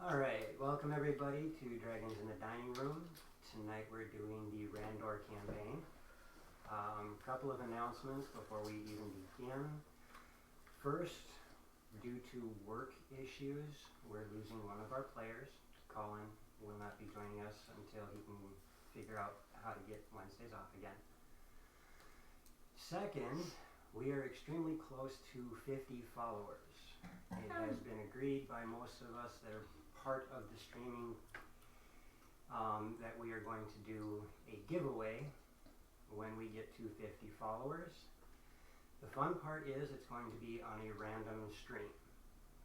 Alright, welcome everybody to Dragons in the Dining Room. Tonight we're doing the Randor Campaign. Couple of announcements before we even begin. First, due to work issues, we're losing one of our players. Colin will not be joining us until he can figure out how to get Wednesdays off again. Second, we are extremely close to 50 followers. It has been agreed by most of us that are part of the streaming that we are going to do a giveaway when we get to 50 followers. The fun part is it's going to be on a random stream.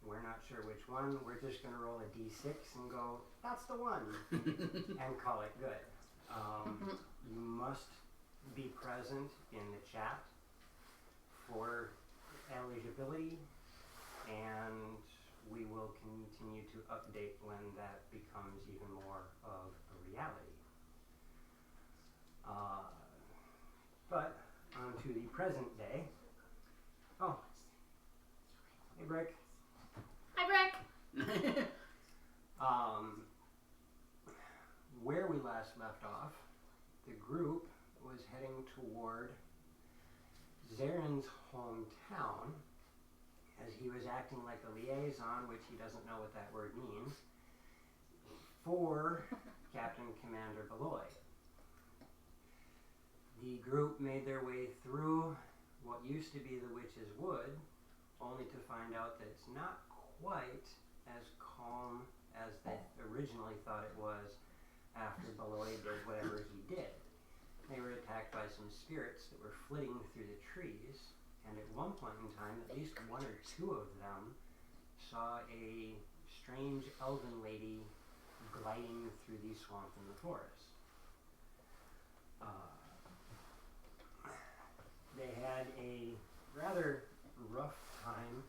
We're not sure which one. We're just going to roll a d6 and go, that's the one, and call it good. You must be present in the chat for eligibility, and we will continue to update when that becomes even more of a reality. But on to the present day. Oh, hey Brick. Hi Brick. Where we last left off, the group was heading toward Zaren's hometown, as he was acting like a liaison, which he doesn't know what that word means, for Captain Commander Beloy. The group made their way through what used to be the Witch's Wood, only to find out that it's not quite as calm as they originally thought it was after Beloy did whatever he did. They were attacked by some spirits that were flitting through the trees, and at one point in time, at least one or two of them saw a strange elven lady gliding through the swamp in the forest. They had a rather rough time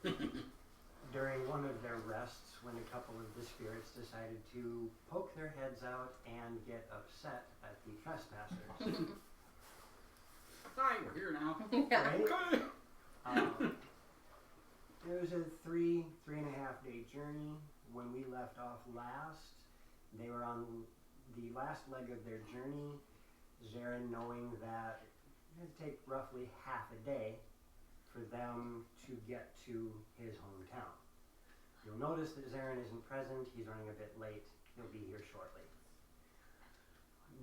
during one of their rests when a couple of the spirits decided to poke their heads out and get upset at the trespassers. Hi, we're here now. Right? Okay. It was a three and a half day journey. When we left off last, they were on the last leg of their journey. Zaren, knowing that it would take roughly half a day for them to get to his hometown. You'll notice that Zaren isn't present. He's running a bit late. He'll be here shortly.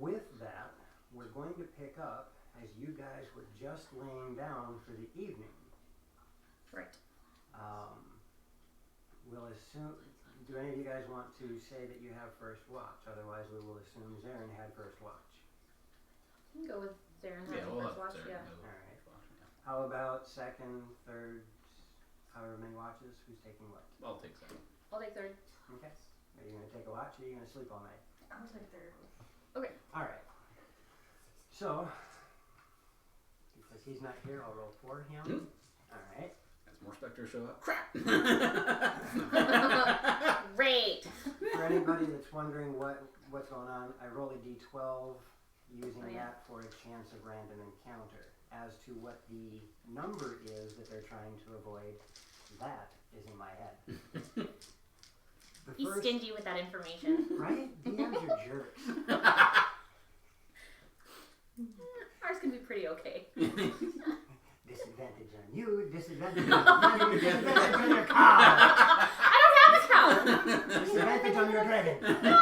With that, we're going to pick up as you guys were just laying down for the evening. Right. We'll assume, do any of you guys want to say that you have first watch? Otherwise, we will assume Zaren had first watch. You can go with Zaren having we'll first have watch, Zaren yeah. go Alright. first watch, yeah. How about second, third, however many watches? Who's taking what? I'll take second. I'll take third. Okay. Are you going to take a watch or are you going to sleep all night? I'll take third. Okay. Alright. So, because he's not here, I'll roll for him. Alright. As more specters show up. Crap! Great. For anybody that's wondering what's going on, I roll a d12 using that for a chance of random encounter. As to what the number is that they're trying to avoid, that is in my head. He's stingy with that information. Right? DMs are jerks. Ours can be pretty okay. Disadvantage on you, disadvantage on you, disadvantage on your cow. I don't have a cow. Disadvantage on your dragon. No.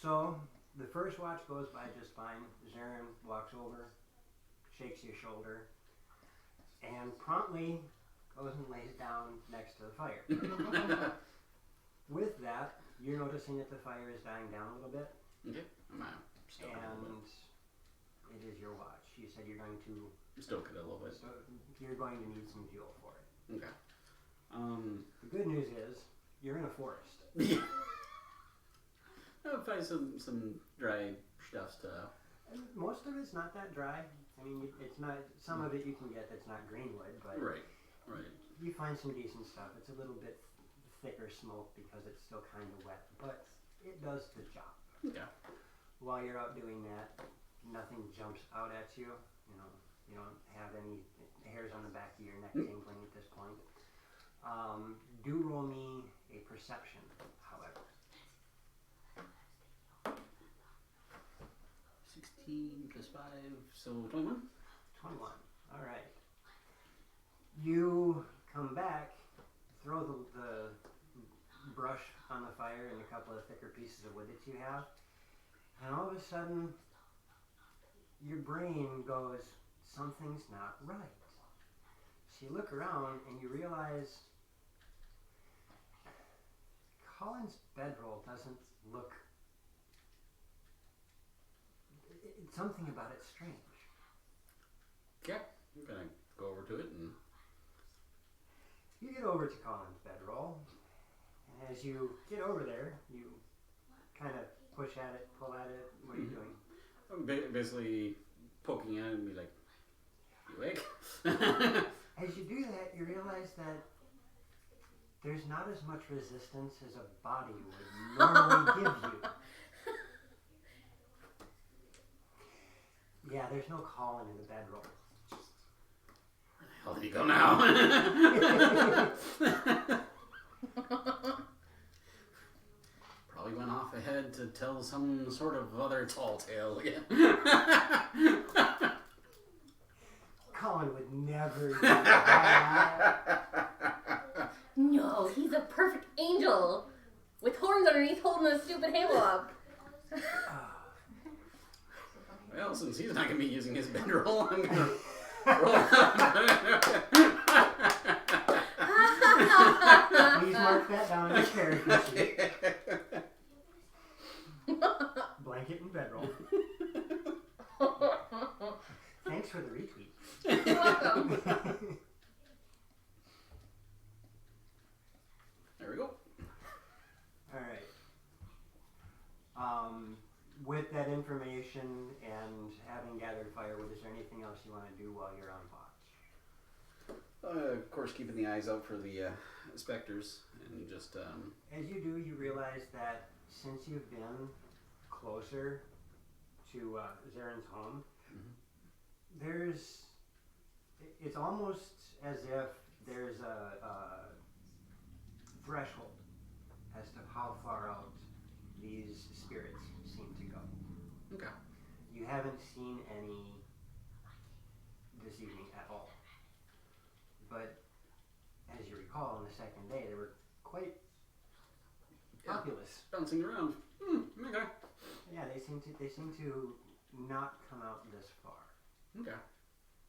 So the first watch goes by just fine. Zaren walks over, shakes your shoulder, and promptly goes and lays down next to the fire. With that, you're noticing that the fire is dying down a little bit. Okay. I'm out. And it is your watch. You said you're going to Stoke it a little bit. So you're going to need some fuel for it. Okay. The good news is you're in a forest. I'll find some dry stuff to. Most of it's not that dry. I mean, it's not. Some of it you can get that's not greenwood, but Right. you find some decent stuff. It's a little bit thicker smoke because it's still kind of wet, but it does the job. Okay. While you're out doing that, nothing jumps out at you. You know, you don't have any hairs on the back of your neck tingling at this point. Do roll me a perception, however. 16 plus 5, so 21. 21. All right. You come back, throw the brush on the fire and a couple of thicker pieces of wood that you have, and all of a sudden, your brain goes, something's not right. So you look around and you realize Colin's bedroll doesn't look... something about it's strange. Okay, I'm gonna go over to it and... You get over to Colin's bedroll, and as you get over there, you kind of push at it, pull at it. What are you doing? I'm basically poking at it and be like, you awake? As you do that, you realize that there's not as much resistance as a body would normally give you. Yeah, there's no Colin in the bedroll. Where the hell did he go now? Probably went off ahead to tell some sort of other tall tale again. Colin would never do that. No, he's a perfect angel with horns underneath holding a stupid halo up. Well, since he's not going to be using his bedroll, I'm going to roll out. Please mark that down in your character sheet. Blanket and bedroll. Thanks for the retweet. You're welcome. There we go. Alright. With that information and having gathered firewood, is there anything else you want to do while you're on watch? Of course, keeping the eyes out for the specters and just... As you do, you realize that since you've been closer to Zaren's home, it's almost as if there's a threshold as to how far out these spirits seem to go. Okay. You haven't seen any this evening at all. But as you recall, on the second day, they were quite populous. Bouncing around. Okay. Yeah, they seem to not come out this far. Okay.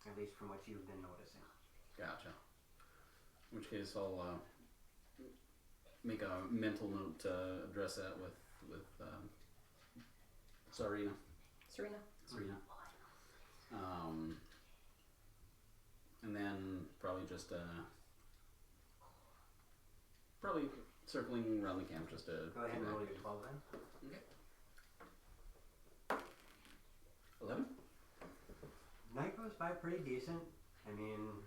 At least from what you've been noticing. Gotcha. In which case, I'll make a mental note to address that with Serena. And then probably just probably circling around the camp just to Go ahead and roll your 12 then. Okay. 11. Night goes by pretty decent. I mean,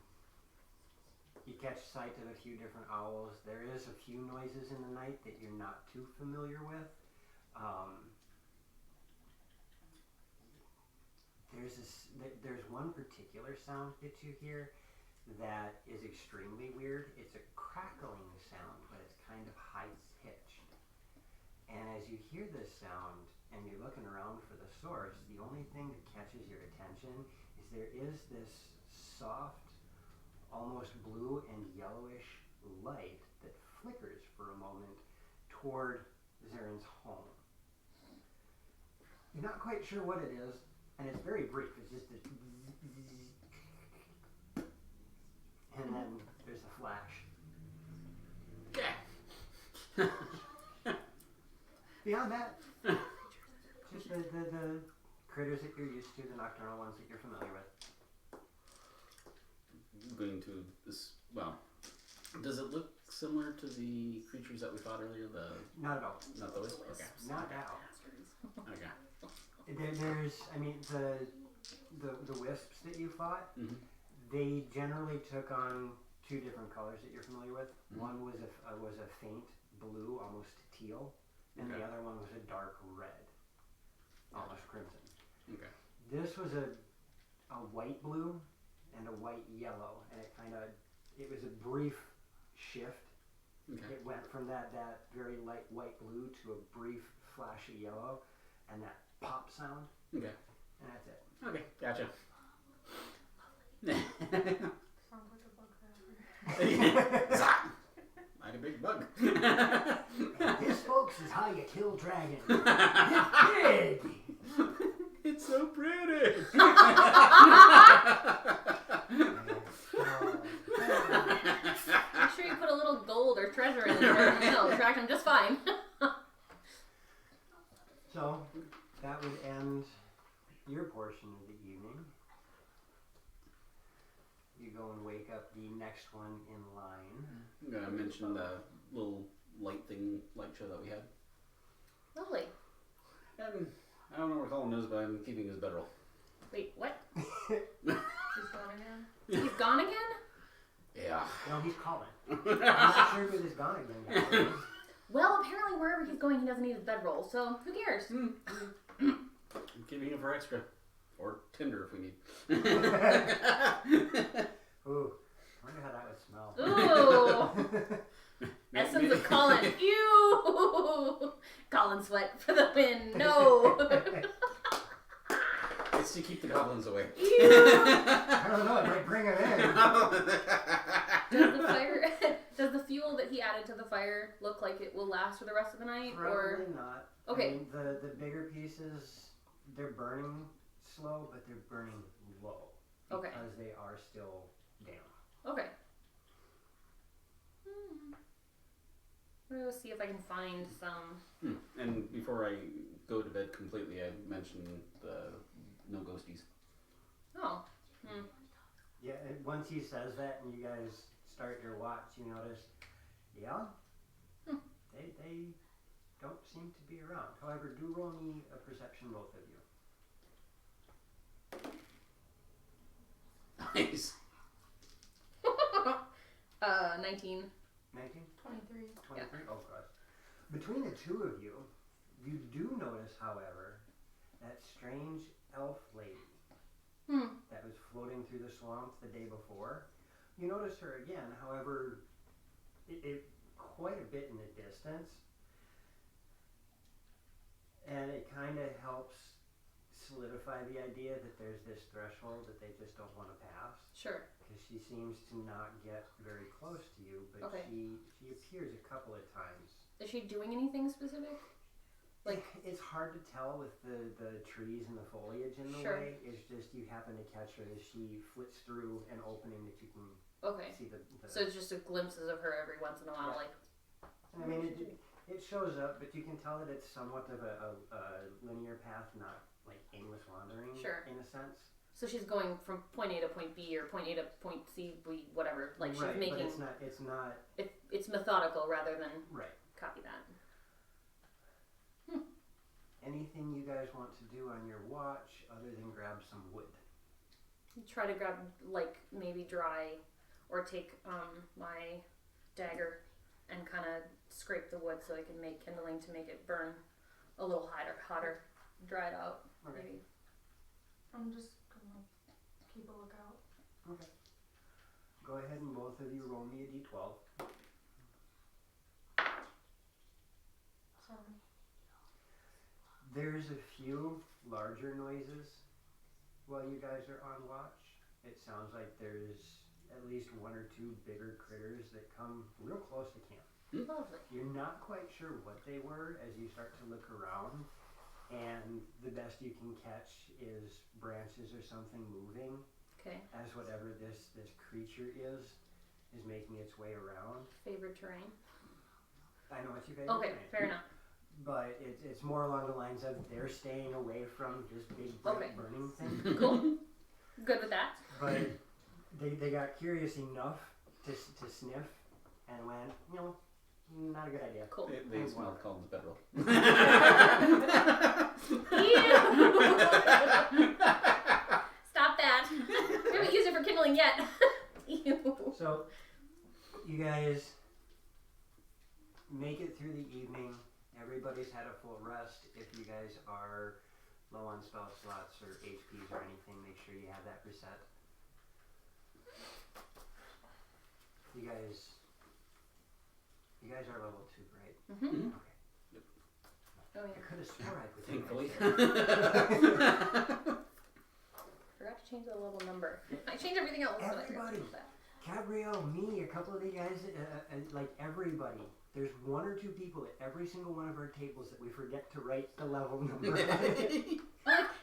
you catch sight of a few different owls. There is a few noises in the night that you're not too familiar with. There's one particular sound that you hear that is extremely weird. It's a crackling sound, but it's kind of high-pitched. And as you hear this sound and you're looking around for the source, the only thing that catches your attention is there is this soft, almost blue and yellowish light that flickers for a moment toward Zaren's home. You're not quite sure what it is, and it's very brief. It's just a and then there's a flash. Okay. Beyond that, just the critters that you're used to, the nocturnal ones that you're familiar with. Going to this, well, does it look similar to the creatures that we fought earlier? Not at all. Not those? Okay. Not at all. Okay. There's, I mean, the wisps that you fought, they generally took on two different colors that you're familiar with. One was a faint blue, almost teal, and the other one was a dark red, almost crimson. Okay. This was a white blue and a white yellow, and it was a brief shift. Okay. It went from that very light white blue to a brief flash of yellow, and that pop sound, Okay. and that's it. Okay. Gotcha. Sounds like a bug zapper. Zap! Like a big bug. This, folks, is how you kill dragons. It's big. It's so pretty. Make sure you put a little gold or treasure in there. It'll attract him just fine. So that would end your portion of the evening. You go and wake up the next one in line. I'm gonna mention the little light show that we had. Lovely. And I don't know where Colin is, but I'm keeping his bedroll. Wait, what? She's gone again. He's gone again? Yeah. No, he's calling. I'm not sure who this gone again guy is. Well, apparently wherever he's going, he doesn't need his bedroll, so who cares? I'm keeping him for extra. Or Tinder if we need. Ooh, I wonder how that would smell. Ooh! Essence of Colin. Ew! Colin sweat for the win. No! It's to keep the goblins away. Ew! I don't know, it might bring him in. Does the fuel that he added to the fire look like it will last for the rest of the night? Probably or not. Okay. I mean, the bigger pieces, they're burning slow, but they're burning low. Okay. Because they are still damp. Okay. We'll see if I can find some. And before I go to bed completely, I mentioned the no ghosties. Oh. Yeah, and once he says that and you guys start your watch, you notice, yeah, they don't seem to be around. However, do roll me a perception, both of you. Nice. 19. 19? 23. 23? Oh, gosh. Between the two of you, you do notice, however, that strange elf lady that was floating through the swamp the day before. You notice her again, however, it quite a bit in the distance, and it kind of helps solidify the idea that there's this threshold that they just don't want to pass. Sure. Because she seems to not get very close to you, but Okay. she appears a couple of times. Is she doing anything specific? Like, It's hard to tell with the trees and the foliage in the Sure. way. It's just you happen to catch her as she flits through an opening that you can okay. see the So it's just glimpses of her every once in a while, Yeah. like. I mean, it shows up, but you can tell that it's somewhat of a linear path, not like aimless wandering. Sure. In a sense. So she's going from point A to point B or point A to point C, whatever. Like she's right, making. But it's not. It's methodical rather than Right. copy that. Anything you guys want to do on your watch other than grab some wood? Try to grab like maybe dry, or take my dagger and kind of scrape the wood so I can make kindling to make it burn a little hotter, dry it out. Okay. Maybe. I'm just gonna keep a lookout. Okay. Go ahead and both of you roll me a d12. 7. There's a few larger noises while you guys are on watch. It sounds like there's at least one or two bigger critters that come real close to camp. Lovely. You're not quite sure what they were as you start to look around, and the best you can catch is branches or something moving Okay. as whatever this creature is making its way around. Favorite terrain. I know it's your favorite Okay. terrain. Fair enough. But it's more along the lines of they're staying away from this big bright Okay. burning thing. Cool. Good with that. But they got curious enough to sniff and went, not a good idea. Cool. They smelled Colin's bedroll. Ew. Stop that. We haven't used it for kindling yet. Ew. So you guys make it through the evening. Everybody's had a full rest. If you guys are low on spell slots or HPs or anything, make sure you have that reset. You guys guys are level 2, right? Mm-hmm. Okay. Oh I yeah. could have swore I put Thankfully. Forgot to change the level number. I changed everything else. But I forgot to Everybody. change that. Gabrielle, me, a couple of the guys, like everybody. There's 1 or 2 people at every single one of our tables that we forget to write the level number. I'm like,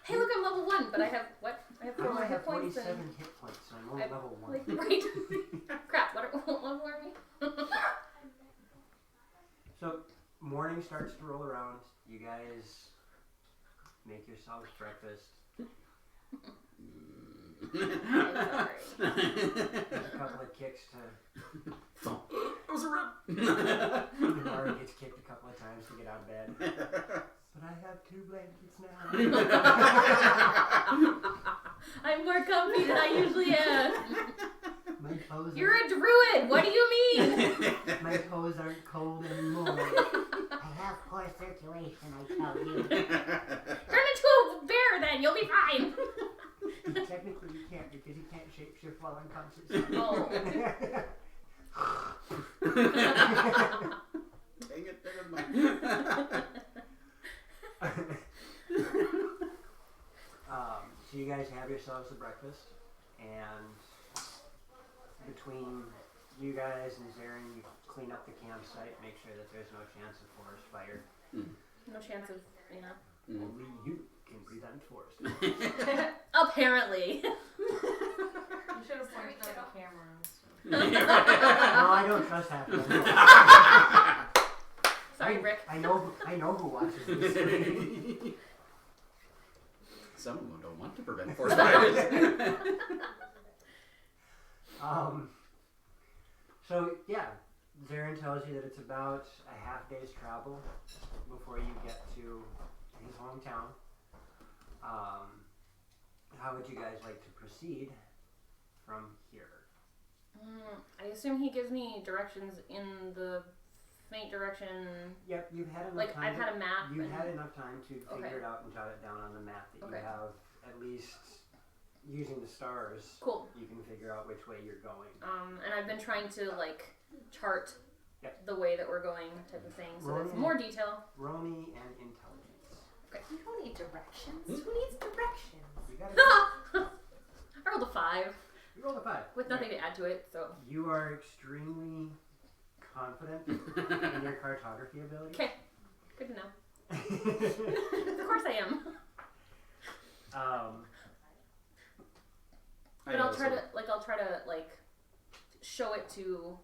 hey, look, I'm level 1, but I have what? I have 4 I more have hit points. 47 hit points, and I'm only I- level 1. Like, right? Crap. What level are we? So, morning starts to roll around. You guys make yourselves breakfast. Sorry. There's a couple of kicks to... It was a rip. Mara gets kicked a couple of times to get out of bed. But I have 2 blankets now. I'm more comfy than I usually am. My toes You're a druid. What do you mean? my toes aren't cold anymore. I have poor circulation, I tell you. Turn into a bear, then you'll be fine. Technically you can't because you can't shapeshift while unconscious. Oh. Dang it, there goes So you guys have yourselves a breakfast, and between you guys and Zarin, you clean up the campsite, make sure that there's no chance of forest fire. No chance of, you know. Only you can prevent forest. Apparently. You should have pointed out the camera. No, I don't trust half of them. Sorry, Rick. I know who watches this. Some of them don't want to prevent forest fires. So yeah, Zarin tells you that it's about a half day's travel before you get to his hometown. How would you guys like to proceed from here? I assume he gives me directions in the faint direction. Yep, you've had enough Like, time. I've had a map. You've and- had enough time to Okay. figure it out and jot it down on the map that Okay. you have. At least using the stars, Cool. you can figure out which way you're going. And I've been trying to, like, chart Yep. the way that we're going type of thing. So that's Roll. more detail. Roll me and intelligence. You don't need directions. Who needs directions? You got I rolled a 5 You rolled a 5. with nothing to add to it, so. You are extremely confident in your cartography ability. Okay. Good to know. Of course I am. But I'll try to show it to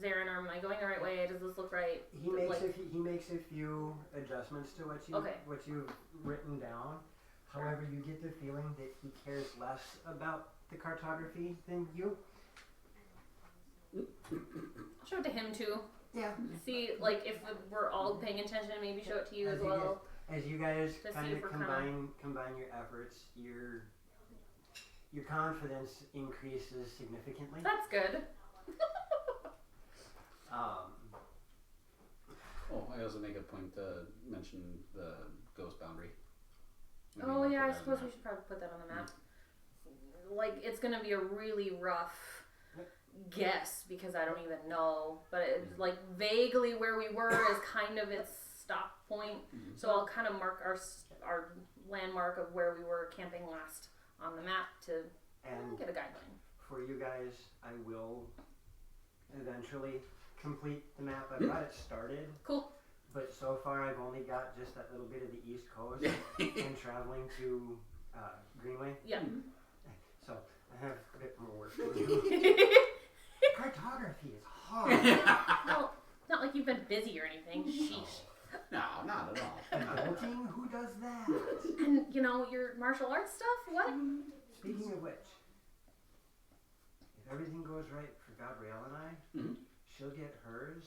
Zarin. Am I going the right way? Does this look right? He makes Like- he makes a few adjustments to what you've written down. However, you get the feeling that he cares less about the cartography than you. I'll show it to him too. Yeah. See, like, if we're all paying attention, maybe show it to you as As you well. As you guys To see kind if of we're combine your efforts, your confidence increases significantly. That's good. Oh, I also make a point to mention the ghost boundary. We Oh need to yeah, I put that in suppose there. we should probably put that on the map. Like, it's gonna be a really rough guess because I don't even know, but it's like vaguely where we were is kind of its stop point. So I'll kind of mark our landmark of where we were camping last on the map to And get a guideline. for you guys, I will eventually complete the map. I've got it started, Cool. but so far I've only got just that little bit of the East Coast and traveling to Greenway. Yeah. So I have a bit more work to do. Cartography is hard. Well, not like you've been busy or anything. Sheesh. No, not at all. Adulting? Who does that? And you know your martial arts stuff. What? Speaking of which, if everything goes right for Gabrielle and I, she'll get hers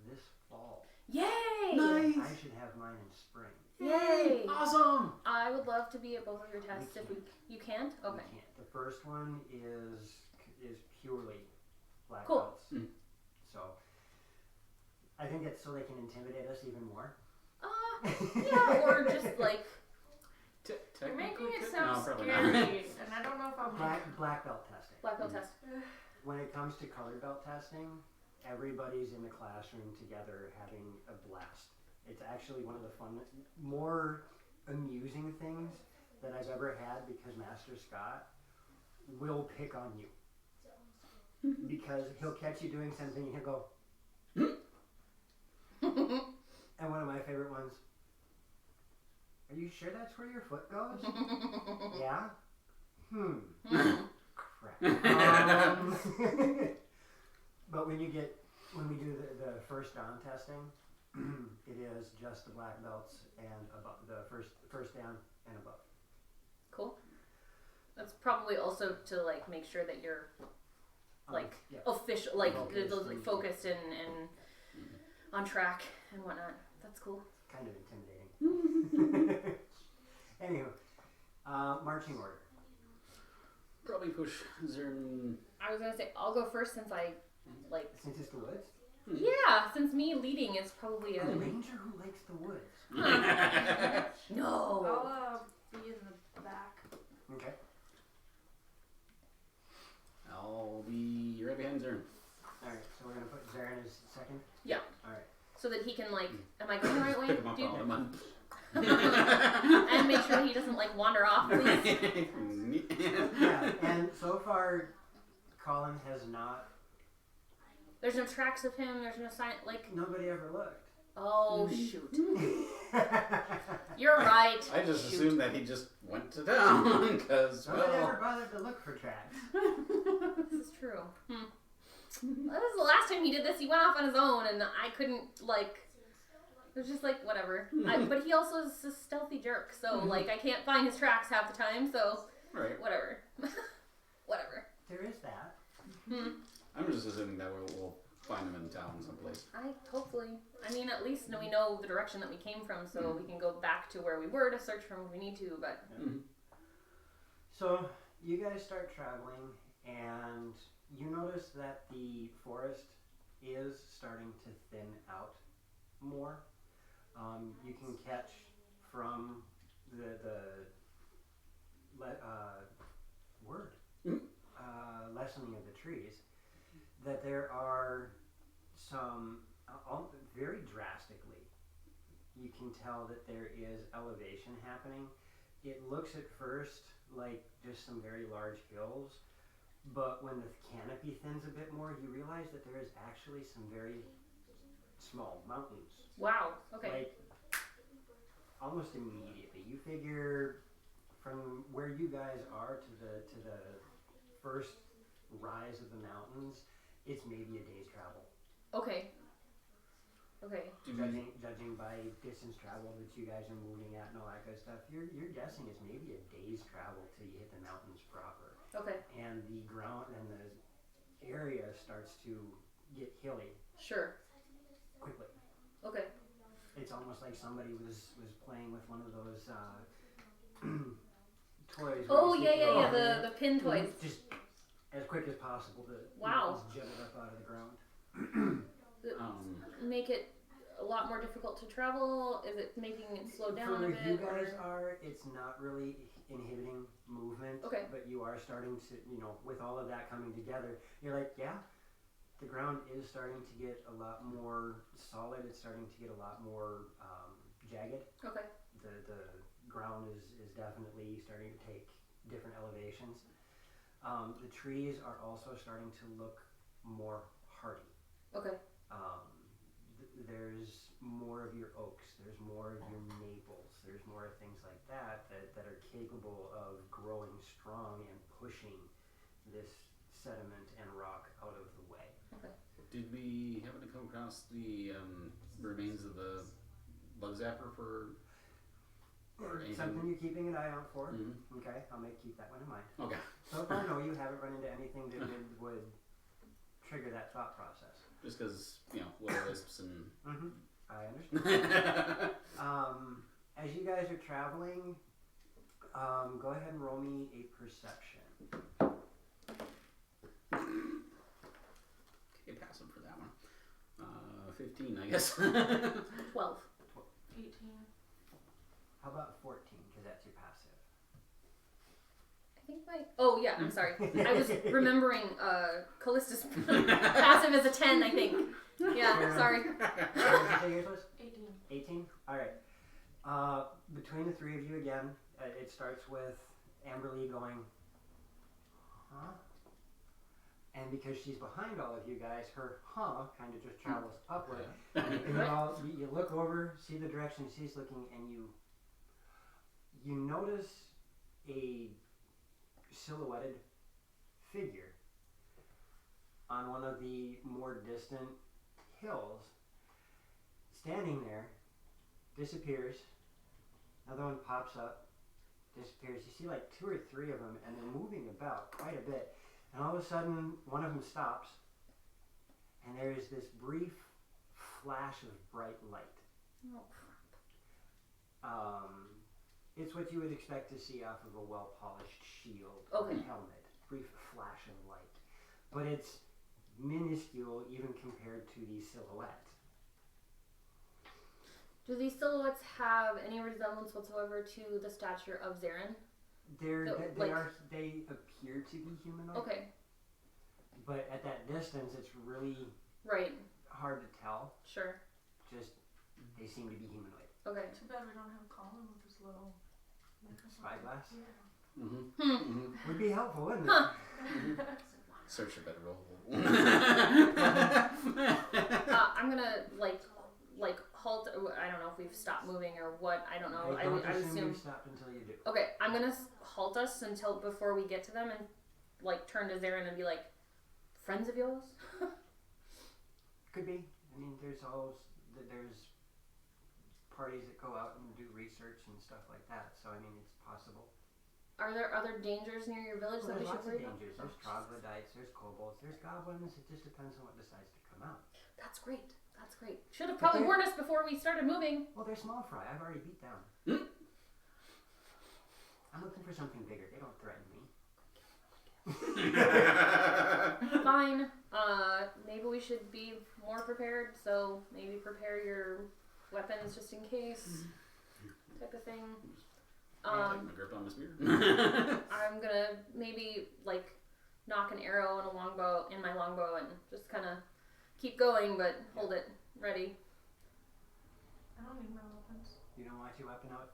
this fall. Yay! I should have mine in spring. Yay! Awesome! I would love to be at both of your tests if you can't. Okay. We can't. The first one is purely black Cool. belts. So I think it's so they can intimidate us even more. Yeah, or just like You're making it No, sound probably scary, not. and I don't know if I'm Black belt testing. black belt test. When it comes to colored belt testing, everybody's in the classroom together having a blast. It's actually one of the fun, more amusing things that I've ever had because Master Scott will pick on you. Because he'll catch you doing something and he'll go, and one of my favorite ones, are you sure that's where your foot goes? Yeah? Crap. But when we do the first dawn testing, it is just the black belts and above, the first down and above. Cool. That's probably also to like make sure that you're like Yeah. official, like Focused. focused and on track and whatnot. That's cool. Kind of intimidating. Anywho, marching order. Probably push Zern. I was gonna say I'll go first since I like. Since it's the woods. Yeah, since me leading is probably A a ranger who likes the woods. no. I'll be in the back. Okay. I'll be right behind Zern. Alright, so we're gonna put Zarin as second? Yeah. Alright. So that he can like. Am I going the right way, Pick him up dude? out of the mud. And make sure he doesn't like wander off, please. Yeah, and so far, Colin has not, There's no tracks of him. There's no sign. Like, nobody ever looked. oh shoot. You're right. I just Shoot. assumed that he just went to town because, Nobody ever well, bothered to look for tracks. This is true. That was the last time he did this. He went off on his own, and I couldn't like. It was just like whatever. But he also is a stealthy jerk, so like I can't find his tracks half the time. So right. whatever. Whatever. There is that. I'm just assuming that we'll find him in town someplace. Hopefully. I mean, at least we know the direction that we came from, so we can go back to where we were to search for him if we need to. But So, you guys start traveling, and you notice that the forest is starting to thin out more. You can catch from the lessening of the trees that there are some, very drastically, you can tell that there is elevation happening. It looks at first like just some very large hills, but when the canopy thins a bit more, you realize that there is actually some very small mountains. wow. Okay. Like, almost immediately. You figure from where you guys are to the first rise of the mountains, it's maybe a day's travel. Okay. Okay. Judging by distance travel that you guys are moving at and all that good stuff, you're guessing it's maybe a day's travel till you hit the mountains proper. Okay. And the ground and the area starts to get hilly Sure. quickly. Okay. It's almost like somebody was playing with one of those toys. where Oh you yeah, stick yeah, your yeah. hand The pin toys. just as quick as possible to Wow. just jet it up out of the ground. Make it a lot more difficult to travel. Is it making it slow down For a where bit? you guys or- are, it's not really inhibiting movement. Okay. But you are starting to, with all of that coming together, you're like, yeah, the ground is starting to get a lot more solid. It's starting to get a lot more jagged. Okay. The ground is definitely starting to take different elevations. The trees are also starting to look more hardy. Okay. There's more of your oaks, there's more of your maples, there's more things like that are capable of growing strong and pushing this sediment and rock out of the way. Okay. Did we happen to come across the remains of the bug zapper or anything? Something you're keeping an eye out for. Mm-hmm. Okay, I'll keep that one in mind. Okay. So far, no, you haven't run into anything that would trigger that thought process. Just because, will-o-wisps and... I understand. As you guys are traveling, go ahead and roll me a perception. Okay, passive for that one. 15, I guess. 12. 18. How about 14, because that's your passive? think oh yeah, I'm sorry. I was remembering Callista's passive is a 10, I think. Yeah, Sarah. sorry. What did you say yours was? 18. 18? Alright. Between the three of you again, it starts with Amberly going, huh? And because she's behind all of you guys, her huh kind of just travels upward. And you look over, see the direction she's looking, and you notice a silhouetted figure on one of the more distant hills, standing there, disappears, another one pops up, disappears. You see like 2 or 3 of them, and they're moving about quite a bit, and all of a sudden one of them stops, and there is this brief flash of bright light. Oh, It's what you would expect to see off of a well-polished shield Okay. or helmet. Brief flash of light. But it's minuscule even compared to the silhouette. Do these silhouettes have any resemblance whatsoever to the stature of Zarin? They appear to be humanoid. Okay. But at that distance, it's really Right. hard to tell. Sure. Just, they seem to be humanoid. Okay. Too bad we don't have Colin with his little Spyglass? Yeah. Would be helpful, wouldn't it? Huh. Search your better role. I'm gonna like halt. I don't know if we've stopped moving or what. I don't know. I don't I would assume assume. you stopped until you do. Okay, I'm gonna halt us until before we get to them and like turn to Zarin and be like, friends of yours? Could be. I mean, there's parties that go out and do research and stuff like that. So I mean, it's possible. Are there other dangers near your village Well, that we there's should lots of worry about? dangers. There's troglodytes, there's kobolds, there's goblins. It just depends on what decides to come out. That's great. That's great. Should have probably warned us before we started moving. Well, they're small fry. I've already beat them. I'm looking for something bigger. They don't threaten me. Fine. Maybe we should be more prepared. So maybe prepare your weapons just in case, type of thing. Take my grip on my spear. I'm gonna maybe like knock an arrow in my longbow and just kind of keep going, but hold it ready. I don't need my weapons. You don't want your weapon out?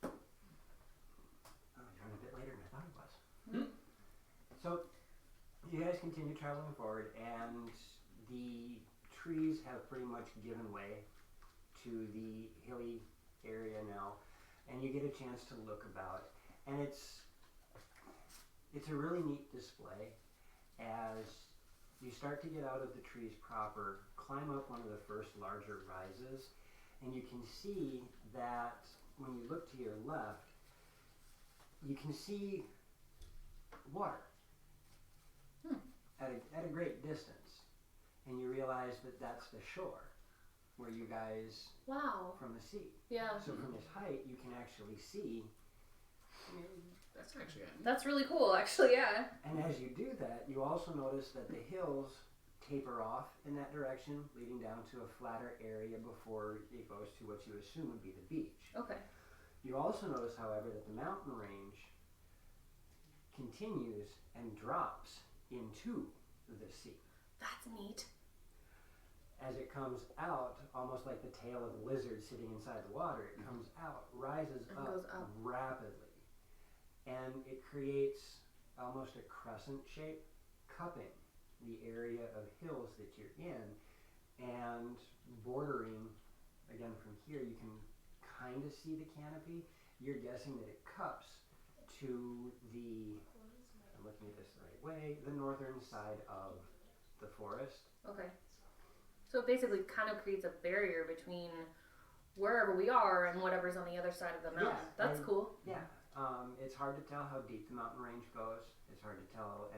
Oh, you're running a bit later than I thought it was. So, you guys continue traveling forward, and the trees have pretty much given way to the hilly area now, and you get a chance to look about, and it's a really neat display as you start to get out of the trees proper, climb up one of the first larger rises, and you can see that when you look to your left, you can see water at a great distance, and you realize that that's the shore where you guys Wow. from the sea. Yeah. So from this height, you can actually see. That's actually it. That's really cool, actually. Yeah. And as you do that, you also notice that the hills taper off in that direction, leading down to a flatter area before it goes to what you assume would be the beach. Okay. You also notice, however, that the mountain range continues and drops into the sea. That's neat. As it comes out, almost like the tail of a lizard sitting inside the water, it comes out, rises And up, goes up. rapidly, and it creates almost a crescent shape, cupping the area of hills that you're in, and bordering, again from here you can kind of see the canopy. You're guessing that it cups to the, I'm looking at this the right way, the northern side of the forest. Okay. So it basically kind of creates a barrier between wherever we are and whatever's on the other side of the mountain. Yeah, That's and- cool. Yeah, it's hard to tell how deep the mountain range goes. It's hard to tell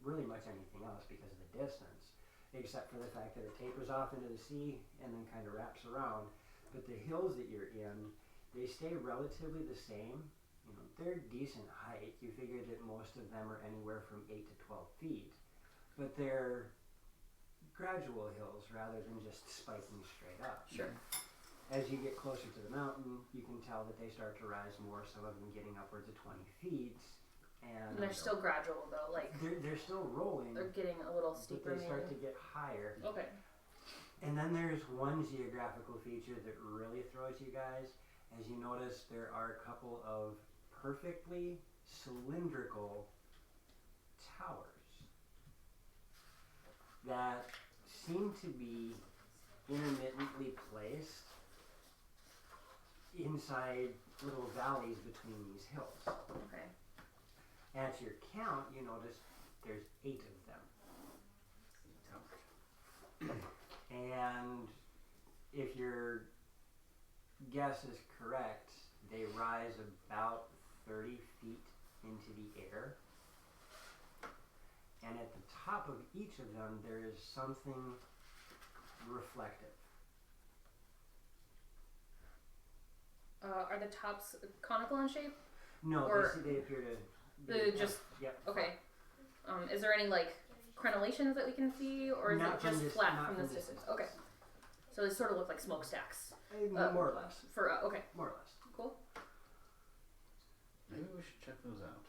really much anything else because of the distance, except for the fact that it tapers off into the sea and then kind of wraps around. But the hills that you're in, they stay relatively the same. You know, they're decent height. You figure that most of them are anywhere from 8 to 12 feet, but they're gradual hills rather than just spiking straight up. Sure. as you get closer to the mountain, you can tell that they start to rise more, some of them getting upwards of 20 feet. And they're still gradual though, like they're still rolling, they're getting a little but steeper they start to maybe. get higher. Okay. And then there's one geographical feature that really throws you guys. As you notice, there are a couple of perfectly cylindrical towers that seem to be intermittently placed inside little valleys between these hills. Okay. At your count, you notice there's 8 of them. And if your guess is correct, they rise about 30 feet into the air. And at the top of each of them, there is something reflective. Are the tops conical in shape? No, Or they appear to the be just yep. okay. Is there any like crenellations that we can see, or is Not it from just this- flat not from from this distance? distance. Okay. So they sort of look like smokestacks. More or less. For okay, More or less. cool. Maybe we should check those out.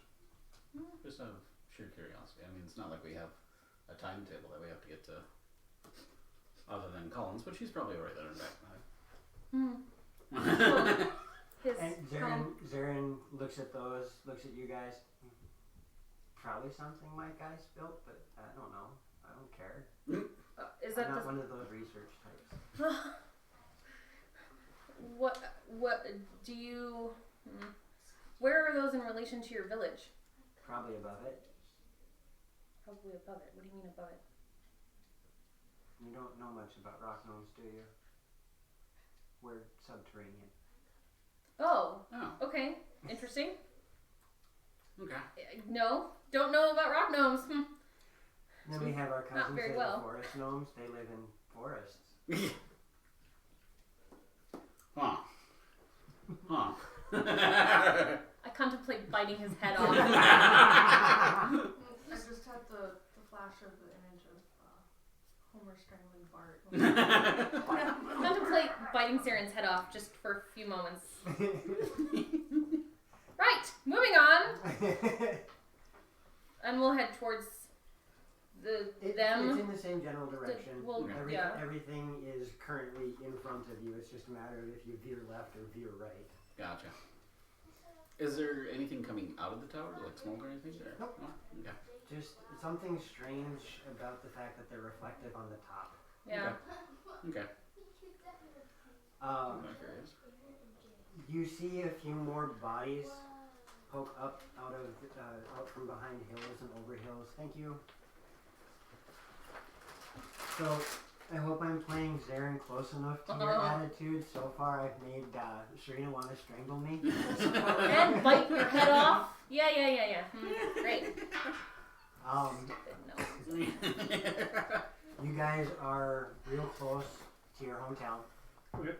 Just out of sheer curiosity. I mean, it's not like we have a timetable that we have to get to, other than Collins, but she's probably already there and back. So, his And Zarin looks at those, looks at you guys. Probably something my guys built, but I don't know. I don't care. is that I'm not the one of those research types. what do you? Where are those in relation to your village? Probably above it. Probably above it. What do you mean above it? You don't know much about rock gnomes, do you? We're subterranean. Oh, Oh, okay, interesting. okay. No, don't know about rock gnomes. Then we have our cousins very that well. are forest gnomes. They live in forests. Huh. Huh. I contemplate biting his head off. I just had the flash of the image of Homer strangling Bart. Contemplate biting Saren's head off just for a few moments. Right, moving on, and we'll head towards It's them. in the same general direction. Well, yeah. Everything is currently in front of you. It's just a matter of if you veer left or veer right. Gotcha. Is there anything coming out of the tower, like smoke or anything? Or? Nope. No? Okay. Just something strange about the fact that they're reflective on the top. Yeah. Okay. Um, I'm curious. you see a few more bodies poke up out from behind hills and over hills. Thank you. So, I hope I'm playing Zarin close enough to your attitude. So far, I've made Serena want to strangle me. And bite your head off. Yeah. Great. No. No. You guys are real close to your hometown. Okay.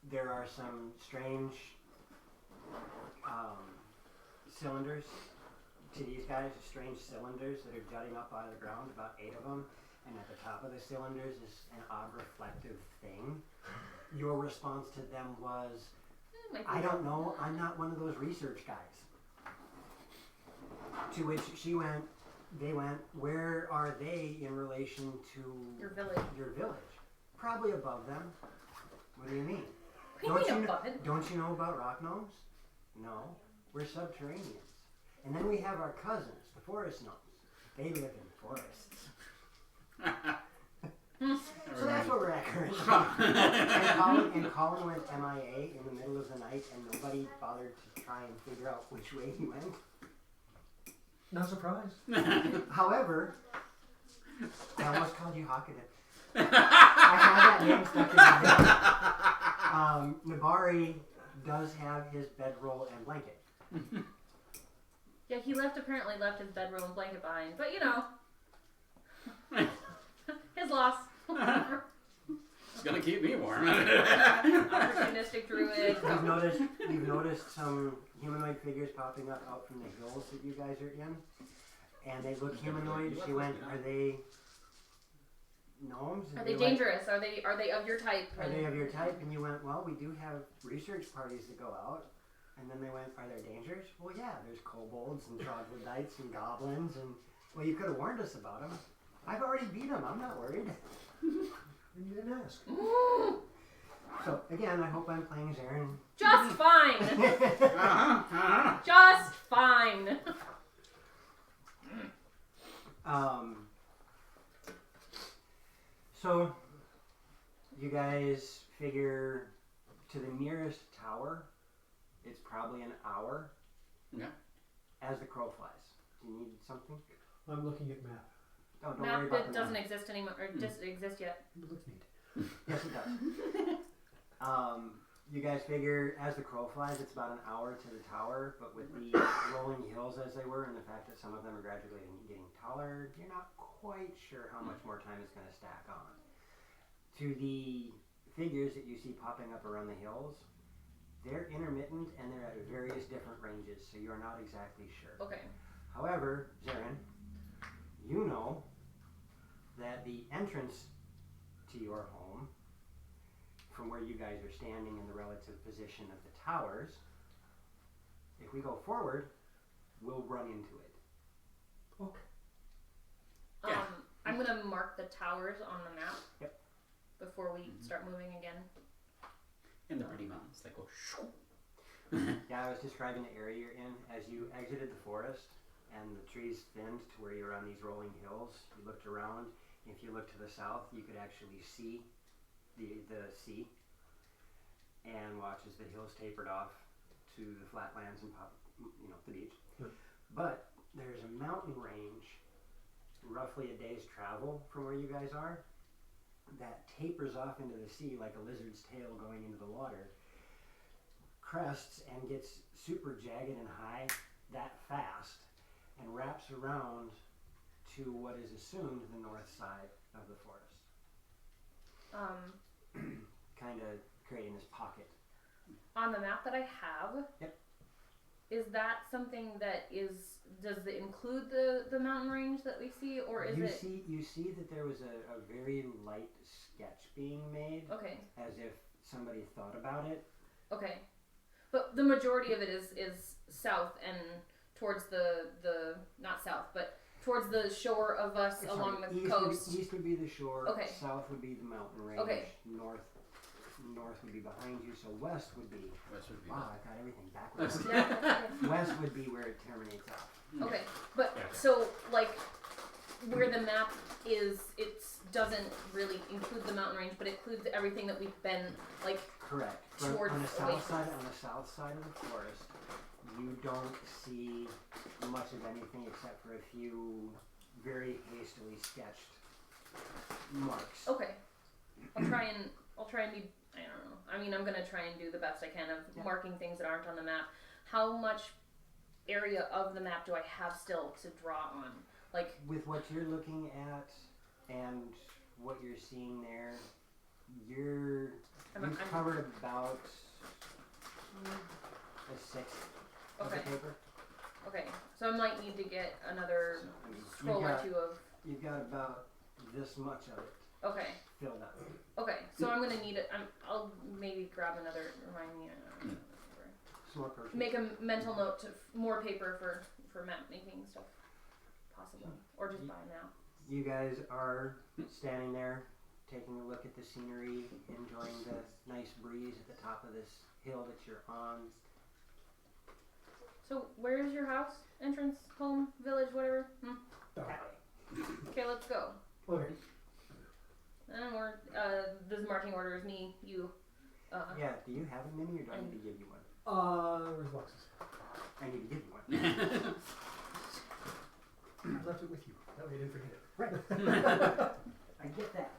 There are some strange cylinders to these guys, strange cylinders that are jutting up out of the ground, about 8 of them. And at the top of the cylinders is an odd reflective thing. Your response to them was, I don't know, I'm not one of those research guys. To which they went, where are they in relation to Your village. your village? Probably above them. What do you mean? What do you mean above it? Don't you know about rock gnomes? No. We're subterraneans. And then we have our cousins, the forest gnomes. They live in forests. So that's where we're at currently. and Colin went MIA in the middle of the night, and nobody bothered to try and figure out which way he went. Not surprised. However, I almost called you Hawkeden. I had that name stuck in my head. Nabari does have his bedroll and blanket. Yeah, he apparently left his bedroll and blanket behind, but you know, his loss. It's gonna keep me warm. Opportunistic druid. You've noticed some humanoid figures popping up out from the hills that you guys are in, and they look humanoid. She went, are they gnomes. And Are they went, dangerous? Are they of your type? Are they of your type? And you went, well, we do have research parties that go out. And then they went, are there dangers? Well, yeah, there's kobolds and troglodytes and goblins. And, well, you could have warned us about them. I've already beat them. I'm not worried. And you didn't ask. So, again, I hope I'm playing Zarin. Just fine. Just fine. So, you guys figure to the nearest tower, it's probably an hour. Yeah. As the crow flies. Do you need something? I'm looking at map. Oh, don't Map worry about that the doesn't map. exist anymore, or doesn't exist yet. It looks neat. Yes, it does. You guys figure as the crow flies, it's about an hour to the tower, but with the rolling hills as they were, and the fact that some of them are gradually getting taller, you're not quite sure how much more time it's going to stack on. To the figures that you see popping up around the hills, they're intermittent and they're at various different ranges, so you're not exactly sure. Okay. However, Zarin, you know that the entrance to your home, from where you guys are standing in the relative position of the towers, if we go forward, we'll run into it. Okay. Yeah. I'm gonna mark the towers on the map. Yep. Before we start moving again. In the pretty mountains, they go shoo. Yeah, I was describing the area you're in. As you exited the forest and the trees thinned to where you're on these rolling hills, you looked around. If you looked to the south, you could actually see the sea, and watch as the hills tapered off to the flatlands and the beach. Yep. But there's a mountain range, roughly a day's travel from where you guys are, that tapers off into the sea like a lizard's tail going into the water, crests and gets super jagged and high that fast, and wraps around to what is assumed the north side of the forest. Kind of creating this pocket. On the map that I have. Yep. Is that something that does it include the mountain range that we see, or is it? You see that there was a very light sketch being made, Okay. as if somebody thought about it. Okay. But the majority of it is south and towards the not south, but towards the shore of us along the east coast. East would be the shore. Okay. South would be the mountain range. Okay. North would be behind you. So west would be. West would be Wow, I got everything backwards. Yeah, that's okay. West would be where it terminates off. Okay, but Yeah. so like where the map is, it doesn't really include the mountain range, but it includes everything that we've been like. Correct. Towards on the away south from side, us. on the south side of the forest, you don't see much of anything except for a few very hastily sketched marks. Okay, I'll try and be. I don't know. I mean, I'm gonna try and do the best I can of Yeah. marking things that aren't on the map. How much area of the map do I have still to draw on? Like, With what you're looking at and what you're seeing there, you've I'm- covered about a sixth of okay, the paper. okay. So I might need to get another I mean, scroll or two of. you've got about this much of it Okay, filled up. okay. So I'm gonna need it. I'll maybe grab another. Remind me. Some more purchase. Make a mental note to more paper for map making stuff, possibly, or just buy a map. You guys are standing there, taking a look at the scenery, enjoying the nice breeze at the top of this hill that you're on. So where is your house? Entrance, home, village, whatever. Okay, let's go. Okay. And we're this marching order is me, you. Yeah, do you have a mini or do I need to give you one? Where's the boxes? I need to give you one. I left it with you. That way I didn't forget it. Right. I get that.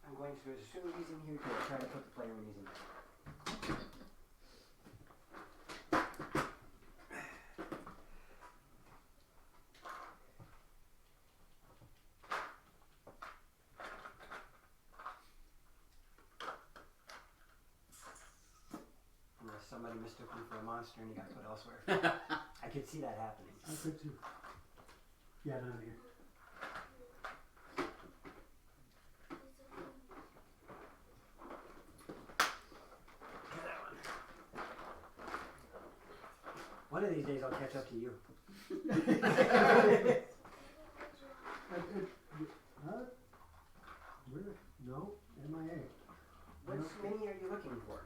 I'm going to assume he's in here to try to put the player when he's in there. Unless somebody mistook him for a monster and he got put elsewhere. I could see that happening. I could too. Yeah, none here. One of these days I'll catch up to you. Huh? Where? No, MIA. What mini are you looking for?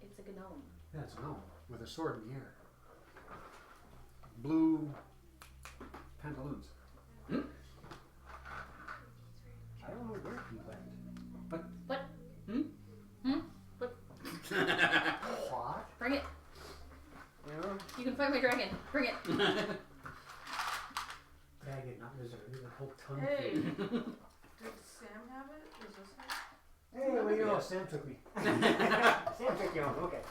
It's a gnome. Yeah, it's a gnome with a sword in the air. Blue pantaloons. I don't know where he went. What? What? Bring it. You know? You can fight my dragon. Bring it. Dragon, not lizard. There's a whole ton Hey. of Did Sam have it? Is this it? Hey, what do you know? Sam took me. Sam took you home. Okay.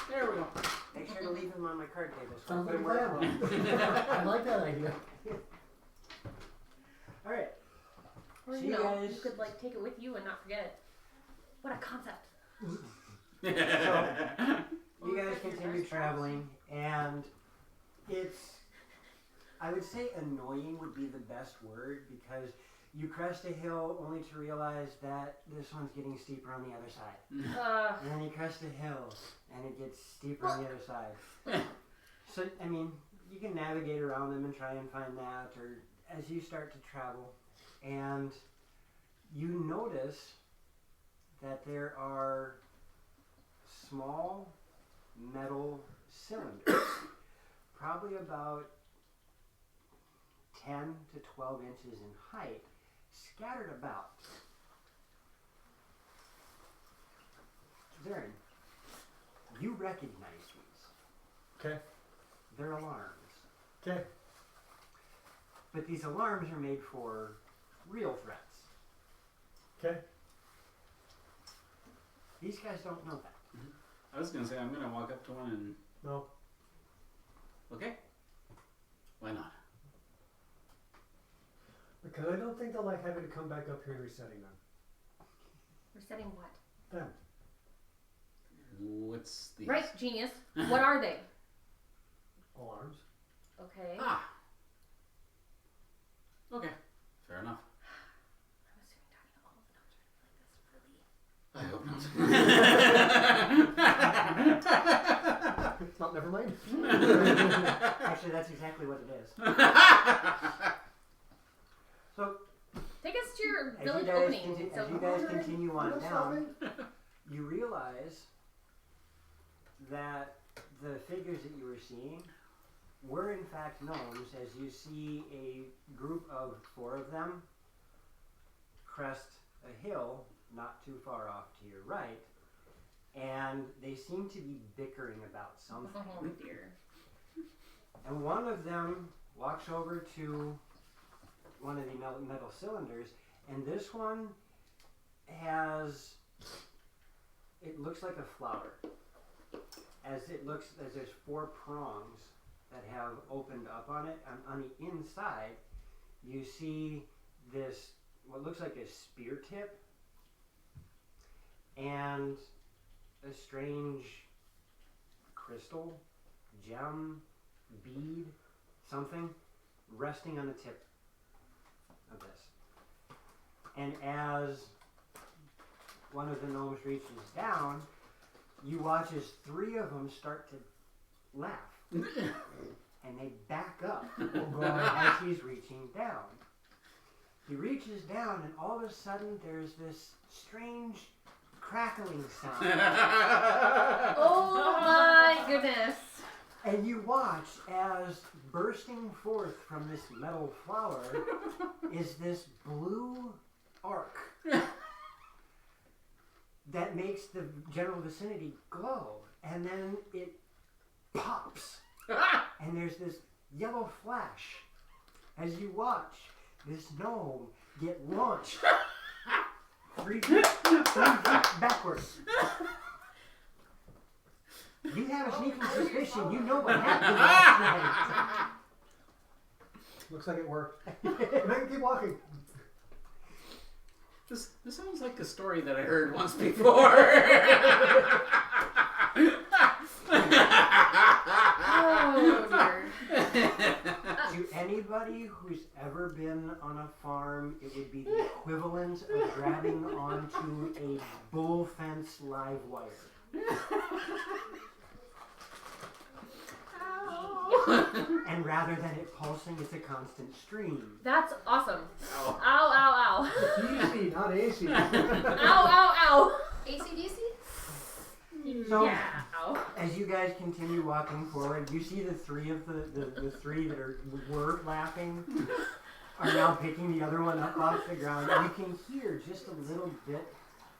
There we go. Make sure to leave him on my card table. So Sounds I like a put him plan. where- I like that idea. All right. Or See you you know, guys. you could like take it with you and not forget it. What a concept. You guys continue traveling, and it's, I would say annoying would be the best word, because you crest a hill only to realize that this one's getting steeper on the other side. And then you crest a hill, and it gets steeper on the other side. So, I mean, you can navigate around them and try and find that, or as you start to travel, and you notice that there are small metal cylinders, probably about 10 to 12 inches in height, scattered about. Zarin, you recognize these. Okay. They're alarms. Okay. But these alarms are made for real threats. Okay. These guys don't know that. I was gonna say I'm gonna walk up to one and No. okay. Why not? Because I don't think they'll like having to come back up here and resetting them. Resetting what? Them. What's the Right, genius. What are they? Alarms. Okay. Ah. Okay. Fair enough. I'm assuming talking to all of the gnomes are gonna be like this, really. I hope not. Not never mind. Actually, that's exactly what it is. So, Take us to your as you village guys, opening. as you guys continue on I'm not down, stopping. you realize that the figures that you were seeing were in fact gnomes, as you see a group of 4 of them crest a hill not too far off to your right, and they seem to be bickering about something. Oh dear. And one of them walks over to one of the metal cylinders, and this one has, it looks like a flower. As there's 4 prongs that have opened up on it, and on the inside you see this, what looks like a spear tip, and a strange crystal, gem, bead, something resting on the tip of this. And as one of the gnomes reaches down, you watch as 3 of them start to laugh. And they back up as he's reaching down. He reaches down, and all of a sudden there's this strange crackling sound. Oh my goodness. And you watch as bursting forth from this metal flower is this blue arc that makes the general vicinity glow. And then it pops. And there's this yellow flash as you watch this gnome get launched 3 feet backwards. You have a sneaking suspicion you know what happened last night. Looks like it worked. And I can keep walking. This sounds like a story that I heard once before. Oh dear. To anybody who's ever been on a farm, it would be the equivalent of grabbing onto a bull fence live wire. And rather than it pulsing, it's a constant stream. That's awesome. Ow. Ow, ow, DC, not AC. ow. Ow, ow, ow. ACDC? So, Yeah. Ow. as you guys continue walking forward, you see the three of the three that were laughing are now picking the other one up off the ground. You can hear just a little bit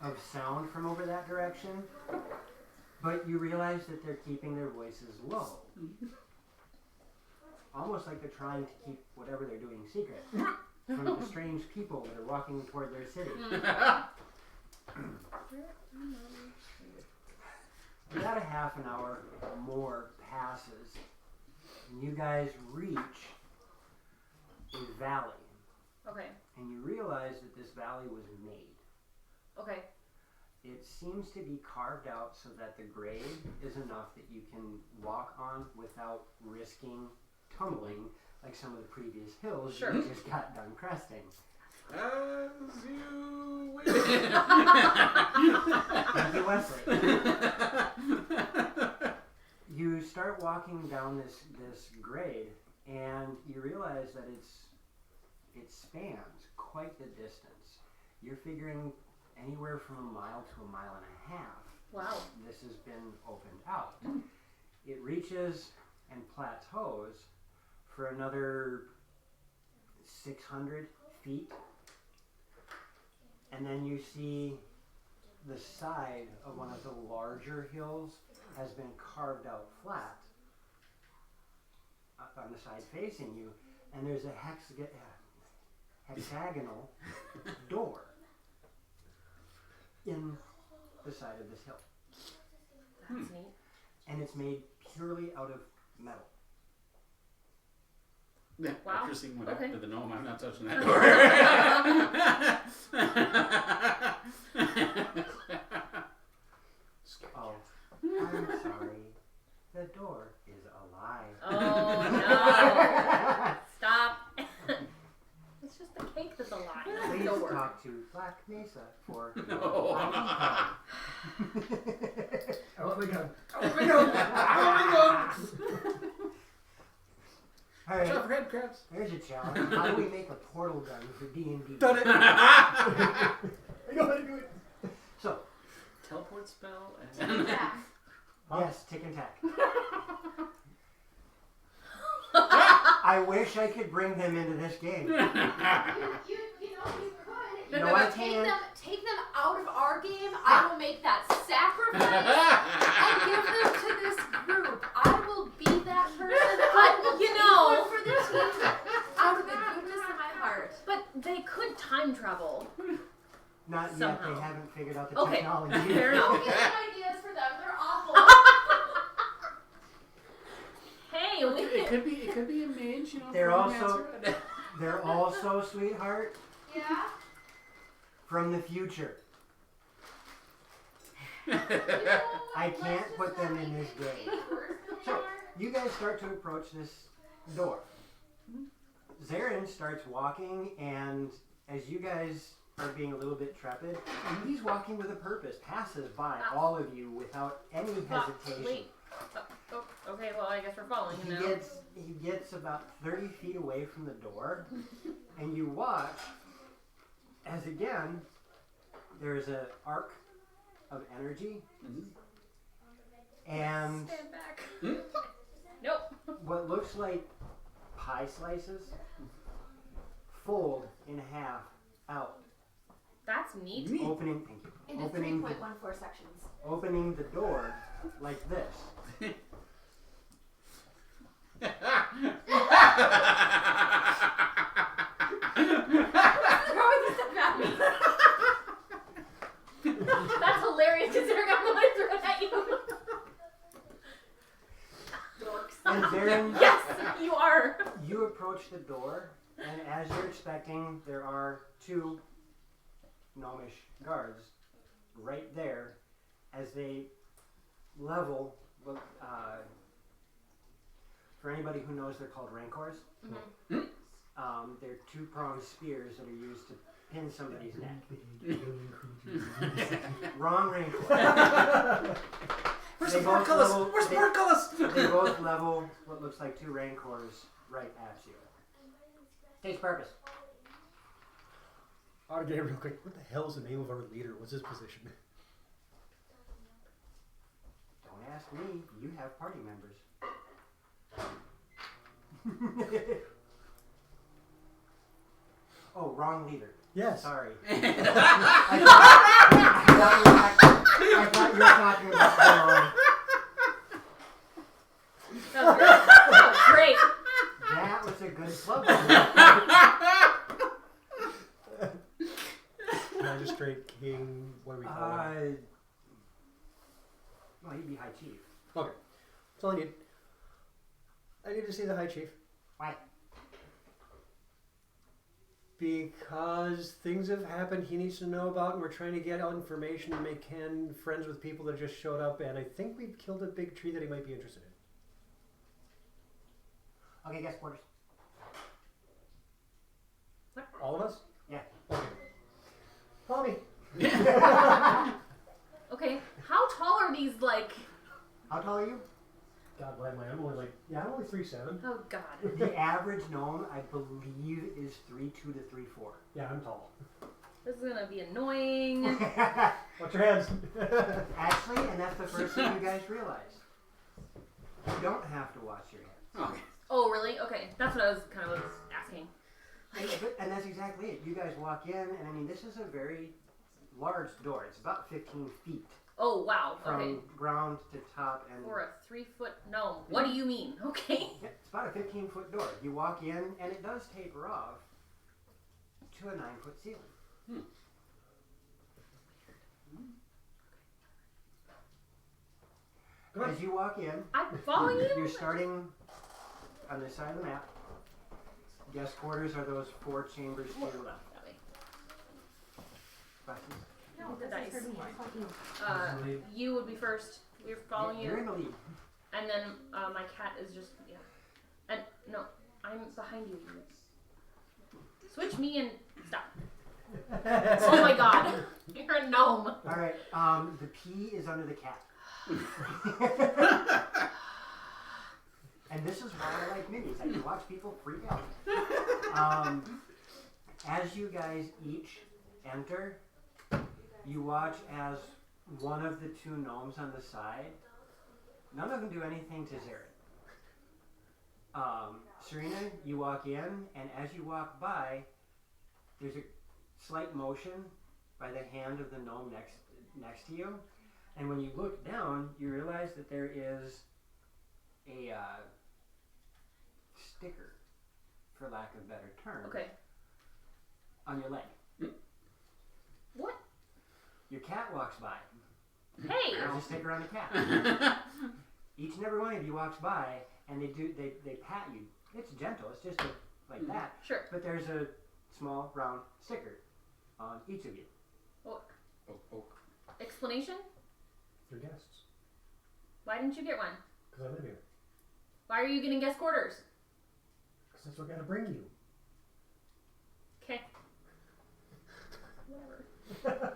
of sound from over that direction, but you realize that they're keeping their voices low. Almost like they're trying to keep whatever they're doing secret from the strange people that are walking toward their city. About a half an hour or more passes, and you guys reach a valley. Okay. And you realize that this valley was made. Okay. It seems to be carved out so that the grade is enough that you can walk on without risking tumbling like some of the previous hills Sure. you just got done cresting. As you wish. Thank you, Wesley. You start walking down this grade, and you realize that it spans quite the distance. You're figuring anywhere from a mile to a mile and a half. Wow. This has been opened out. It reaches and plateaus for another 600 feet. And then you see the side of one of the larger hills has been carved out flat on the side facing you, and there's a hexagonal door in the side of this hill. That's neat. And it's made purely out of metal. Yeah, Wow. after seeing what Okay. happened to the gnome, I'm not touching that door. Oh, I'm sorry. The door is alive. Oh no. Stop. It's just the cake that's alive. Please Don't worry. talk to Black Mesa for your No. ID card. I want my gun. I want my gun. I want my gun. All right, Tough red crabs. here's a challenge. How do we make a portal gun for D&D? Done it. I know how to do it. So, Teleport spell and Yeah. yes, tick and tack. I wish I could bring them into this game. You could. No, I can't. Take them out of our game. I will make that sacrifice and give them to this group. I will be that person. I will You take know. one for the team out of the goodness of my heart. But they could time travel. Not yet. Somehow. They haven't figured out the Okay, technology. fair enough. Don't get some ideas for them. They're awful. Hey, it could be a mage, you know. They're Chronomancer. They're also, sweetheart, Yeah. from the future. You know, I let's can't just put them not in make this it game. any worse than they So, are. you guys start to approach this door. Zarin starts walking, and as you guys are being a little bit trepid, he's walking with a purpose, passes by all of you without any hesitation. Wait. Oh, okay, well, I guess we're following him now. He gets about 30 feet away from the door, and you watch as again there's an arc of energy, and Stand back. Nope. what looks like pie slices fold in half out, That's neat. opening. Thank you. Into Opening 3.14 sections. opening the door like this. Throwing stuff at me. That's hilarious considering I'm the one who threw it at you. Dorks. And Zarin, Yes, you are. you approach the door, and as you're expecting, there are two gnomish guards right there as they level. For anybody who knows, they're called rancors. They're two-pronged spears that are used to pin somebody's neck. Big alien creatures. Wrong rancor. Where's They the both portcullis? level- Where's the they- portcullis? They both level what looks like 2 rancors right at you. State's purpose. I want to get real quick. What the hell is the name of our leader? What's his position? Don't ask me. You have party members. Oh, wrong leader. Yes. Sorry. I thought you were talking about That was great. That was a good slogan. Magistrate, king, what do we call him? Well, he'd be high chief. Okay. That's all I need. I need to see the high chief. Why? Because things have happened he needs to know about, and we're trying to get out information and make Ken friends with people that just showed up, and I think we've killed a big tree that he might be interested in. Okay, guest quarters. All of us? Yeah. Okay. Follow me. Okay, how tall are these, like... How tall are you? God, what am I? I'm only 3'7". Oh, God. The average gnome, I believe, is 3'2" to 3'4". Yeah, I'm tall. This is gonna be annoying. Watch your hands. Actually, and that's the first thing you guys realize. You don't have to watch your hands. Okay. Oh, really? Okay, that's what I was kind of asking. And that's exactly it. You guys walk in, and I mean, this is a very large door. It's about 15 feet Oh, wow. from Okay. ground to top. And For a 3-foot gnome. What do you mean? Okay. yeah, it's about a 15-foot door. You walk in, and it does taper off to a 9-foot ceiling. As you walk in, I'm following you? you're starting on this side of the map. Guest quarters are those 4 chambers to your left. That way. Questions? No, The this is dice. for me. I want you. You would be first. We're following You're in you. the lead. And then my cat is just, yeah. And, no, I'm behind you. Switch me and stop. Oh my god. You're a gnome. All right. The P is under the cat. And this is why I like minis. I can watch people freak out. As you guys each enter, you watch as one of the 2 gnomes on the side, none of them do anything to Zarin. Serena, you walk in, and as you walk by, there's a slight motion by the hand of the gnome next to you. And when you look down, you realize that there is a sticker, for lack of a better term, Okay. on your leg. What? Your cat walks by. Hey! There's a sticker on the cat. Each and every one of you walks by, and they pat you. It's gentle. It's just like that. Sure. But there's a small round sticker on each of you. Explanation? Your guests. Why didn't you get one? Because I live here. Why are you getting guest quarters? Because that's what I gotta bring you. Okay. Whatever.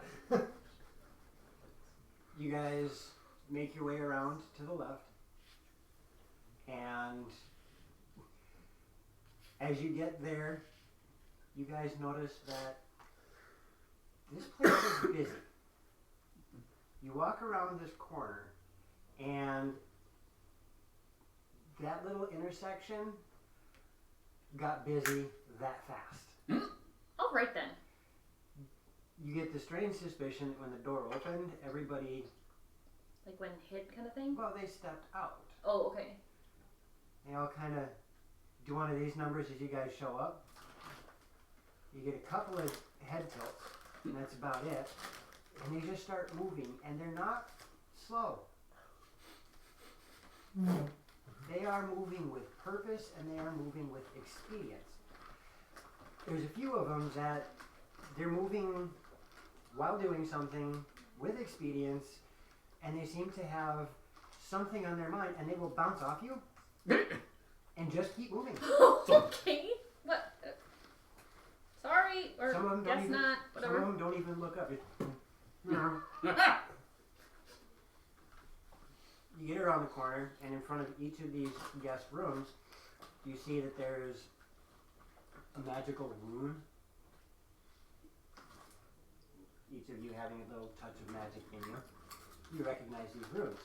You guys make your way around to the left, and as you get there, you guys notice that this place is busy. You walk around this corner, and that little intersection got busy that fast. All right then. You get the strange suspicion that when the door opened, everybody, Like when hid kind of thing? well, they stepped out. Oh, okay. They all kind of do one of these numbers as you guys show up. You get a couple of head tilts, and that's about it. And they just start moving, and they're not slow. They are moving with purpose, and they are moving with expedience. There's a few of them that they're moving while doing something with expedience, and they seem to have something on their mind, and they will bounce off you and just keep moving. Okay. What? Sorry. or Some of them don't guess even- not. Some Whatever. of them don't even look up. You get around the corner, and in front of each of these guest rooms, you see that there's a magical rune. Each of you having a little touch of magic in you. You recognize these runes.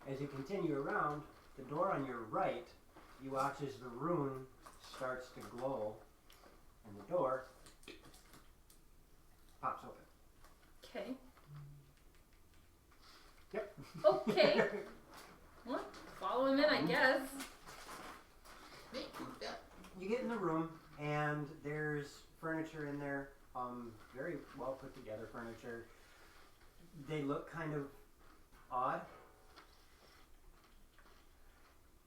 As you continue around, the door on your right, you watch as the rune starts to glow, and the door pops open. Okay. Yep. Okay. Well, follow him in, I guess. You get in the room, and there's furniture in there, very well put together furniture. They look kind of odd.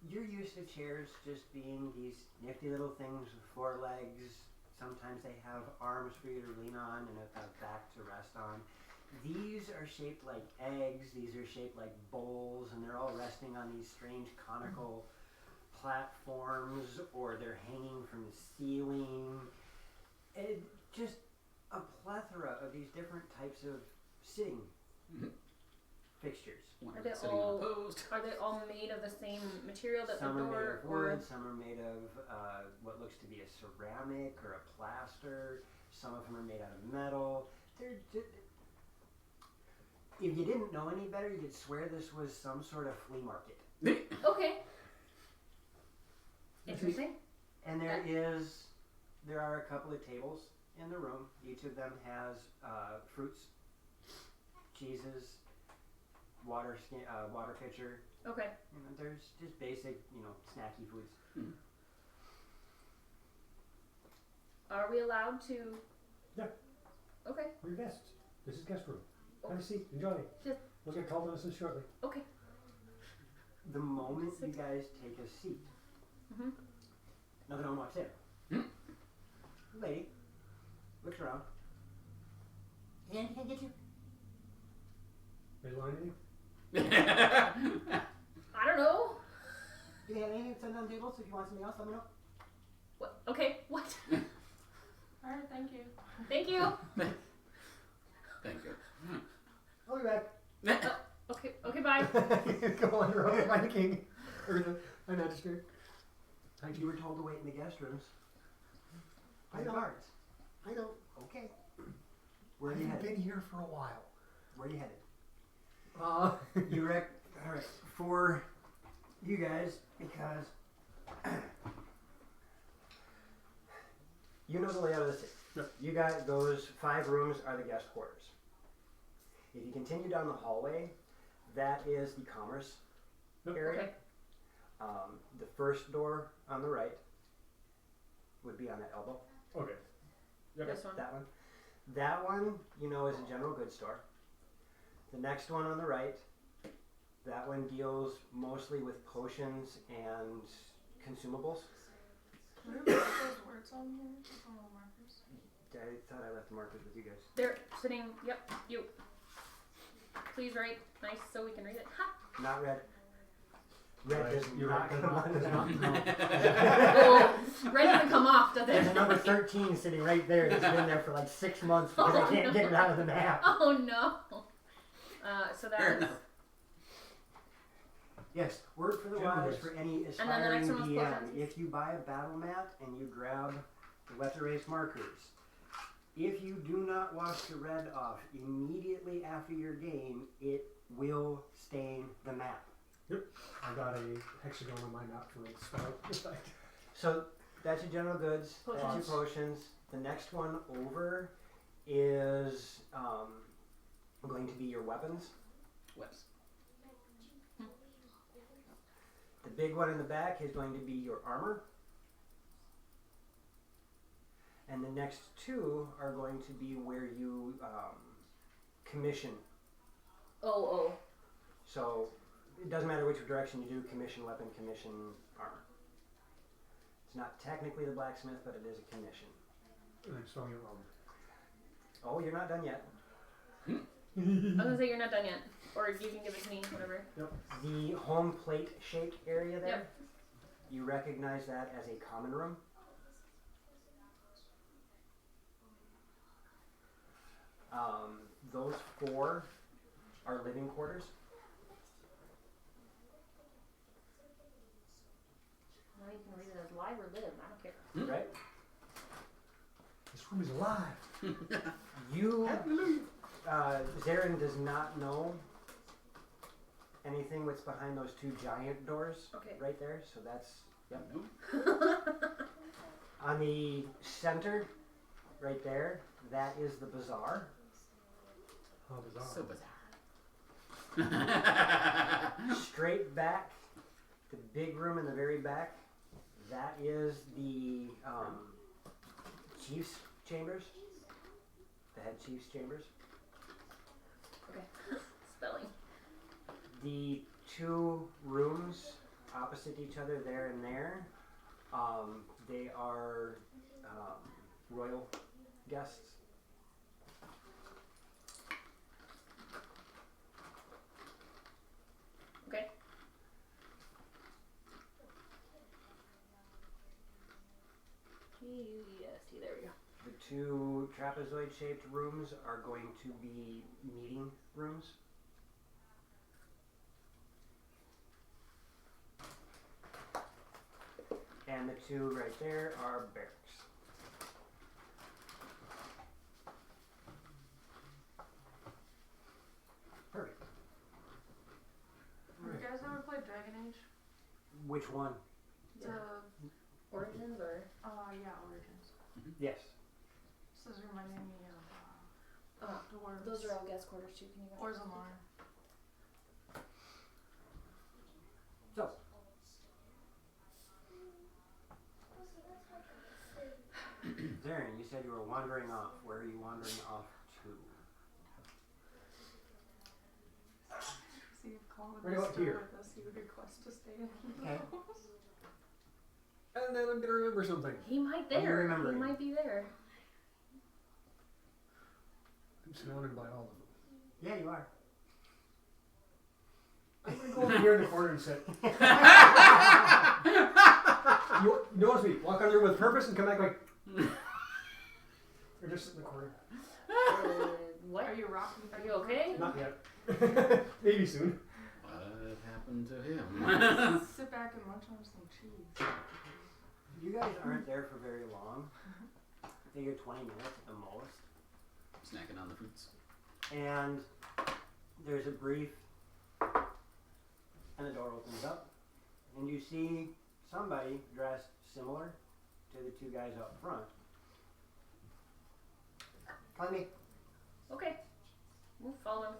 You're used to chairs just being these nifty little things with 4 legs. Sometimes they have arms for you to lean on and a back to rest on. These are shaped like eggs, these are shaped like bowls, and they're all resting on these strange conical platforms, or they're hanging from the ceiling. It, just a plethora of these different types of sitting fixtures. One Are they sitting all- unopposed. Are they all made of the same material that Some the are made door, of or wood, some are made of what looks to be a ceramic or a plaster. Some of them are made out of metal. They're just, if you didn't know any better, you'd swear this was some sort of flea market. okay? Interesting. And there are a couple of tables in the room. Each of them has fruits, cheeses, water pitcher. Okay. You know, there's just basic, snacky foods. Are we allowed to? Yeah. Okay. We're guests. This is guest room. Have Okay. a seat. Enjoy. Just- We'll get called on us shortly. Okay. The moment you guys take a seat, Mhm. another one walks in. Lady looks around. Is anything I get you? Are you lying I don't know. Do you have anything to send on the table? So if you want something else, let me know. What? Okay. What? Alright, thank you. Thank you. Thank you. I'll be back. Okay. Okay. Bye. Go on your own. Find the king. Or the magistrate. You were told to wait in the guest rooms. I By know. guards. I know. Okay. Where are you I've headed? been here for a while. Where are you headed? Uh, Alright, for you guys, because you know the layout of the city. Yep. You got those 5 rooms are the guest quarters. If you continue down the hallway, that is the commerce Yep. area. Okay. The first door on the right would be on that elbow. okay. Yep. This one. That one. That one, is a general goods store. The next one on the right, that one deals mostly with potions and consumables. What are those words on here? Just on the markers. I thought I left the markers with you guys. They're sitting. Yep. You. Please write nice so we can read it. Ha. Not red. Red Right, does you're not right, come on. does not come on. Oh, red doesn't come off, does There's it? a number 13 sitting right there that's been there for like 6 months because I can't get it out of the map. Oh no. So Fair that's. enough. Yes, word for the General wise goods. for any then the aspiring next one was DM. potions. If you buy a battle mat and you grab the wet erase markers, if you do not wash the red off immediately after your game, it will stain the map. I got a hexagon on my map for a spell. So that's your general goods. That's Potions. your potions. The next one over is going to be your weapons. Webs. The big one in the back is going to be your armor. And the next 2 are going to be where you commission. Oh. So it doesn't matter which direction you do, commission weapon, commission armor. It's not technically the blacksmith, but it is a commission. And I'm spelling it wrong. Oh, you're not done yet. I was gonna say you're not done yet, or you can give it to me, whatever. The home plate shake area there, Yep. you recognize that as a common room. Those 4 are living quarters. Well, you can read it as live or live. I don't care. Right? This room is alive. You, Zarin does not know anything what's behind those 2 giant doors Okay. right there. So that's, yep. Nope. On the center, right there, that is the bazaar. How bizarre. So bizarre. Straight back, the big room in the very back, that is the chief's chambers. The head chief's chambers. Okay. Spelling. The 2 rooms opposite each other, there and there, they are royal guests. Okay. G-U-E-S-T. There we go. The 2 trapezoid-shaped rooms are going to be meeting rooms. And the 2 right there are barracks. Perfect. Have you guys ever played Dragon Age? Which one? The Origins or? yeah, Origins. Yes. This is reminding me of Dwarves. Those are all guest quarters too. Can you Or Zamar. So, Zarin, you said you were wandering off. Where are you wandering off to? See if Colin Right was up still here. with us, he would request to stay in the Okay. house. And then I'm gonna remember something. He might What are you there. He remembering? might be there. I'm surrounded by all of them. Yeah, you are. I'm gonna go over here in the corner and sit. You notice me. Walk under with purpose and come back like. Or just sit in the corner. What? Are you rocking? Are you okay? Not yet. Maybe soon. What happened to him? Sit back and munch on some cheese. You guys aren't there for very long. I figure 20 minutes at the most. Snacking on the fruits. And there's a brief, and the door opens up, and you see somebody dressed similar to the 2 guys up front. Find me. Okay. We'll follow him.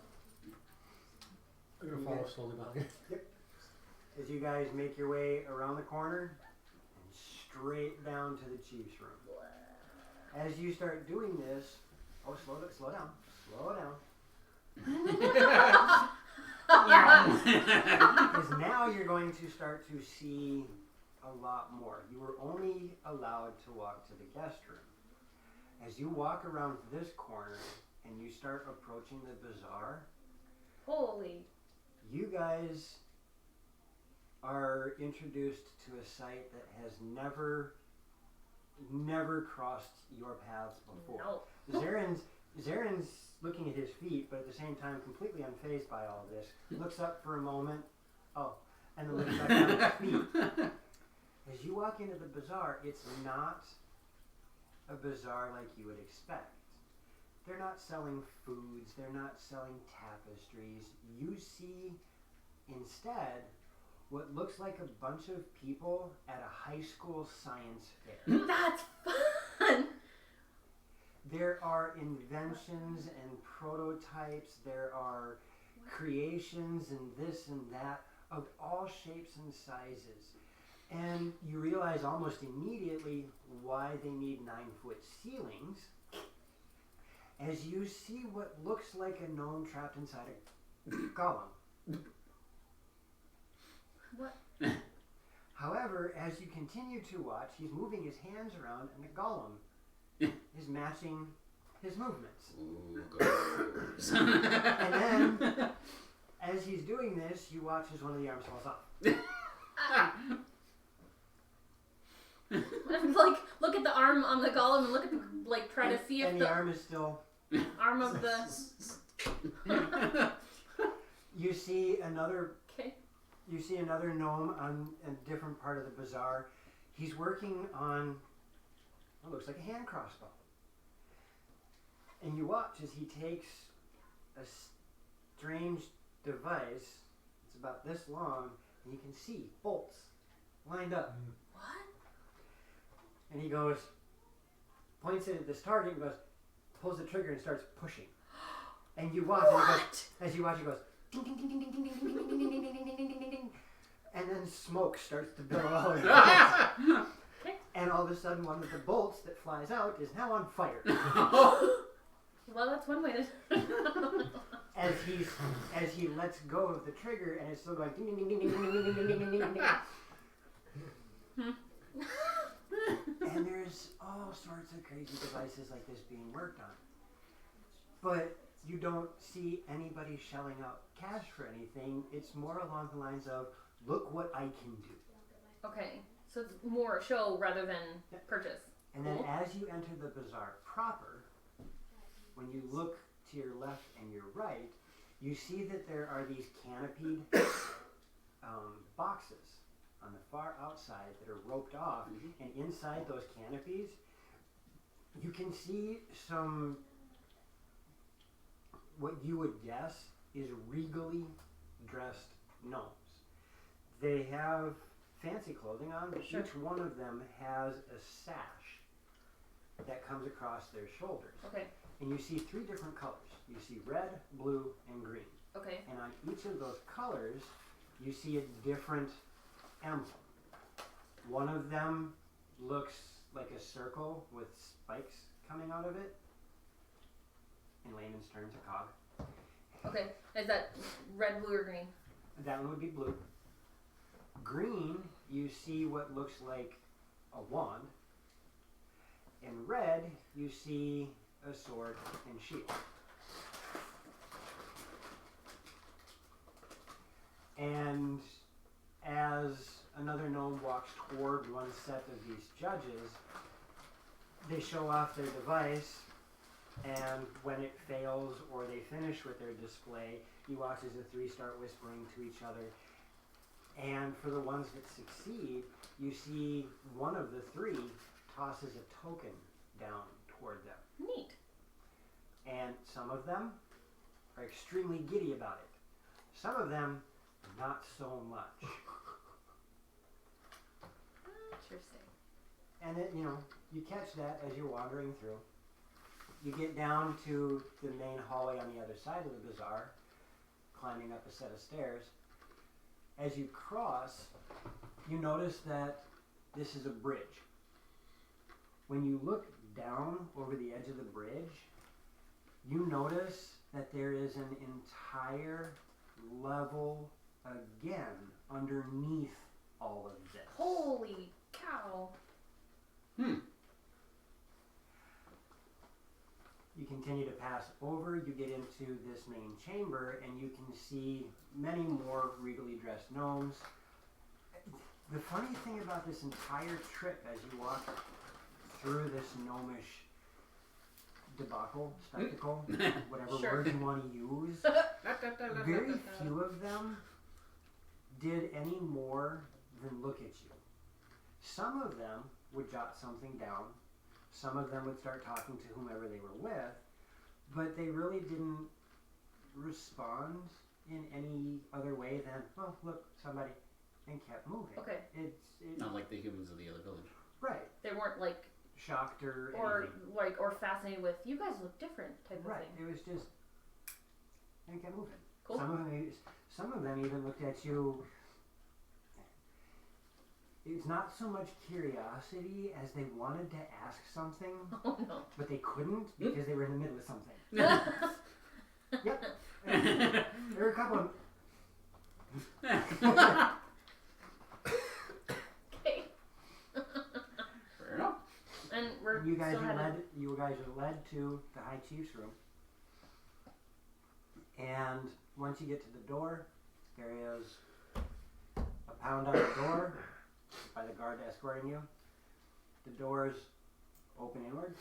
I'm gonna follow slowly behind. As you guys make your way around the corner and straight down to the chief's room. As you start doing this, slow down. Because now you're going to start to see a lot more. You were only allowed to walk to the guest room. As you walk around this corner and you start approaching the bazaar, Holy. you guys are introduced to a site that has never crossed your paths before. No. Zarin's looking at his feet, but at the same time completely unfazed by all of this. Looks up for a moment, and then looks back down at his feet. As you walk into the bazaar, it's not a bazaar like you would expect. They're not selling foods, they're not selling tapestries. You see instead what looks like a bunch of people at a high school science fair. That's fun. There are inventions and prototypes, there are creations and this and that of all shapes and sizes. And you realize almost immediately why they need 9-foot ceilings as you see what looks like a gnome trapped inside a golem. What? However, as you continue to watch, he's moving his hands around and the golem is matching his movements. Ooh, goes. And then, as he's doing this, you watch as one of the arms falls off. I'm like, look at the arm on the golem and look at the, like, try to see if And the arm is still Arm of the. You see another Okay. You see another gnome on a different part of the bazaar. He's working on what looks like a hand crossbow. And you watch as he takes a strange device. It's about this long, and you can see bolts lined up. What? And he goes, points it at this target and goes, pulls the trigger and starts pushing. And you watch, and it goes, as you watch, it goes, ding, ding, ding, ding, ding, ding, ding, ding, ding, ding, ding, ding, ding, ding, ding, ding, ding. And then smoke starts to billow out. And all of a sudden, one of the bolts that flies out is now on fire. Well, that's one way to. As he lets go of the trigger, and it's still going ding, ding, ding, ding, ding, ding, ding, ding, ding, ding, ding, ding. And there's all sorts of crazy devices like this being worked on. But you don't see anybody shelling out cash for anything. It's more along the lines of, look what I can do. Okay, so it's more show rather than purchase. And then as you enter the bazaar proper, when you look to your left and your right, you see that there are these canopied boxes on the far outside that are roped off, and inside those canopies, you can see some, what you would guess is regally dressed gnomes. They have fancy clothing on, but Sure. each one of them has a sash that comes across their shoulders. Okay, And you see three different colors. You see red, blue, and green. okay, And on each of those colors, you see a different emblem. One of them looks like a circle with spikes coming out of it. In layman's terms, a cog. okay. Is that red, blue, or green? That one would be blue. Green, you see what looks like a wand. In red, you see a sword and shield. And as another gnome walks toward one set of these judges, they show off their device, and when it fails or they finish with their display, you watch as the three start whispering to each other. And for the ones that succeed, you see one of the three tosses a token down toward them. Neat. And some of them are extremely giddy about it. Some of them, not so much. Interesting. And it, you catch that as you're wandering through. You get down to the main hallway on the other side of the bazaar, climbing up a set of stairs. As you cross, you notice that this is a bridge. When you look down over the edge of the bridge, you notice that there is an entire level again underneath all of this. Holy cow. You continue to pass over, you get into this main chamber, and you can see many more regally dressed gnomes. The funny thing about this entire trip as you walk through this gnomish debacle, spectacle, whatever Sure. word you want to use, very few of them did any more than look at you. Some of them would jot something down. Some of them would start talking to whomever they were with, but they really didn't respond in any other way than, oh, look, somebody, and kept moving. Okay. It's Not like the humans of the other village. right. They weren't like, Shocked or or anything. or fascinated with, you guys look different type of Right. thing. It was just, and kept moving. Cool. Some of them even looked at you. It's not so much curiosity as they wanted to ask something, Oh no. but they couldn't because they were in the middle of something. Yep. There were a couple of. Okay. Fair enough. And we're You guys still are headed. led to the High Chief's room, and once you get to the door, there is a pound on the door by the guard escorting you. The doors open inward.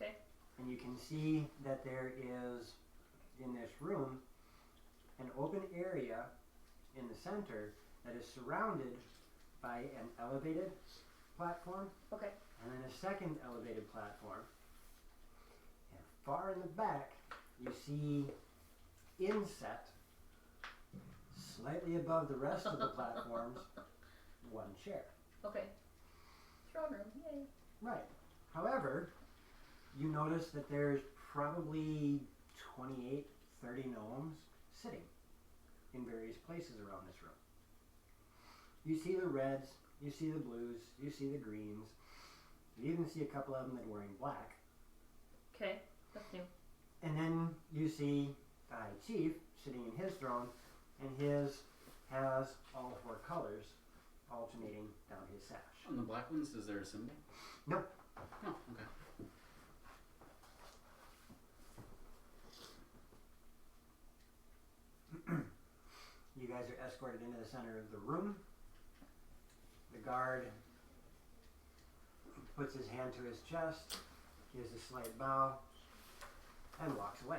Okay. And you can see that there is, in this room, an open area in the center that is surrounded by an elevated platform Okay. and then a second elevated platform. And far in the back, you see inset, slightly above the rest of the platforms, one chair. Okay. Throne room. Yay. Right. However, you notice that there's probably 28, 30 gnomes sitting in various places around this room. You see the reds, you see the blues, you see the greens. You even see a couple of them that are wearing black. Okay. That's new. And then you see the High Chief sitting in his throne, and his has all four colors alternating down his sash. On the black ones, is there a symbol? Nope. Oh, okay. You guys are escorted into the center of the room. The guard puts his hand to his chest, gives a slight bow, and walks away.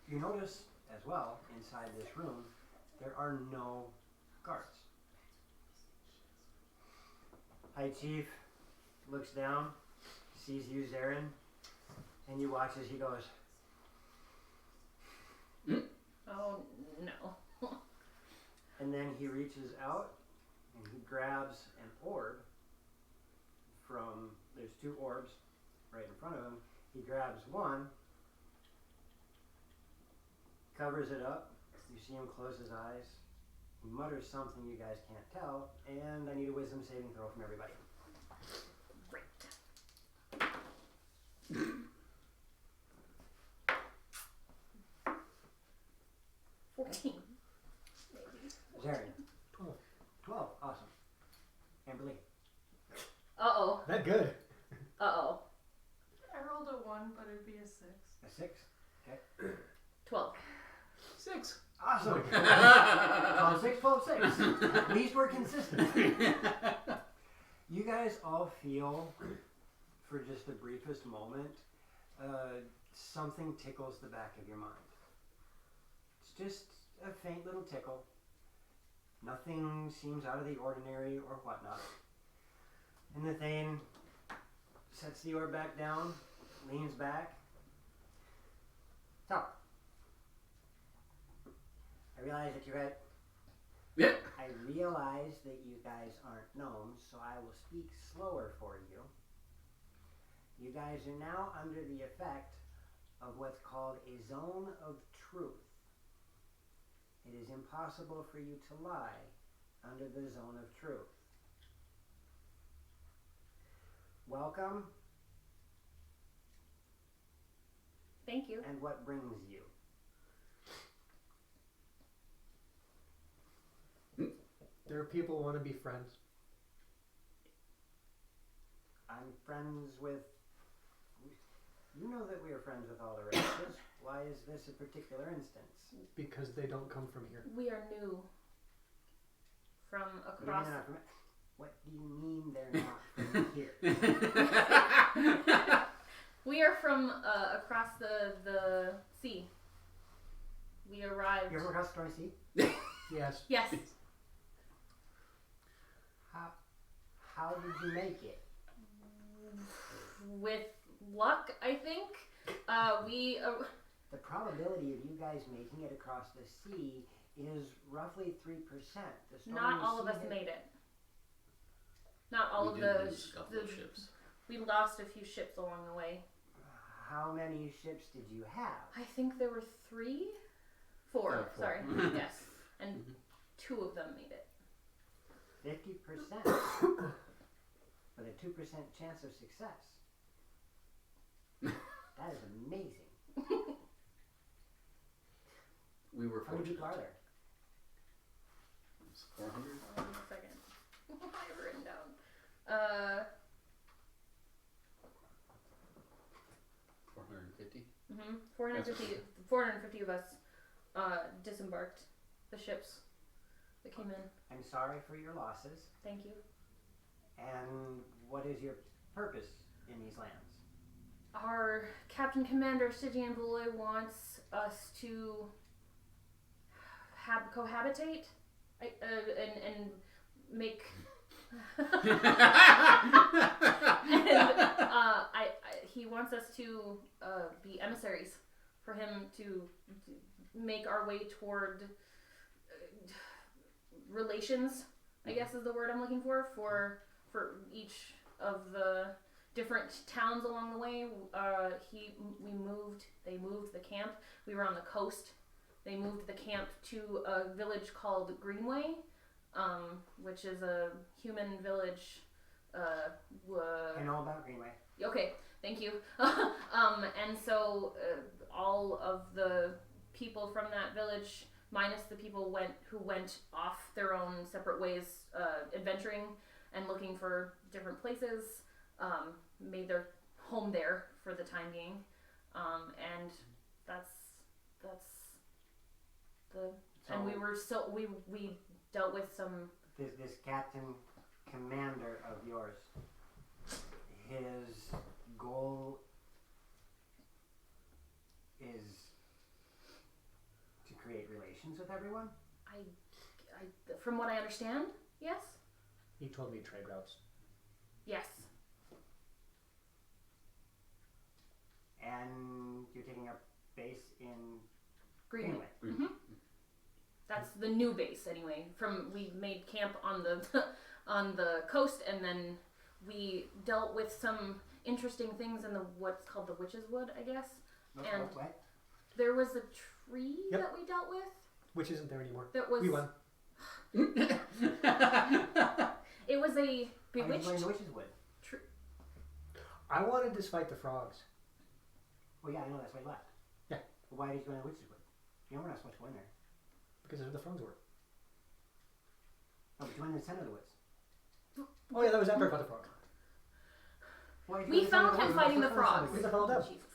You notice as well, inside this room, there are no guards. High Chief looks down, sees you, Zarin, and you watch as he goes, Oh no. and then he reaches out and he grabs an orb from, there's two orbs right in front of him. He grabs one, covers it up, you see him close his eyes, he mutters something you guys can't tell, and I need a wisdom saving throw from everybody. Great. 14. Zarin. 12. 12, awesome. Amberly. Uh-oh. That good. Uh-oh. I rolled a 1, but it'd be a 6. A 6. 12. 6. Awesome. 12, 6, 12, 6. At least we're consistent. You guys all feel, for just the briefest moment, something tickles the back of your mind. It's just a faint little tickle. Nothing seems out of the ordinary or whatnot. And the Thane sets the orb back down, leans back. So, I realize that you're right. Yeah. I realize that you guys aren't gnomes, so I will speak slower for you. You guys are now under the effect of what's called a zone of truth. It is impossible for you to lie under the zone of truth. Welcome, Thank you. and what brings you? There are people who want to be friends. I'm friends with... You know that we are friends with all the races. Why is this a particular instance? Because they don't come from here. We are new from What do you across. mean not from- What do you mean they're not from here? We are from across the sea. We arrived. You ever crossed the Stormy Sea? Yes. Yes. How did you make it? With luck, I think. We. The probability of you guys making it across the sea is roughly 3%. The Stormy Not all of Sea us had- made it. Not all We of did the. lose a couple of ships. We lost a few ships along the way. How many ships did you have? I think there were 3? 4. 4. Sorry. Yes. And 2 of them made it. 50%. With a 2% chance of success. That is amazing. We were How many fortunate. people are there? 400? Hold on a second. I have it written down. 450? 450 of us disembarked the ships that came in. I'm sorry for your losses. Thank you. And what is your purpose in these lands? our Captain Commander Stygian Beloy wants us to cohabitate and make. He wants us to be emissaries for him to make our way toward relations, I guess is the word I'm looking for each of the different towns along the way. They moved the camp. We were on the coast. They moved the camp to a village called Greenway, which is a human village. I know about Greenway. Okay, thank you. And so all of the people from that village, minus the people who went off their own separate ways, adventuring and looking for different places, made their home there for the time being. And that's the. So And we dealt with some. This Captain Commander of yours, his goal is to create relations with everyone? From what I understand, yes? He told me trade routes. Yes. And you're taking up base in Greenway. Greenway. That's the new base anyway. We made camp on the on the coast, and then we dealt with some interesting things in what's called the Witch's Wood, I guess. And what? there was a tree Yep. that we dealt with. Which isn't there anymore. That was. We won. It was a Are you bewitched. going to Witch's Wood? I wanted to fight the frogs. Well, yeah, I know, that's why he left. Yeah. But why did you go to Witch's Wood? You know we're not supposed to go in there. Because that's where the frogs were. Oh, but you went in the center of the woods. Oh yeah, that was after I fought the frog. Why did you We go in the center of found him woods? fighting the We're not frogs. supposed to Because I found out. Jesus.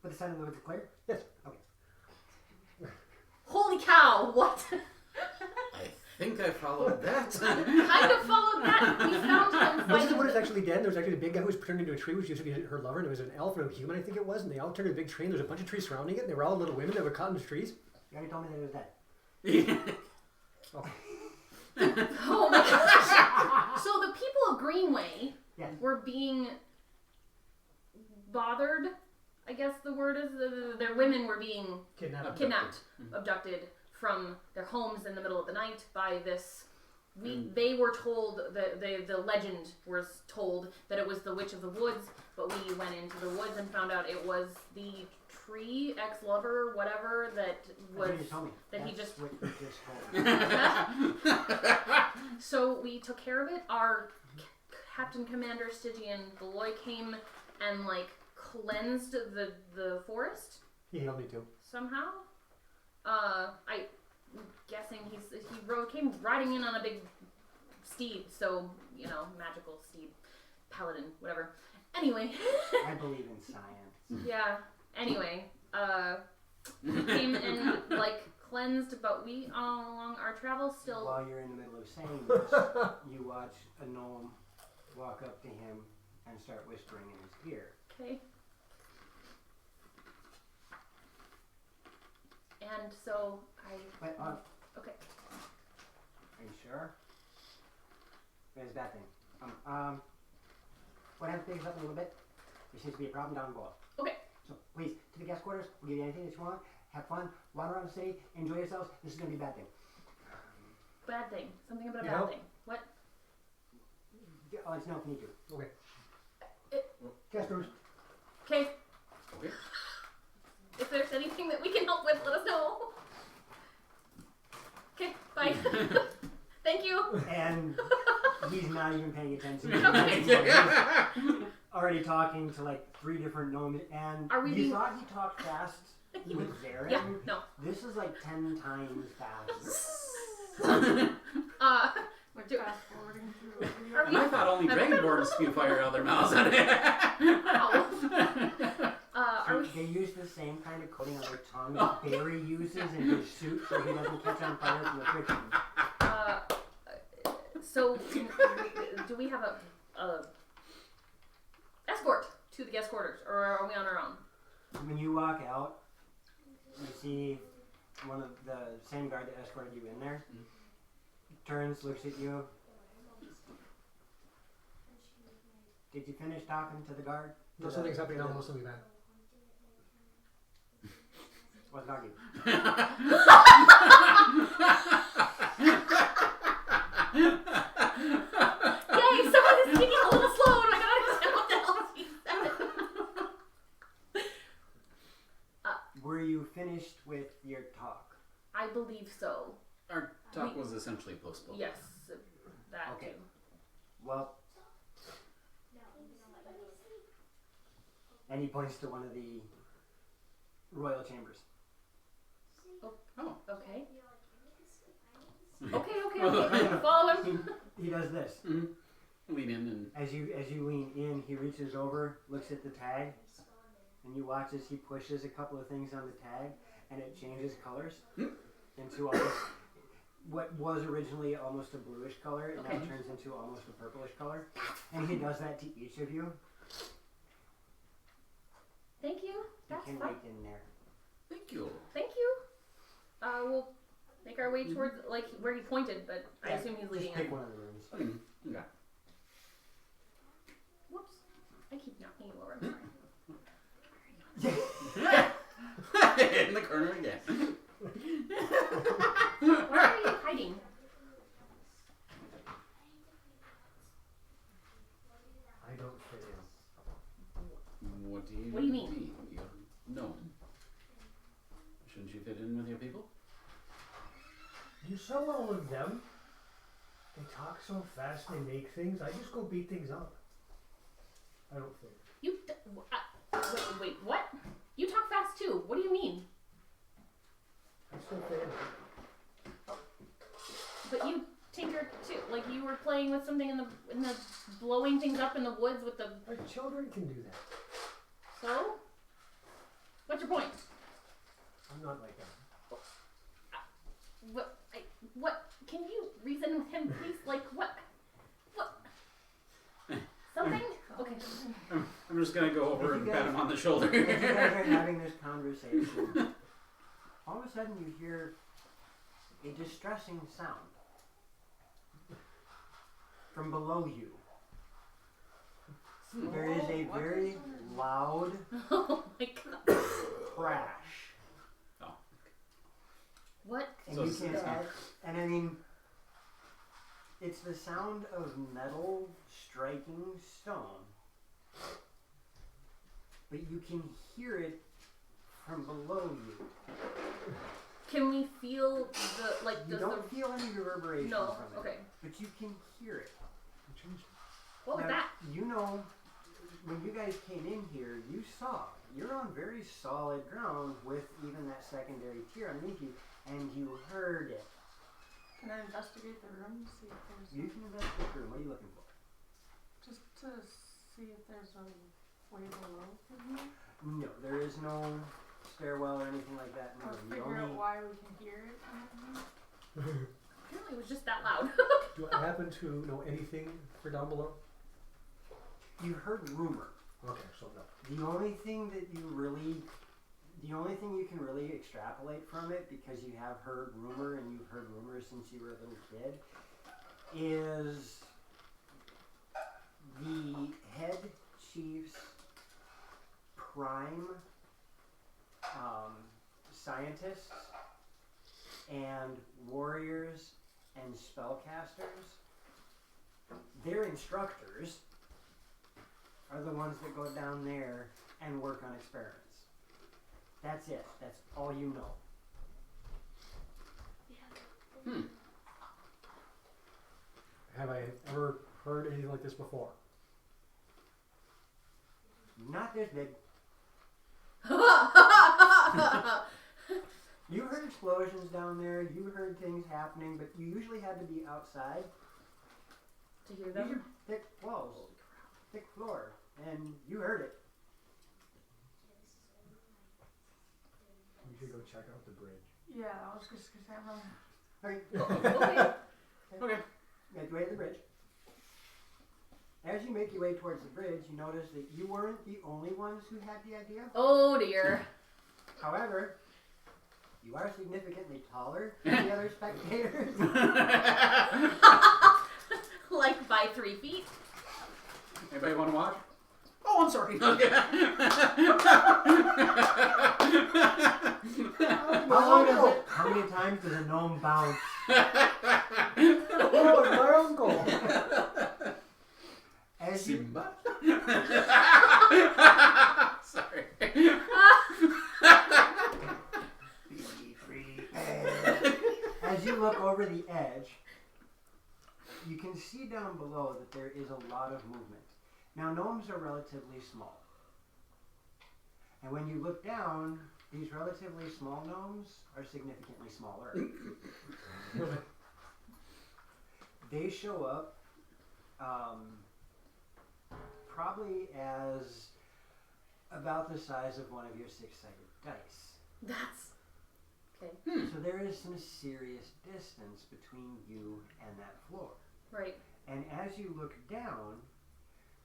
But the center of the woods is clear? Yes. Okay. Holy cow! What? I think I followed that. Kind of followed that. We found him Most of fighting. the wood is actually dead. There was actually a big guy who was turned into a tree, which used to be her lover, and it was an elf or a human, I think it was, and they all turned into a big tree, and there was a bunch of trees surrounding it, and they were all little women that were caught in the trees. You already told me that he was dead. Oh my gosh! So the people of Greenway Yes. were being bothered. I guess the word is their women were being kidnapped, abducted from their homes in the middle of the night by this. They were told the legend was told that it was the Witch of the Woods, but we went into the woods and found out it was the tree ex-lover, whatever that was. That's what you told me. that he That's just- what you just told me. So we took care of it. Our Captain Commander Stygian Beloy came and cleansed the forest He helped me too. somehow. I'm guessing he came riding in on a big steed, so magical steed, paladin, whatever. Anyway, I believe in science. yeah. Anyway, he came and cleansed, but we all along our travels still. While you're in the middle of saying this, you watch a gnome walk up to him and start whispering in his ear. Okay. And so But, okay. are you sure? There's that thing. What happens to pick us up a little bit? There seems to be a problem down below. Okay. So please, to the guest quarters, we'll give you anything that you want. Have fun, wander around the city, enjoy yourselves. This is going to be a bad thing. Bad thing. Something about a You bad know? thing. What? I'll let you know if you need to. Okay. Guest rooms. Okay. Okay. If there's anything that we can help with, let us know. Okay. Bye. Thank you. And he's not even paying attention. Okay. He's already talking to 3 different gnomes. And Are we you being- thought he talked fast with Zarin? Yeah. No. This is 10 times fast. Like Do- fast forwarding through. Are And I thought only dragonborn spew fire out of their mouths. Wow. Are we? They use the same kind of coating on their tongue that Barry uses in his suit so he doesn't catch on fire from the friction. So, do we have a escort to the guest quarters, or are we on our own? When you walk out, you see one of the same guard that escorted you in there. Turns, looks at you. Did you finish talking to the guard? No, something's happening now. Something bad. What's doggy? Yay! Someone is speaking a little slow, and I gotta understand what the hell she said. Were you finished with your talk? I believe so. Our talk was essentially post-built. Yes, that Okay. too. Well, and he points to one of the royal chambers. Oh. Okay. Okay. Follow him. He does this. Lean in and As you lean in, he reaches over, looks at the tag, and you watch as he pushes a couple of things on the tag, and it changes colors into almost what was originally almost a bluish color. It now turns into almost a purplish color, and he does that to each of you. Thank you. You That's can fine. wait in there. thank you. Thank you. We'll make our way towards like where he pointed, but I assume he's leading Just pick us. one of the rooms. Okay. Whoops. I keep knocking you over. I'm sorry. In the corner again. Why are you hiding? I don't fit in. What do you mean? You're gnome. Shouldn't you fit in with your people? You saw all of them. They talk so fast. They make things. I just go beat things up. I don't fit. Wait, what? You talk fast too. What do you mean? I still fit in. But you tinker too. Like you were playing with something in the blowing things up in the woods with the. Our children can do that. So? What's your point? I'm not like that. What? Can you reason with him, please? Like what? Something? Okay. I'm just gonna go over If and you pat guys- him on the shoulder. As you guys are having this conversation, all of a sudden you hear a distressing sound from below you. There is a very loud Oh my god. crash. What? And So you it's- can't, and I mean, it's the sound of metal striking stone. But you can hear it from below you. Can we feel the You does don't feel any reverberation No, from it. okay. But you can hear it. What was Now, that? You know, when you guys came in here, you saw you're on very solid ground with even that secondary tier underneath you, and you heard it. Can I investigate the room? See if there's You can investigate the room. What are you looking for? just to see if there's a way below from here. No, there is no stairwell or anything like that in Or the room. figure out why we can hear it. Apparently it was just that loud. Do I happen to know anything for down below? You heard rumor. Okay, so no. The only thing you can really extrapolate from it, because you have heard rumor and you've heard rumors since you were a little kid, is the head chief's prime scientists and warriors and spellcasters, their instructors are the ones that go down there and work on experiments. That's it. That's all you know. Have I ever heard anything like this before? Not this big. You heard explosions down there. You heard things happening, but you usually had to be outside. To hear These them? are thick walls, thick floor, and you heard it. We should go check out the bridge. Yeah, I was just gonna say I'm wrong. Okay. Okay. Okay. Make your way to the bridge. As you make your your way towards the bridge, you notice that you weren't the only ones who had the idea. Oh dear. However, you are significantly taller than the other spectators. Like by 3 feet. Anybody want to watch? Oh, I'm sorry. Okay. How many times does a gnome bounce? Oh, it's my uncle. As you, Simba? Sorry. be free. As you look over the edge, you can see down below that there is a lot of movement. Now, gnomes are relatively small. And when you look down, these relatively small gnomes are significantly smaller. They show up probably as about the size of one of your 6-sided dice. That's okay. So there is some serious distance between you and that floor. Right. And as you look down,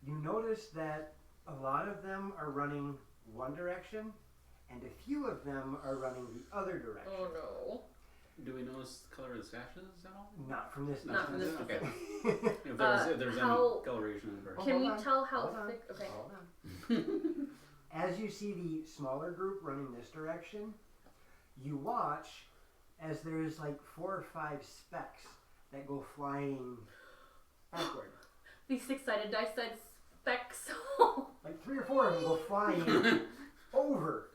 you notice that a lot of them are running one direction, and a few of them are running the other direction. Oh no. Do we notice the color of the sashes at all? Not from this. Not from this Okay. Okay. If there's how- any coloration in the person. Can hold we on, tell how hold on, thick? Okay. Hold on. As you see the smaller group running this direction, you watch as there's like 4 or 5 specks that go flying backward. These 6-sided dice said specks. Like 3 or 4 of them go flying over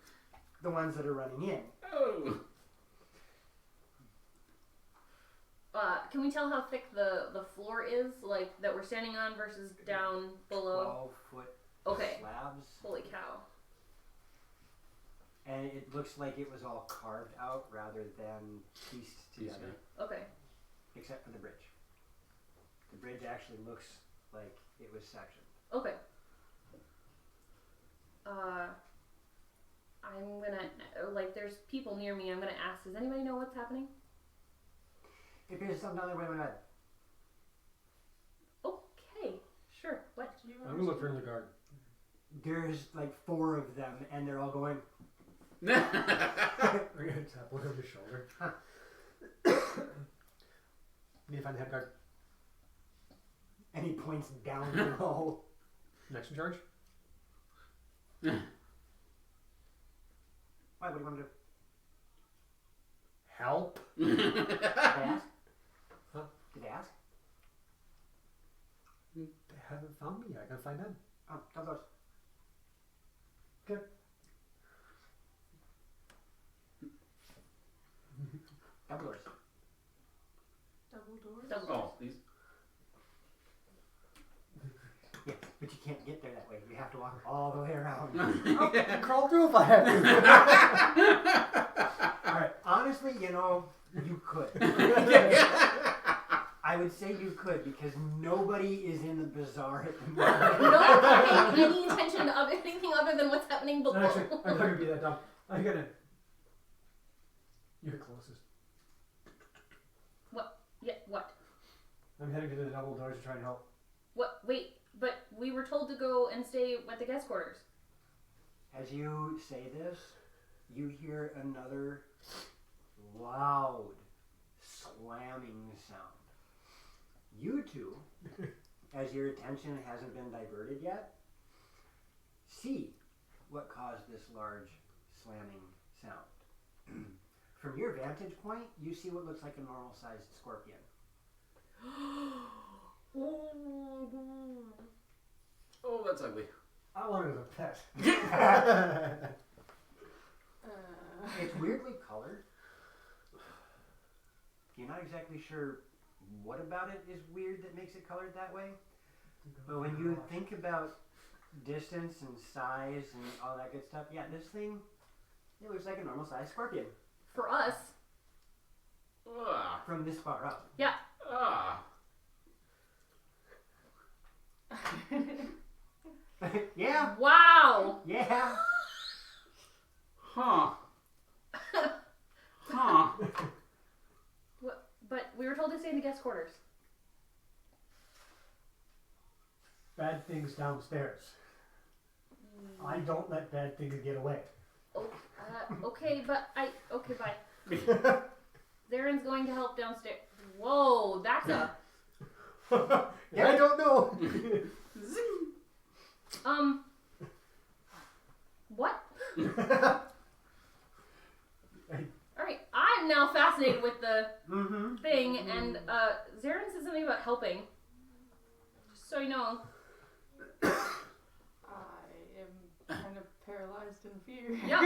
the ones that are running in. Oh. Can we tell how thick the floor is, like that we're standing on versus down below? 12-foot Okay. slabs. Holy cow. And it looks like it was all carved out rather than pieced together, Okay. except for the bridge. The bridge actually looks like it was sectioned. Okay. I'm gonna, like, there's people near me. I'm gonna ask, does anybody know what's happening? It appears something down there. Wait a minute. Okay. Sure. What? Do you I'm gonna look for in the garden. There's like 4 of them, and they're all going. I'm gonna tap one over the shoulder. Need to find the head guard. And he points down below. Next in charge? Why? What do you want to do? Help. Did they ask? Huh? Did they ask? They haven't found me yet. I gotta find them. Oh, tell those. Okay. Double doors. Double doors? Double. Oh, these. Yeah, but you can't get there that way. You have to walk all the way around. I'll crawl through if I have to. Alright, honestly, you know, you could. I would say you could because nobody is in the bazaar at the moment. No one's paying any attention of anything other than what's happening below. Actually, I'm not gonna be that dumb. I'm gonna. You're closest. What? Yeah, what? I'm heading to the double doors to try and help. What? Wait, but we were told to go and stay at the guest quarters. As you say this, you hear another loud slamming sound. You two, as your attention hasn't been diverted yet, see what caused this large slamming sound. From your vantage point, you see what looks like a normal-sized scorpion. Oh, that's ugly. I want it as a pet. It's weirdly colored. You're not exactly sure what about it is weird that makes it colored that way. But when you think about distance and size and all that good stuff, yeah, this thing, it looks like a normal-sized scorpion For us. Ah. from this far up. Yeah. Ah. Yeah, Wow. yeah. Huh. Huh. What? But we were told to stay in the guest quarters. bad things downstairs. I don't let bad things get away. Okay, but okay, bye. Zaren's going to help downstairs. Whoa, that's a I don't know. what? All right, I'm now fascinated with the thing, and Zaren said something about helping. Just so you know. I am kind of paralyzed in fear. Yep.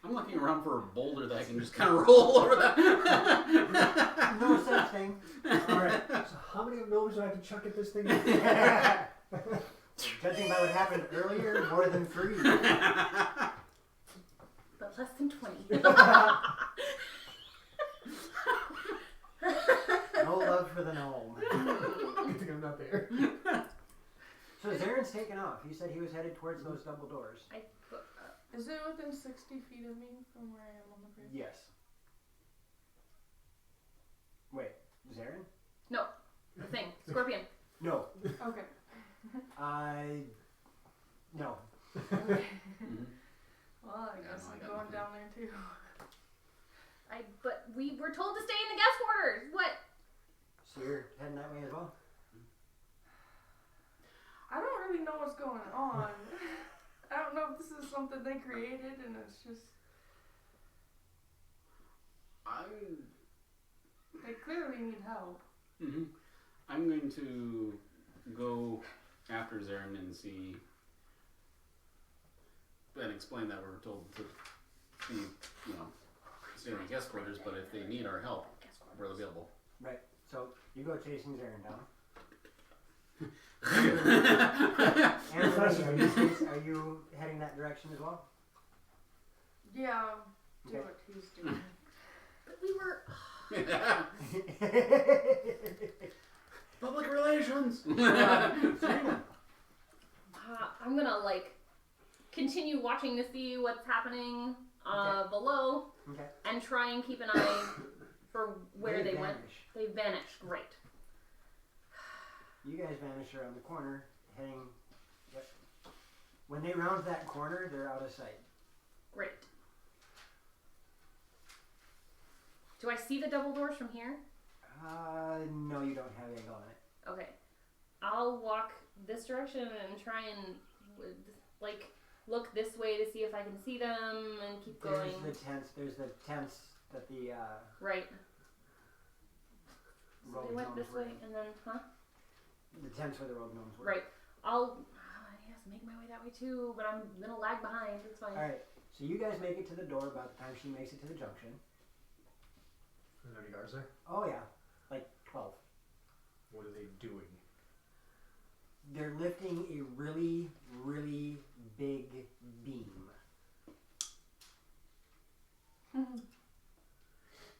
I'm looking around for a boulder that I can just kind of roll over that. No such thing. Alright, so how many gnomes do I have to chuck at this thing? Judging by what happened earlier, more than 3. But less than 20. No love for the gnome. Good thing I'm not there. So Zaren's taken off. He said he was headed towards those double doors. Is it within 60 feet of me from where I am on the bridge? Yes. Wait, Zaren? No, the thing, scorpion. No. Okay. No. Well, I guess I I'm got going nothing. down there too. But we were told to stay in the guest quarters. What? So you're heading that way as well? I don't really know what's going on. I don't know if this is something they created and it's just they clearly need help. I'm going to go after Zaren and see and explain that we're told to be, stay in the guest quarters, but if they need our help, we're available. Right. So you go chasing Zaren down. And are you heading that direction as well? Yeah, do Okay. what he's doing. But we were. Public relations! I'm gonna continue watching to see what's happening below, and try and keep an eye for where they went. vanish. They vanished. Great. You guys vanish around the corner, heading. Yep. When they round that corner, they're out of sight. Great. Do I see the double doors from here? No, you don't have angle on it. Okay. I'll walk this direction and try and look this way to see if I can see them and keep going. There's the tents that the Right. So rogue they went gnomes this were way in. and then, The tents where the rogue gnomes were. Right. I'll, make my way that way too, but I'm gonna lag behind. It's fine. Alright, so you guys make it to the door about the time she makes it to the junction. Are there any guards there? Oh yeah, like 12. What are they doing? They're lifting a really, really big beam. I'm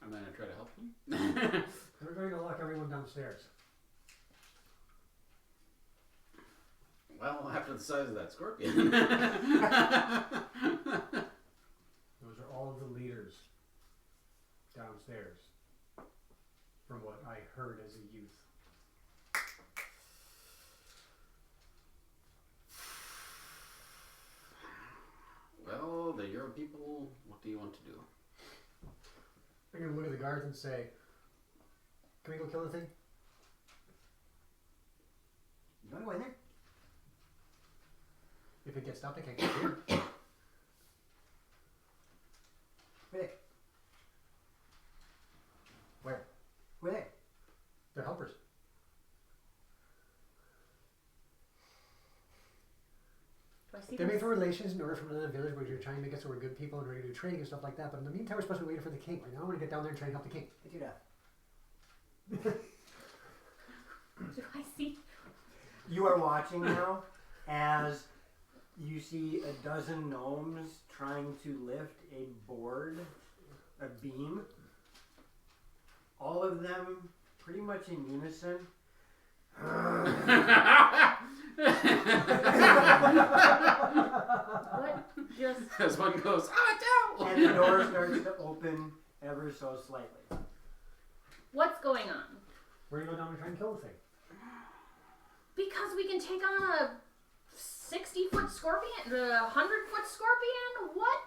going to try to help them. They're going to lock everyone downstairs. Well, after the size of that scorpion. Those are all of the leaders downstairs, from what I heard as a youth. Well, the Euro people, what do you want to do? I'm going to look at the guards and say, can we go kill the thing? You wanna go in there? If it gets stopped, I can't get here. Where? Where? Where they? They're helpers. Do I see They them? made for relations in order from another village where you're trying to make it so we're good people and we're going to do trading and stuff like that. But in the meantime, we're supposed to be waiting for the king. Right now, I want to get down there and try and help the king. Get you down. Do I see? You are watching now as you see a dozen gnomes trying to lift a board, a beam. All of them pretty much in unison. What just? As one goes, no! And the door starts to open ever so slightly. What's going on? We're going to go down and try and kill the thing. Because we can take on a 60-foot scorpion, a 100-foot scorpion. What?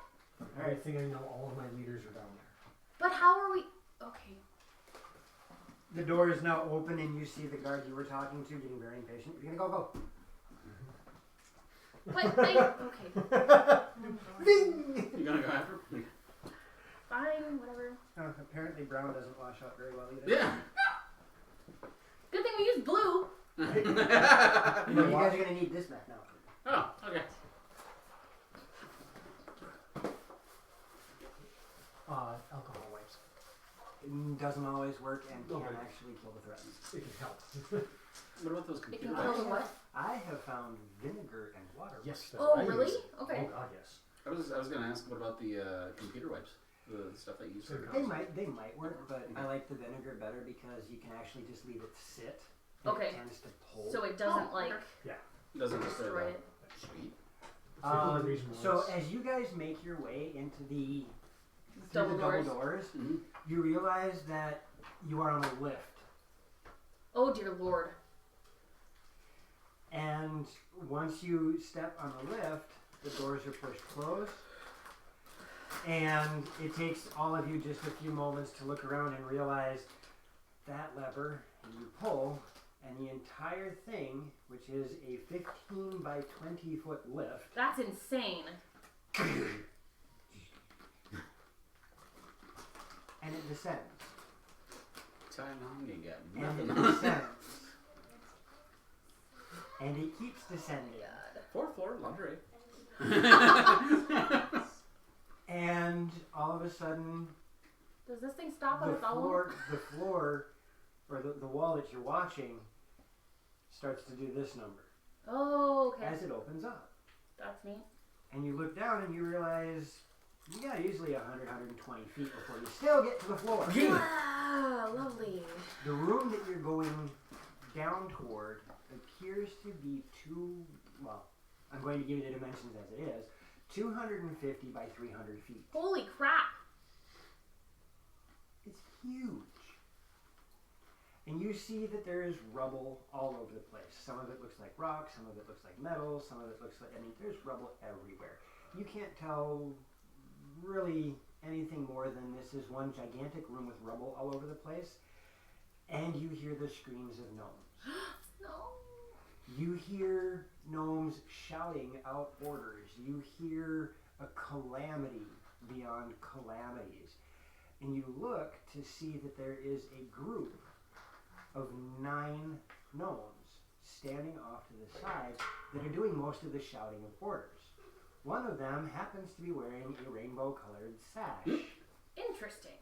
I think I know all of my leaders are down there. But how are we? Okay. The door is now open, and you see the guard you were talking to getting very impatient. You're gonna go. But okay. Ving! You gonna go after him? Fine, whatever. Apparently, brown doesn't wash out very well either. Yeah. Good thing we used blue. You guys are gonna need this map now. Oh, okay. Alcohol wipes. It doesn't always work and can Okay. actually kill the threat. It can help. What about those It computer can kill the wipes? what? I have found vinegar and water. Yes. That's Oh, what I really? use. Okay. Oh God, yes. I was gonna ask, what about the computer wipes? The stuff that you use for They might work, but I like the vinegar better because you can actually just leave it sit. And Okay. It tends to pull. So it doesn't Oh, like okay. doesn't destroy destroy the it. sweet. So the only reason So was- as you guys make your way into the Double double doors. doors, Mm-hmm. you realize that you are on a lift. Oh dear Lord. And once you step on the lift, the doors are pushed closed. And it takes all of you just a few moments to look around and realize that lever, and you pull, and the entire thing, which is a 15 by 20 foot lift, That's insane. and it descends. Time on, you got And nothing it on. descends. And it keeps descending. Fourth floor, lingerie. And all of a sudden, Does this thing stop on the its own? floor, or the wall that you're watching, starts to do this number Oh, okay. as it opens up. That's neat. And you look down and you realize you got easily 100, 120 feet before you still get to the floor. Ah, lovely. The room that you're going down toward appears to be I'm going to give you the dimensions as it is, 250 by 300 feet. Holy crap. It's huge. And you see that there is rubble all over the place. Some of it looks like rock, some of it looks like metal, some of it looks like, there's rubble everywhere. You can't tell really anything more than this is one gigantic room with rubble all over the place. And you hear the screams of gnomes. No. You hear gnomes shouting out orders. You hear a calamity beyond calamities. And you look to see that there is a group of 9 gnomes standing off to the side that are doing most of the shouting of orders. One of them happens to be wearing a rainbow-colored sash. Interesting.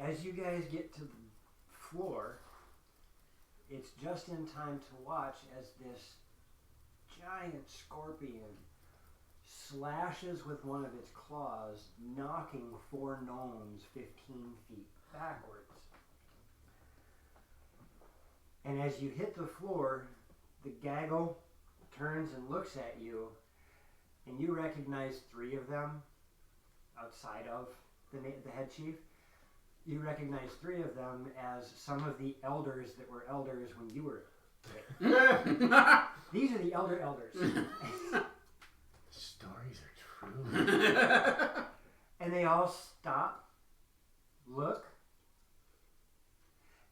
As you guys get to the floor, it's just in time to watch as this giant scorpion slashes with one of its claws, knocking 4 gnomes 15 feet backwards. And as you hit the floor, the gaggle turns and looks at you, and you recognize 3 of them outside of the head chief. You recognize 3 of them as some of the elders that were elders when you were there. These are the elders. Stories are true. And they all stop, look,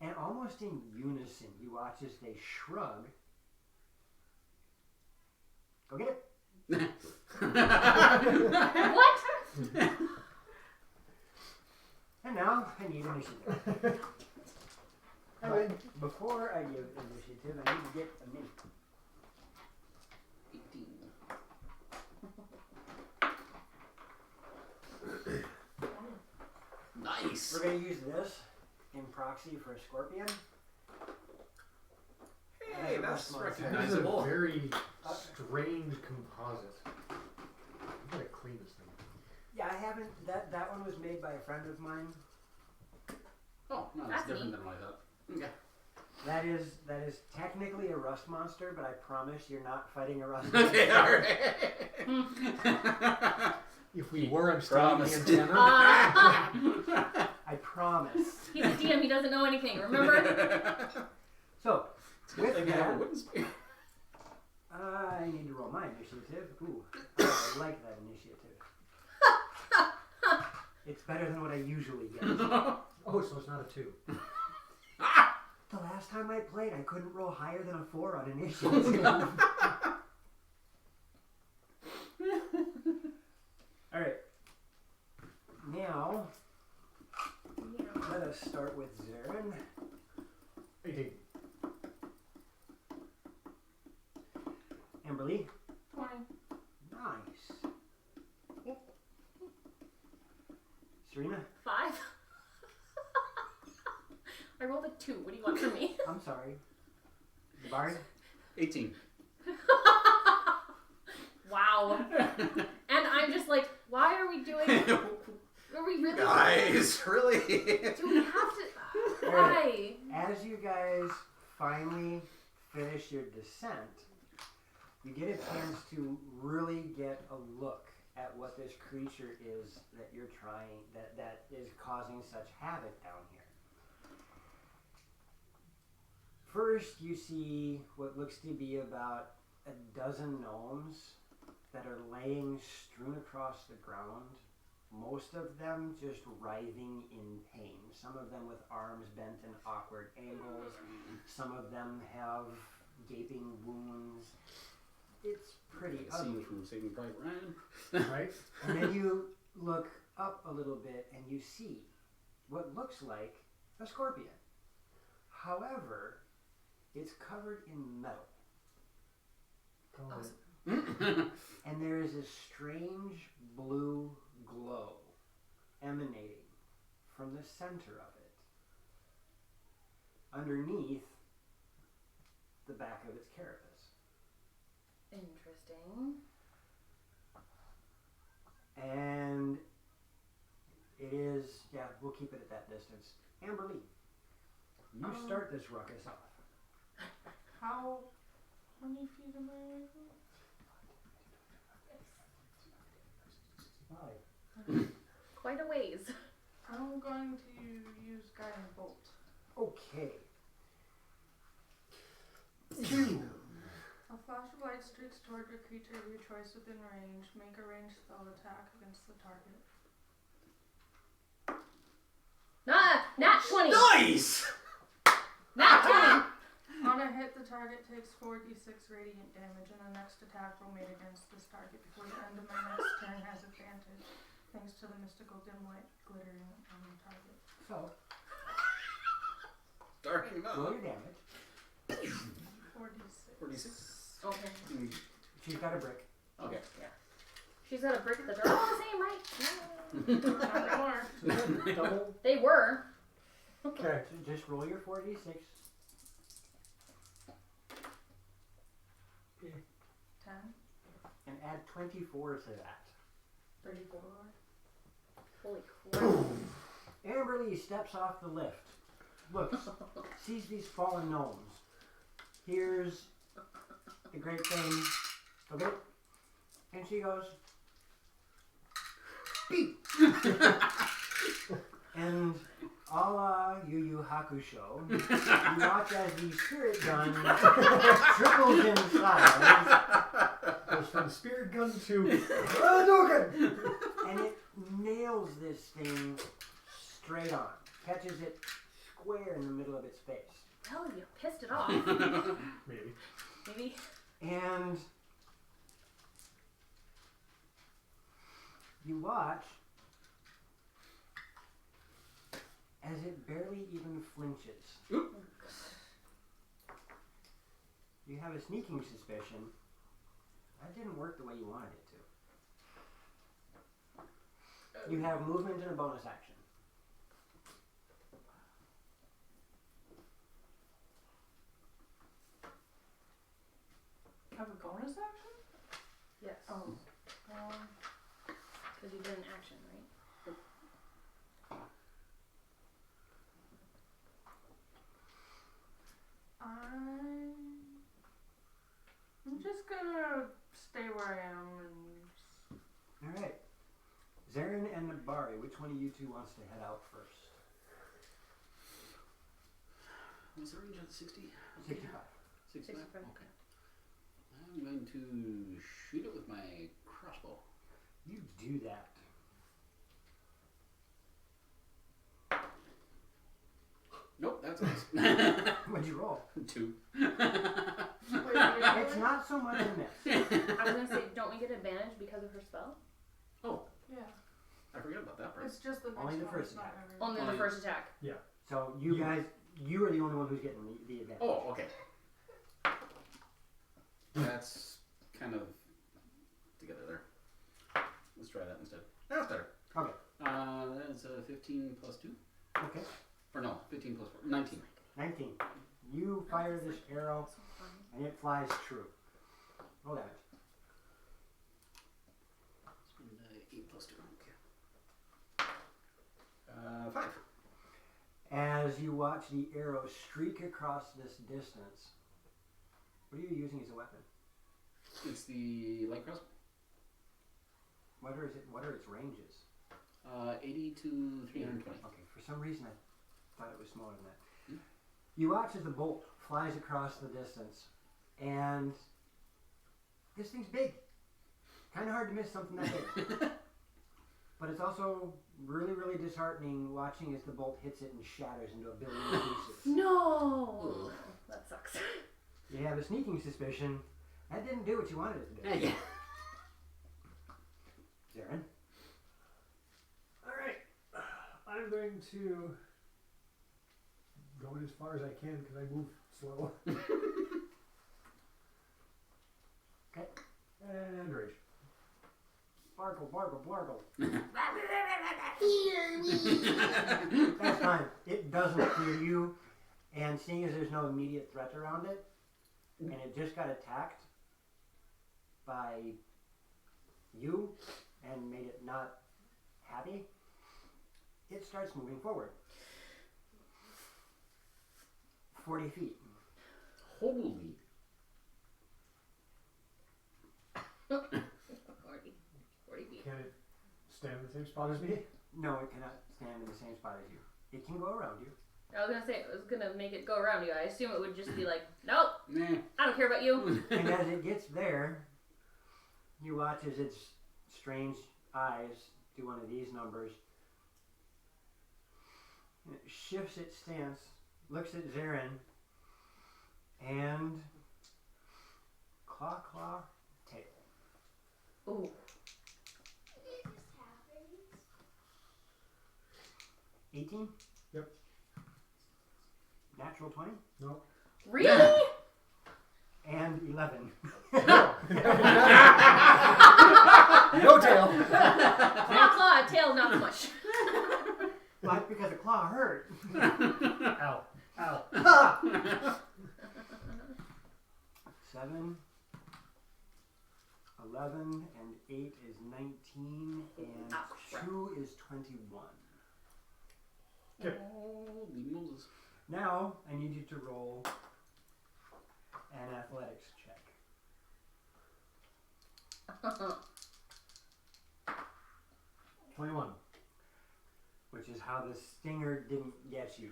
and almost in unison, you watch as they shrug. Go get it. What? And now I need initiative. But before I give initiative, I need to get a minute. 18. Nice. We're going to use this in proxy for a scorpion. Hey, that's That is a recognizable. very strange composite. I'm gonna clean this thing. Yeah, I haven't. That one was made by a friend of mine. Oh, no, That's it's different neat. than what I thought. Okay. That is technically a rust monster, but I promise you're not fighting a rust monster. Okay, alright. If we were, I'm still on the Promise. antenna. I promise. He's a DM, he doesn't know anything, remember? So, With Like I have a that, wooden spear. I need to roll my initiative. Ooh, I like that initiative. It's better than what I usually get. Oh, so it's not a 2. The last time I played, I couldn't roll higher than a 4 on initiative. Alright. Now, let us start with Zarin. 18. Amberly. 20. Nice. Serena. 5. I rolled a 2. What do you want from me? I'm sorry. Bard. 18. Wow. And I'm just like, why are we doing? Are we really? Guys, really? Do we have to? Alright. Why? As you guys finally finish your descent, you get a chance to really get a look at what this creature is that you're trying, that is causing such havoc down here. First, you see what looks to be about a dozen gnomes that are laying strewn across the ground. Most of them just writhing in pain. Some of them with arms bent in awkward angles. Some of them have gaping wounds. It's pretty See ugly. you from Saving Private Ryan. Right? And then you look up a little bit and you see what looks like a scorpion. However, it's covered in metal. And there is a strange blue glow emanating from the center of it. Underneath the back of its carapace. Interesting. And it is, yeah, we'll keep it at that distance. Amberly, you start this ruckus off. How many feet am I away from? Quite a ways. I'm going to use Guiding Bolt. Okay. A flash of light streaks toward a creature of your choice within range. Make a ranged spell attack against the target. Nat 20. Nice! Nat 20. On a hit, the target takes 4d6 radiant damage, and the next attack roll made against this target before the end of my next turn has advantage, thanks to the mystical dim light glittering on the target. So, Darkening up. roll your damage. 4d6. 46. Okay. She's got a brick. Okay. She's got a brick that they're all the same, right? Not anymore. Double. They were. Okay. So just roll your 4d6. 10. And add 24 to that. 34. Holy crap. Amberly steps off the lift. Looks, sees these fallen gnomes. Hears the great thing. Okay? And she goes, beep! And a la Yu Yu Hakusho, you watch as the spirit gun triples in size. Goes from spirit gun to Hadouken! And it nails this thing straight on. Catches it square in the middle of its face. Well, you pissed it off. Maybe. Maybe. And you watch as it barely even flinches. You have a sneaking suspicion that didn't work the way you wanted it to. You have movement and a bonus action. Have a bonus action? Yes. Oh. Because you did an action, right? I'm just gonna stay where I am and. Alright. Zarin and Nabari, which one of you two wants to head out first? Was the range at 60? 65. 65? 65. Okay. I'm going to shoot it with my crossbow. You do that. Nope, that's a miss. What'd you roll? 2. It's not so much a miss. I was gonna say, don't we get advantage because of her spell? Yeah. I forget about that part. It's just the next Only the one, first it's not attack. every Only the first attack. So you guys, you are the only one who's getting the advantage. Oh, okay. That's kind of together there. Let's try that instead. That's better. Okay. That's 15 plus 2. Okay. Or no, 15 plus 4. 19. 19. You fire this arrow and it flies true. Roll damage. 8 plus 2. Okay. 5. As you watch the arrow streak across this distance, what are you using as a weapon? It's the light crossbow. What are its ranges? 80 to 320. Okay, for some reason I thought it was smaller than that. You watch as the bolt flies across the distance, and this thing's big. Kind of hard to miss something that big. But it's also really, really disheartening watching as the bolt hits it and shatters into a billion pieces. No! That sucks. You have a sneaking suspicion that didn't do what you wanted it to do. Yeah. Zarin? Alright. I'm going to go as far as I can because I move slow. Okay. And rage. Bargle, bargle, bargle. That's fine. It doesn't fear you, and seeing as there's no immediate threat around it, and it just got attacked by you and made it not happy, it starts moving forward. 40 feet. Holy. 40 feet. Can it stand in the same spot as me? No, it cannot stand in the same spot as you. It can go around you. I was gonna say, it was gonna make it go around you. I assume it would just be like, nope, Nah. I don't care about you. And as it gets there, you watch as its strange eyes do one of these numbers. And it shifts its stance, looks at Zarin, and claw, claw, tail. Ooh. 18? Yep. Natural 20? No. Really? And 11. No tail. Claw, tail, not so much. Like because a claw hurt. Ow. Ow. 7, 11, and 8 is 19, and Ah, crap. 2 is 21. Holy Moses. Now, I need you to roll an athletics check. 21. Which is how the stinger didn't get you.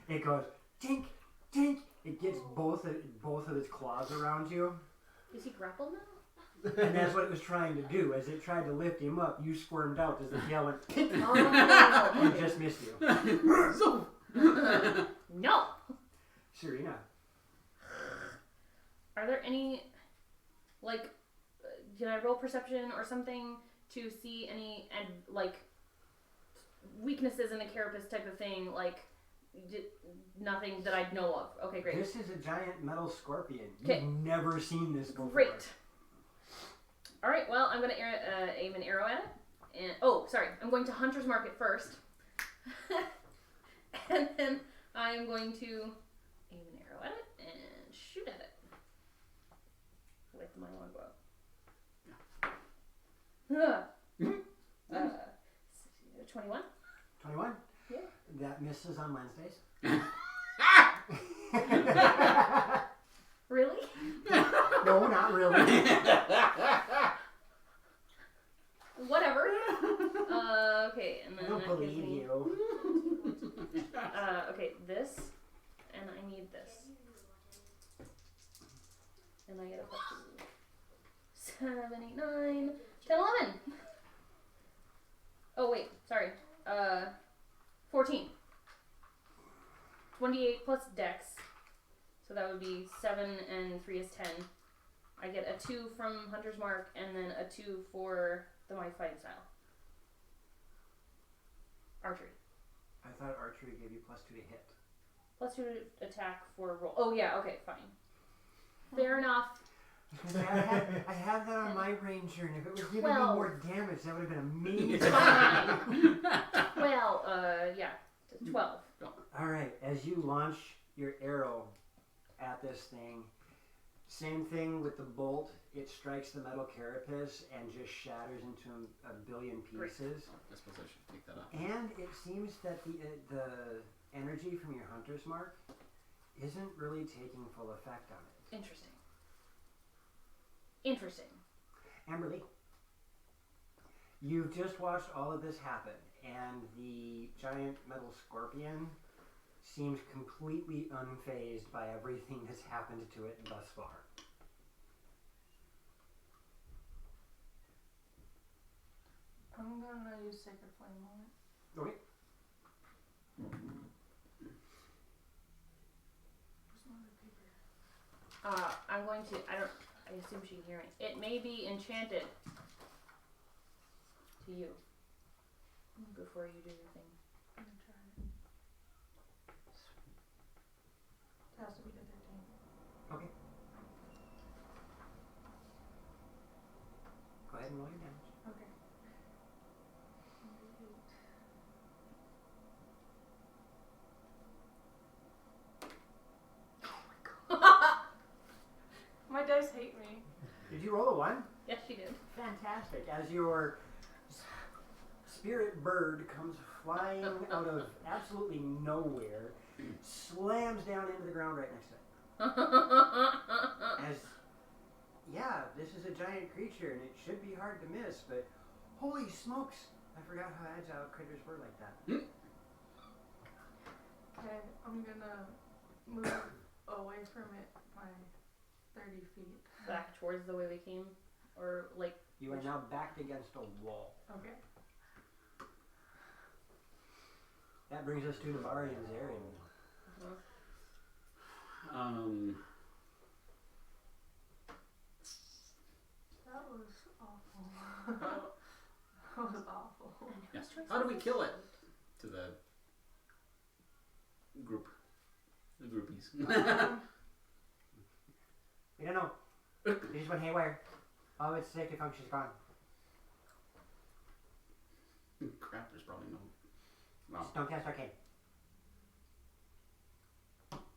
It goes, tink, tink. It gets both of its claws around you. Is he grappled now? And that's what it was trying to do. As it tried to lift him up, you squirmed out as the tail went, tink, Oh. and just missed you. So. No. Serena. Are there any, like, can I roll perception or something to see any, like, weaknesses in the carapace type of thing? Like, nothing that I know of. Okay, great. This is a giant metal scorpion. Okay. You've never seen this before. Great. All right. Well, I'm gonna aim an arrow at it, and I'm going to Hunter's Mark it first, and then I'm going to aim an arrow at it and shoot at it with my longbow. 21. 21? Yeah. That misses on Wednesdays. Really? No, not really. Whatever. Okay, and I then don't that gives believe me. you. Okay, this, and I need this. And I get a plus 2. 7, 8, 9, 10, 11. Oh wait, sorry. 14. 28 plus dex. So that would be 7 and 3 is 10. I get a 2 from Hunter's Mark and then a 2 for my fighting style. Archery. I thought archery gave you +2 to hit. Plus 2 to attack for roll. Oh yeah, okay, fine. Fair enough. I have that on my ranger, and if it was giving me 12. more damage, that would have been amazing. Well, yeah, 12. All right, as you launch your arrow at this thing, same thing with the bolt. It strikes the metal carapace and just shatters into a billion pieces. Disposition, take that off. And it seems that the energy from your hunter's mark isn't really taking full effect on it. Interesting. Interesting. Amberly, you've just watched all of this happen, and the giant metal scorpion seems completely unfazed by everything that's happened to it thus far. I'm gonna use Sacred Flame on it. Okay. Where's my other paper? I'm going to, I assume she can hear me. It may be enchanted to you before you do your thing. I'm gonna try it. It has to be the 13. Okay. Go ahead and roll your damage. Okay. 8. My dice hate me. Did you roll a 1? Yes, she did. Fantastic. As your spirit bird comes flying out of absolutely nowhere, slams down into the ground right next to it. As, yeah, this is a giant creature and it should be hard to miss, but holy smokes, I forgot how agile critters were like that. Okay, I'm gonna move away from it by 30 feet. Back towards the way we came, or like. You are now backed against a wall. Okay. That brings us to Nabarian's area. That was awful. That was awful. Yes. How do we kill it? To the group. The groupies. We don't know. It just went haywire. All its safety function's gone. Crap, there's probably no. Well, Just don't cast arcane.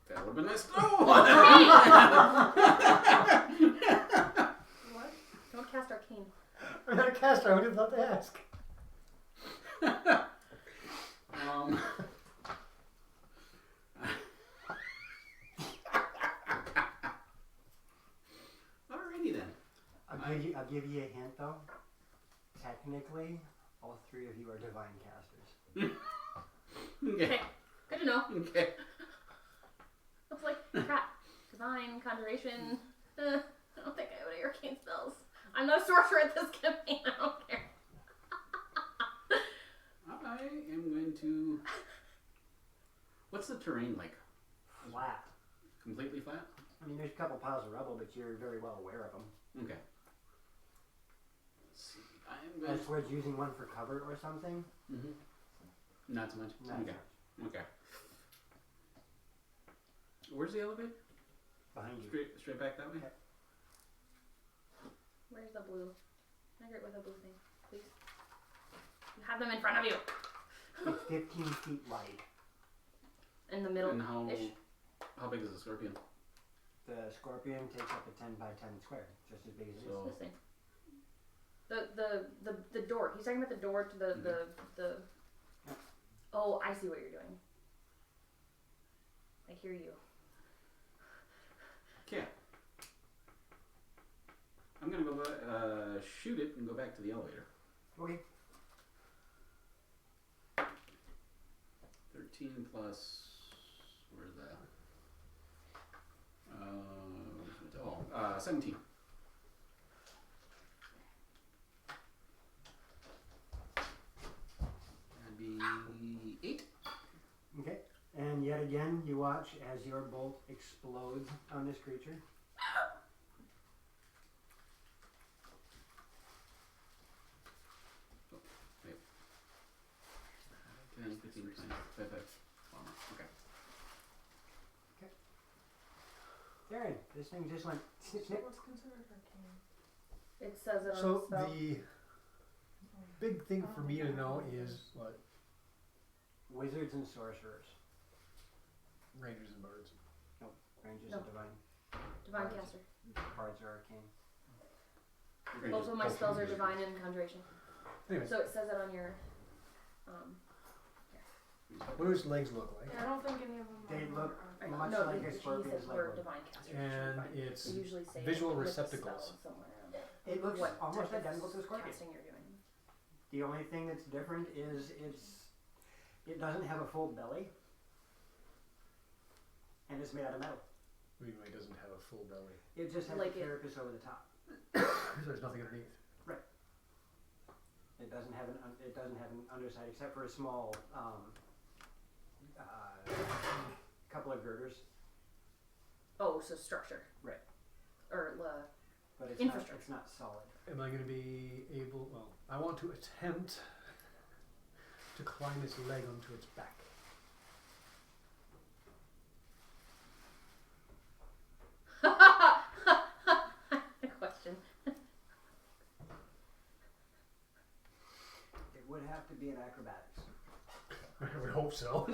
that would have been nice. What? Don't cast arcane. I'm not a caster. I would have thought to ask. Alrighty then. I'll give you a hint though. Technically, all 3 of you are divine casters. Okay. Good to know. Okay. I was like, crap. Divine, conjuration. I don't think I have any arcane spells. I'm not a sorcerer at this campaign. I don't care. I am going to. What's the terrain like? Flat. Completely flat? I mean, there's a couple piles of rubble, but you're very well aware of them. Okay. Let's see. I'm going As towards using one for cover or something, Mm-hmm. Not so much. not Okay. Okay. Where's the elevator? behind you. Straight back that way? Okay. Where's the blue? Migrate with a blue thing, please. You have them in front of you. It's 15 feet wide. In the middle. And how ish. big is the scorpion? The scorpion takes up a 10 by 10 square, just as big as it is. So This thing. The door. He's talking about the door to the. Oh, I see what you're doing. I hear you. okay. I'm gonna go shoot it and go back to the elevator. Okay. 13 plus. Where's that? 17. That'd be 8. Okay. And yet again, you watch as your bolt explodes on this creature. 10, 15, 20, 25. Okay. Darren, this thing just went snip, snip. What's considered arcane? It says it on So the spell. the big thing for me to know is what Wizards and sorcerers. rangers and bards. Rangers No. are divine. Divine Bards. caster. Bards are arcane. Both of my spells are divine and conjuration. Anyways, So it says it on your. what do his legs look like? Yeah, I don't think any of them They are look arcane. much no, like he a says scorpion's we're leg. divine casters. And They it's usually say visual with the spell receptacles. somewhere around it. It looks What almost type of identical to a scorpion. casting you're doing. The only thing that's different is it doesn't have a full belly, and it's made out of metal. What do you mean it doesn't have a full belly? It just has Like a it- carapace over the top. So there's nothing underneath. It doesn't have an underside except for a small couple of girders, Oh, so structure. Right. Or but it's Infrastructure. not solid. Am I going to be able? Well, I want to attempt to climb its leg onto its back. question. It would have to be an acrobatics. I would hope so.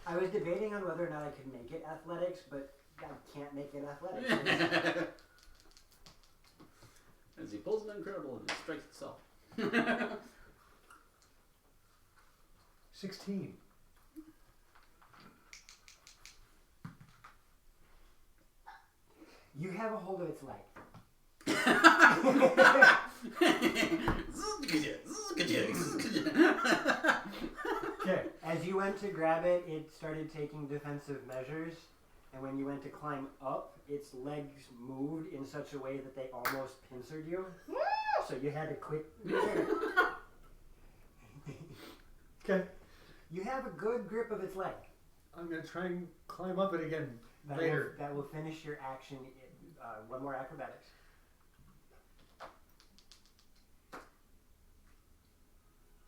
I was debating on whether or not I could make it athletics, but I can't make it athletics. As he pulls an incredible and it strikes itself. 16. You have a hold of its leg. Okay. As you went to grab it, it started taking defensive measures, and when you went to climb up, its legs moved in such a way that they almost pincered you. So you had to quit. Okay. You have a good grip of its leg. I'm going to try and climb up it again That later. That will finish your action. One more acrobatics.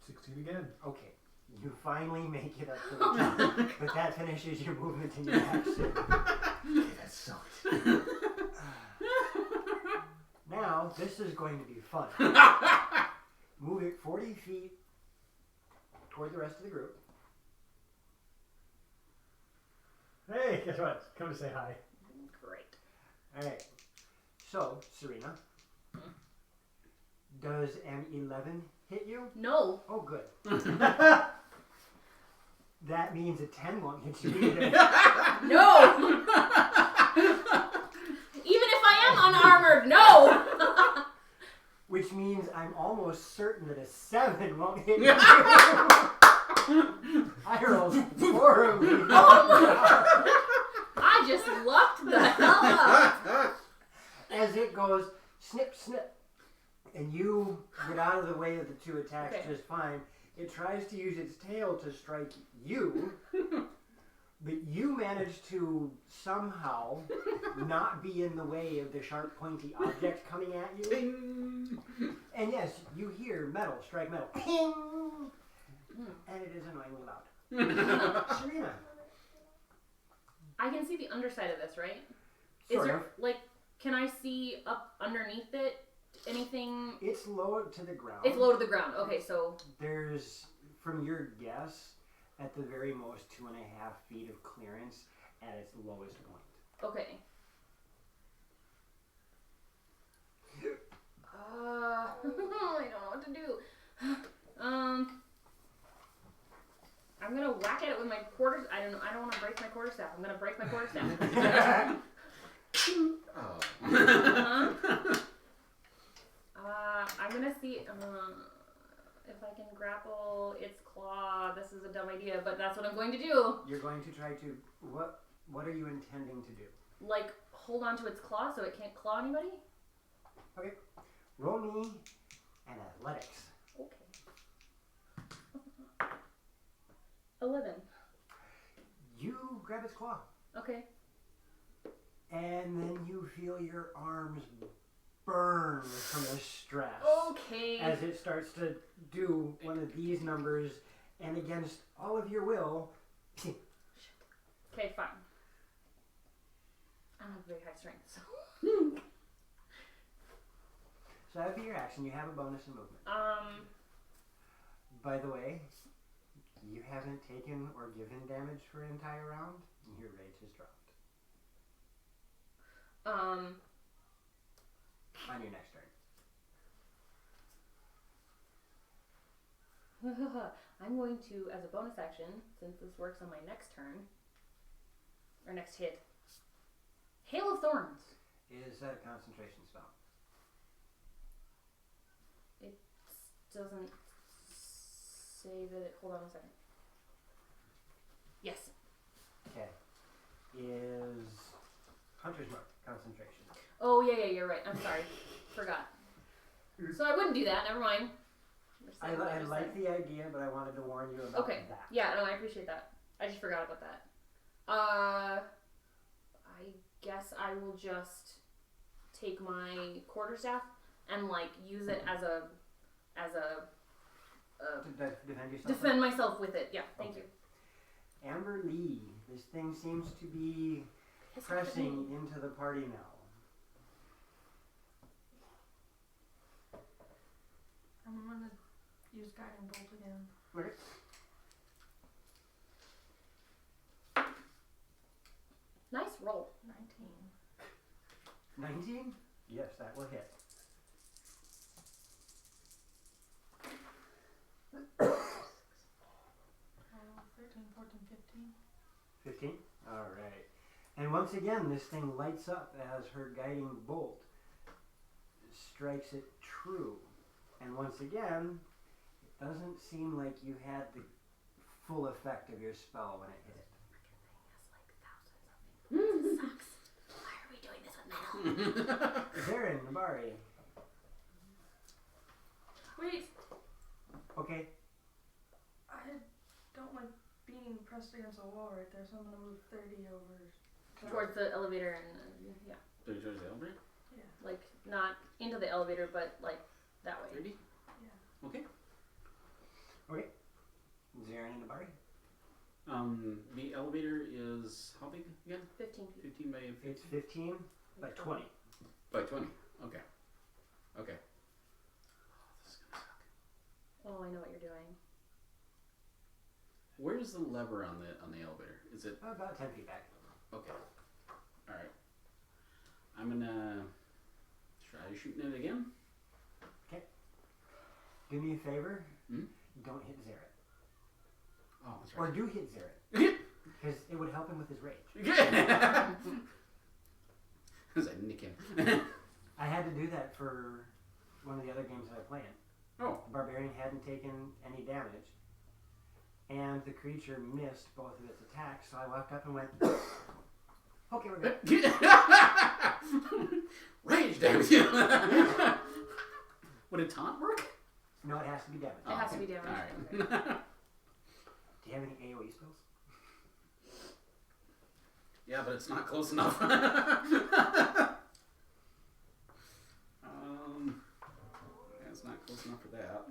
16 again. Okay. You finally make it up to the top, but that finishes your movement and your action. Okay, that sucked. Now, this is going to be fun. Move it 40 feet toward the rest of the group. Hey, guess what? Come to say hi. Great. Alright. So, Serena. Does an 11 hit you? No. Oh, good. That means a 10 won't hit you either. No. Even if I am unarmored, no. Which means I'm almost certain that a 7 won't hit you. I rolled horribly. Oh my. I just lucked the hell up. As it goes snip, snip, and you get out of the way of the two attacks Okay. just fine. It tries to use its tail to strike you, but you manage to somehow not be in the way of the sharp, pointy object coming at you. And yes, you hear metal strike metal. Ping! And it is annoyingly loud. Serena. I can see the underside of this, right? Sort Is there of. like, can I see up underneath it? Anything? It's low to the ground. It's low to the ground. Okay, so There's, from your guess, at the very most 2.5 feet of clearance at its lowest point. okay. I don't know what to do. I'm gonna whack at it with my quarter. I don't want to break my quarterstaff. I'm gonna break my quarterstaff. Oh. I'm gonna see if I can grapple its claw. This is a dumb idea, but that's what I'm going to do. You're going to try to, what are you intending to do? Like hold on to its claw so it can't claw anybody? Roll me an athletics. Okay. 11. You grab its claw, Okay. and then you feel your arms burn from the stress. Okay. As it starts to do one of these numbers, and against all of your will, Okay, fine. I don't have very high strength, so. so that would be your action. You have a bonus in movement. By the way, you haven't taken or given damage for an entire round. Your rage has dropped. On your next turn. I'm going to, as a bonus action, since this works on my next turn, or next hit, Hail of Thorns. Is that a concentration spell? It doesn't say that it. Hold on a second. Yes. Okay. Is Hunter's Mark concentration? Oh, yeah, you're right. I'm sorry. Forgot. So I wouldn't do that. Never mind. I like the idea, but I wanted to warn you about that. Yeah, no, I appreciate that. I just forgot about that. I guess I will just take my quarterstaff and like use it as a Defend yourself. defend myself with it. Yeah, thank you. Amber Lee, this thing seems to be pressing into the party now. I'm gonna use guiding bolt again. Okay. Nice roll. 19. 19? Yes, that will hit. Oh, 13, 14, 15. 15? Alright. And once again, this thing lights up as her guiding bolt strikes it true. And once again, it doesn't seem like you had the full effect of your spell when it hit it. Sucks. Why are we doing this with metal? Zarin, Nabari. Wait, Okay. I don't like being pressed against a wall right there, so I'm gonna move 30 over. Towards the elevator and yeah, So you chose the elevator? Yeah. like not into the elevator, but like that way. 30? Yeah. Okay. Zarin and Nabari. The elevator is how big again? 15 feet. 15 by 15? It's 15 by 20. By 20. Okay. Okay. Oh, this is gonna suck. Oh, I know what you're doing. Where's the lever on the elevator? Is it About 10 feet back. okay? All right. I'm gonna try shooting it again. Do me a favor. Hmm? Don't hit Zarin. Oh, that's Or right. do hit Zarin. Because it would help him with his rage. As I nick him. I had to do that for one of the other games that I played. Oh. The barbarian hadn't taken any damage. And the creature missed both of its attacks, so I walked up and went, okay, we're good. Rage damage. Would a taunt work? No, it has to be damage. It has to be damage. Alright. Do you have any AoE spells? Yeah, but it's not close enough. Yeah, it's not close enough for that.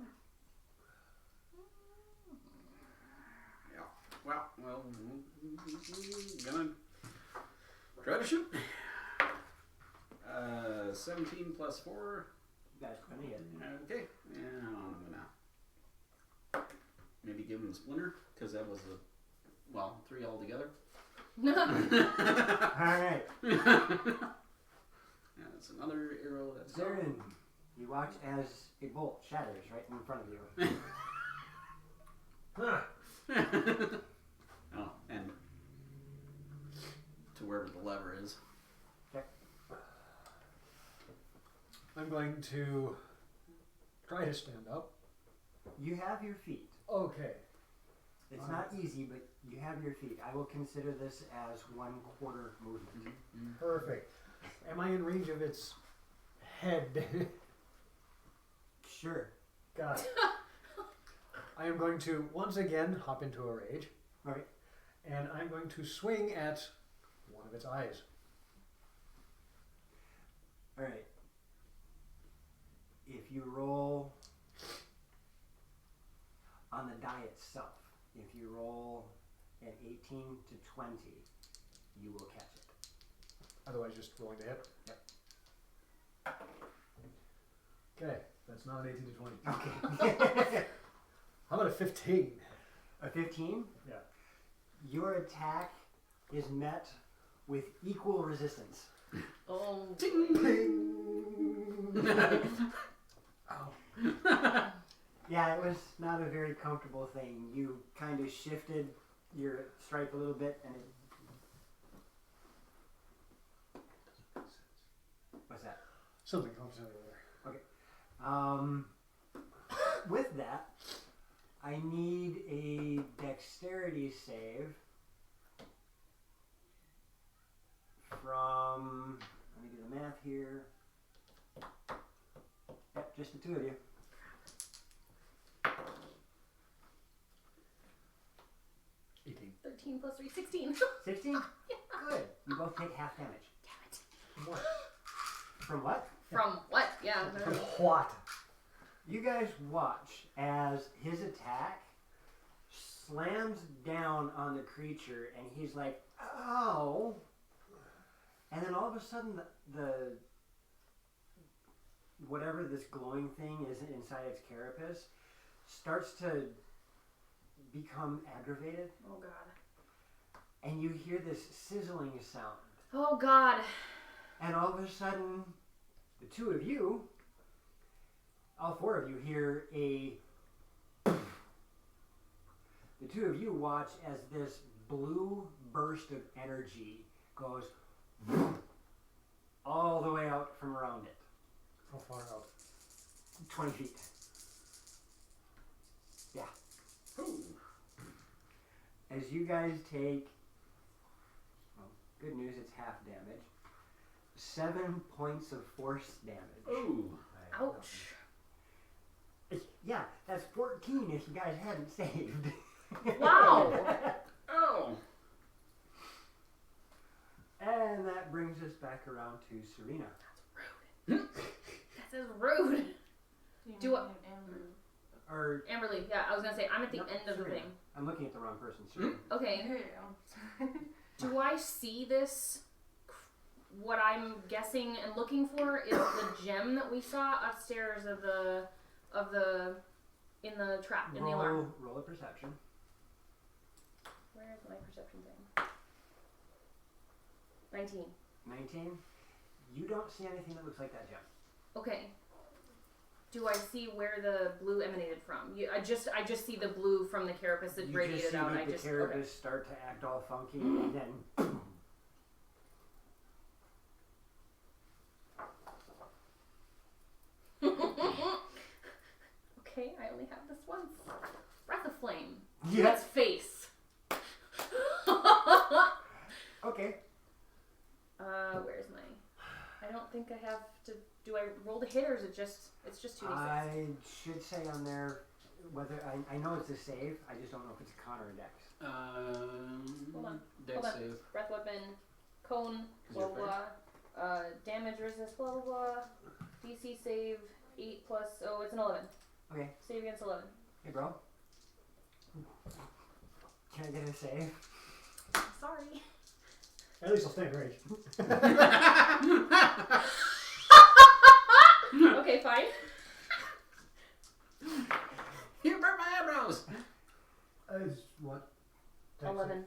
Yeah. Well, gonna try to shoot. 17 plus 4. That's gonna hit. Okay. And I'm gonna maybe give him a splinter, because that was 3 altogether. Alright. And it's another arrow that's Zarin, you watch as a bolt shatters right in front of you. Oh, and to wherever the lever is. I'm going to try to stand up. You have your feet. Okay. It's not easy, but you have your feet. I will consider this as 1/4 movement. Perfect. Am I in range of its head? Sure. God. I am going to once again hop into a rage. Alright. And I'm going to swing at one of its eyes. Alright. If you roll on the die itself, if you roll an 18 to 20, you will catch it. Otherwise, just rolling to hit. Yep. Okay, that's not an 18 to 20. Okay. How about a 15? A 15? Yeah. Your attack is met with equal resistance. Oh. Ow. Yeah, it was not a very comfortable thing. You kind of shifted your strike a little bit and it... What's that? Something comes out of there. With that, I need a dexterity save from, let me do the math here. Yep, just the two of you. 18. 13 plus 3, 16. 16? Good. You both take half damage. Damn it. What? From what? From what? Yeah. From what? You guys watch as his attack slams down on the creature and he's like, ow. And then all of a sudden the whatever this glowing thing is inside its carapace starts to become aggravated. Oh god. And you hear this sizzling sound. Oh god. And all of a sudden, the two of you, all four of you hear a... The two of you watch as this blue burst of energy goes all the way out from around it. How far out? 20 feet. Yeah. Ooh. As you guys take, well, good news, it's half damage. 7 points of force damage. Ooh. Ouch. Yeah, that's 14 if you guys hadn't saved. Wow. Oh. And that brings us back around to Serena. That is rude. Do you I- mean Amber? Or Amberly, yeah, I was gonna say, I'm at the Nope, end of the Serena. thing. I'm looking at the wrong person. Serena. Okay, Hey, do I see this? What I'm guessing and looking for is the gem that we saw upstairs of the in the trap, in the alarm. Roll a perception. Where is my perception thing? 19. 19. You don't see anything that looks like that gem. Okay. Do I see where the blue emanated from? I just see the blue from the carapace that You radiated just see out. like I the just carapace okay. start to act all funky, and then Okay, I only have this once. Breath of flame. yeah. Its face. Okay. Where's my? I don't think I have to. Do I roll the hit or is it just? It's just 2d6. I should say on there whether I know it's a save. I just don't know if it's a con or a dex. Hold on. Dex Hold on. save. Breath weapon, cone, Is blah your blah. Damage resist, blah blah blah. DC save 8 plus. Oh, it's an 11. Okay. Save against 11. Hey, bro. Can I get a save? Sorry. At least I'll stay in range. Okay, fine. You burnt my eyebrows. Is what? Dex 11.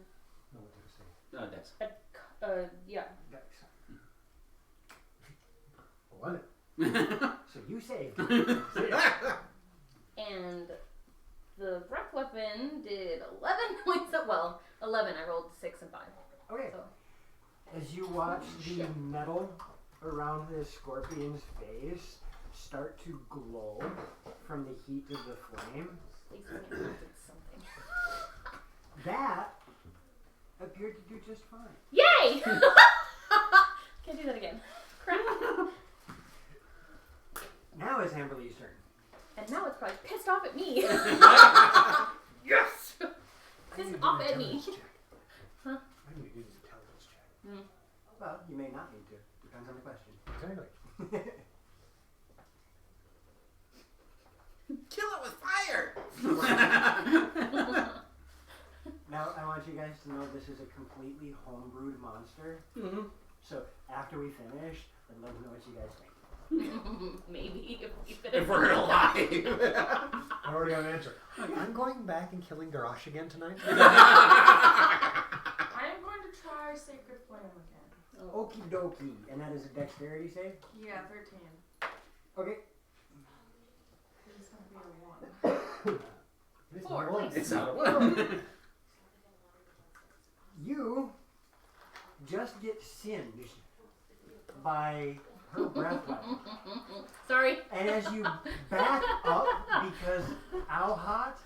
No, what did I say? Dex. Yeah. Dex. 11. So you saved. And the breath weapon did 11 points of, well, 11. I rolled 6 and 5. Okay. So, As you watch the metal around the scorpion's face start to glow from the heat of the flame, at least we did something. that appeared to do just fine. Yay! Can do do that again. Crap. Now it's Amberly's turn. And now it's probably pissed off at me. Yes! Pissed off at me. Huh? I need to do this intelligence check. Well, you may not need to. Depends on the question. Exactly. Kill it with fire! Now, I want you guys to know this is a completely homebrewed monster. Mm-hmm. So, after we finish, I'd love to know what you guys think. Maybe if we finish. If we're alive. I already got an answer. I'm going back and killing Garrosh again tonight. I am going to try Sacred Flame again. Okie dokie. And that is a dexterity save? Yeah, 13. Okay. It's going to be a 1. It's Four, not one. thanks. It's not a one. You just get singed by her breath weapon. Sorry. And as you back up, because ow hot,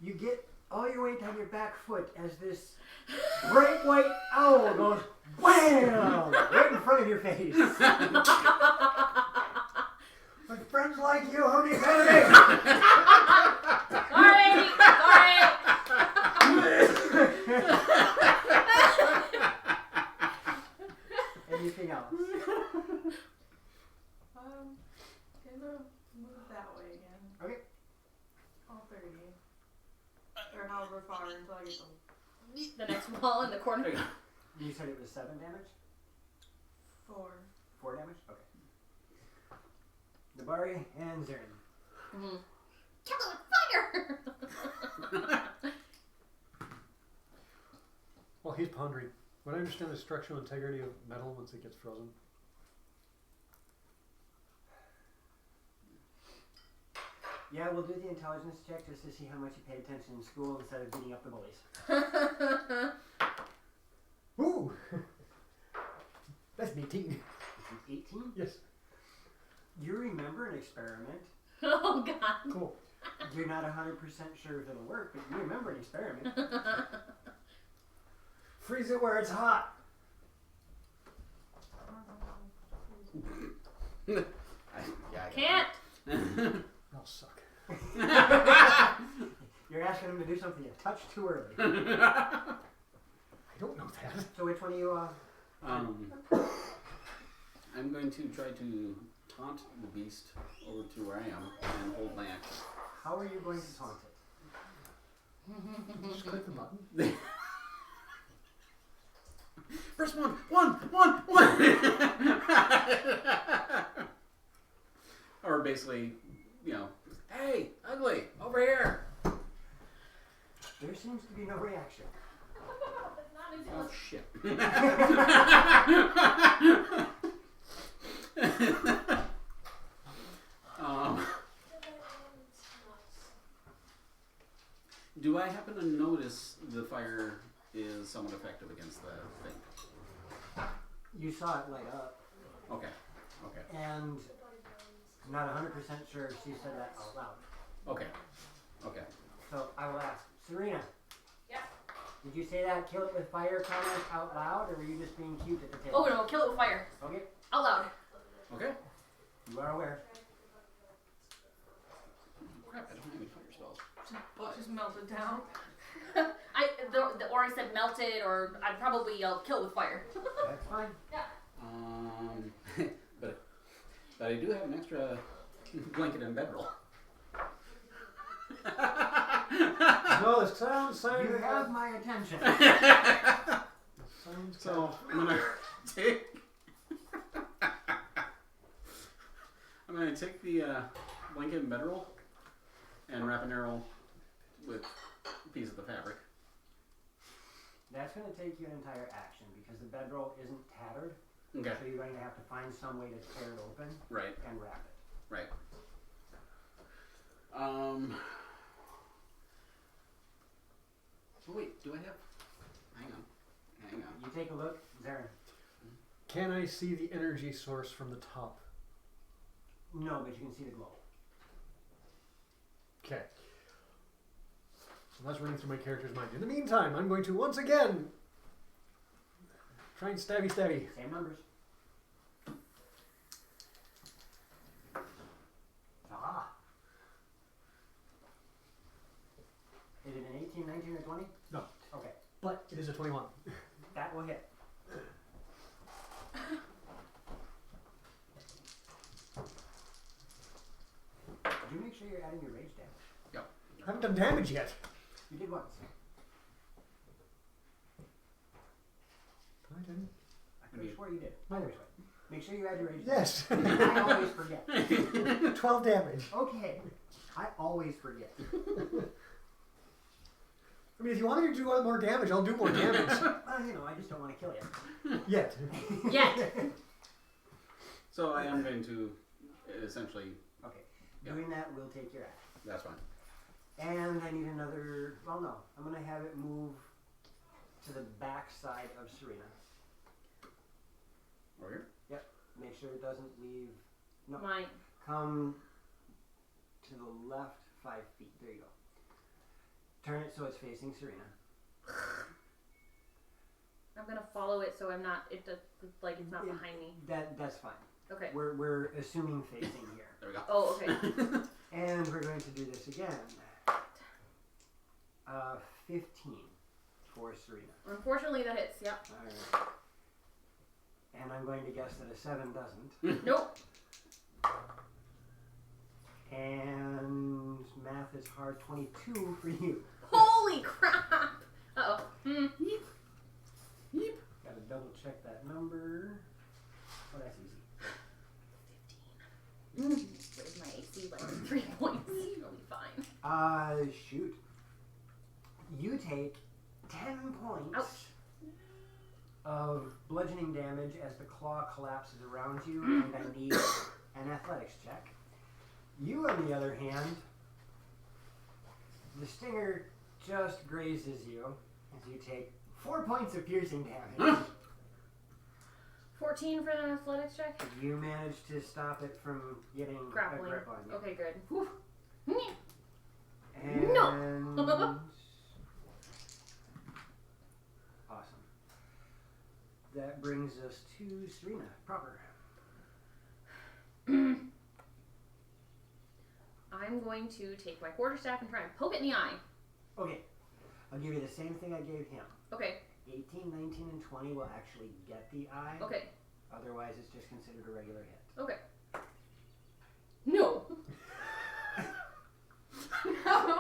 you get all your weight on your back foot as this great white owl goes wham right in front of your face. With friends like you, who need enemies? Sorry. Anything else? Gonna move that way again. Okay. All 30. Or however far until I get The next wall in the corner. You said it was 7 damage? the 4. 4 damage? Okay. Nabari and Zarin. Mm-hmm. Kill it with fire. Well, he's pondering. Would I understand the structural integrity of metal once it gets frozen? Yeah, we'll do the intelligence check just to see how much you paid attention in school instead of beating up the bullies. Ooh! That's an 18. It's an 18? Yes. You remember an experiment. Oh God. Cool. You're not 100% sure if it'll work, but you remember an experiment. Freeze it where it's hot. I Can't. I'll suck. You're asking him to do something a touch too early. I don't know that. So which one of you, I'm going to try to taunt the beast over to where I am and hold my action. how are you going to taunt it? Just click the button. Press one. Or basically, hey, ugly, over here. There seems to be no reaction. Oh shit. Do I happen to notice the fire is somewhat effective against the thing? You saw it light up, Okay. and I'm not 100% sure if she said that out loud. Okay. So I will ask, Serena. Yeah. Did you say that kill it with fire comment out loud, or were you just being cute at the table? Oh no! Kill it with fire. Okay, Out loud. Okay. you are aware. Crap, I don't have any fire spells. But Just melted down. The Ori said melted, or I'd probably yell kill it with fire. That's fine. but I do have an extra blanket and bedroll. No, the sound You have my attention. sounds So I'm gonna take. I'm gonna take the blanket and bedroll and wrap an arrow with a piece of the fabric. That's going to take you an entire action because the bedroll isn't tattered. Okay. So you're going to have to find some way to tear it open Right. and wrap it. Right. Wait. Do I have? Hang on. You take a look, Zarin. Can I see the energy source from the top? No, but you can see the glow. Okay. So that's running through my character's mind. In the meantime, I'm going to once again Try and stabby stabby. Same numbers. Ah. Is it an 18, 19, or 20? No. Okay. But it is a 21. That will hit. Did you make sure you're adding your rage damage? I haven't done damage yet. You did once. I didn't. I could have swore you did. Either way. Make sure you add your rage Yes. damage. I always forget. 12 damage. Okay. I always forget. I mean, if you want me to do more damage, I'll do more damage. Well, you know, I just don't want to kill you. Yet. Yet. So I am going to essentially. Okay. Yeah. Doing that will take your action. That's fine. And I need another. Well, no. I'm going to have it move to the back side of Serena. Over here. Make sure it doesn't leave. No. My Come to the left 5 feet. There you go. Turn it so it's facing Serena. I'm gonna follow it so I'm not. It's not behind me. That's fine. Okay. We're assuming facing here. There we go. Oh, okay. And we're going to do this again. 15 for Serena. Unfortunately, that hits. Yep. Alright. And I'm going to guess that a 7 doesn't. Nope. And math is hard. 22 for you. Holy crap! Uh oh. Gotta double check that number. Oh, that's easy. Where's my AC? Like 3 points. It'll be fine. Shoot. You take 10 points Ouch. of bludgeoning damage as the claw collapses around you, and I need an athletics check. You, on the other hand, the stinger just grazes you as you take 4 points of piercing damage. 14 for an athletics check. You manage to stop it from getting Grappling. a grip on you. Okay, good. Whew. And No. Awesome. That brings us to Serena proper. I'm going to take my quarterstaff and try and poke it in the eye. Okay. I'll give you the same thing I gave him. Okay. 18, 19, and 20 will actually get the eye. Okay. Otherwise, it's just considered a regular hit. Okay. No.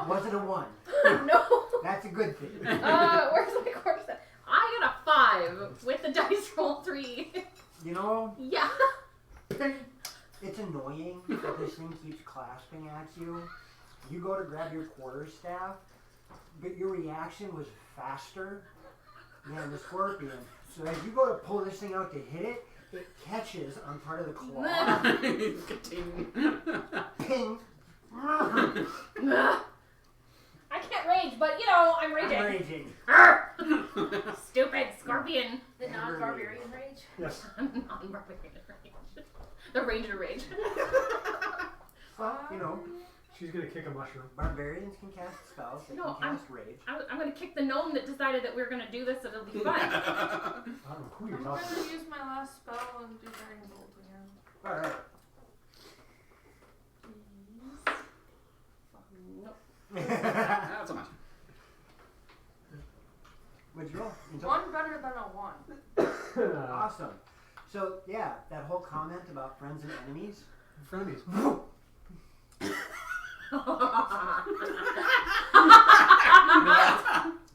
Was it a 1? No. That's a good thing. Where's my quarterstaff? I got a 5 with the dice roll 3. You know, Yeah. it's annoying that this thing keeps clasping at you. You go to grab your quarterstaff, but your reaction was faster than the scorpion. So as you go to pull this thing out to hit it, it catches on part of the claw. Ping. I can't rage, but you know, I'm raging. I'm raging. Stupid scorpion. The non-barbarian rage. Yes. Non-barbarian rage. The ranger rage. Well, you know, She's gonna kick a mushroom. barbarians can cast spells. They No, can cast rage. I'm gonna kick the gnome that decided that we were gonna do this and it'll be fun. I don't know who you're I'm talking gonna to. use my last spell and do Dragon Bolt again. All right. Nope. Not so much. What'd you roll? One better than a 1. Awesome. So yeah, that whole comment about friends and enemies. Frenemies.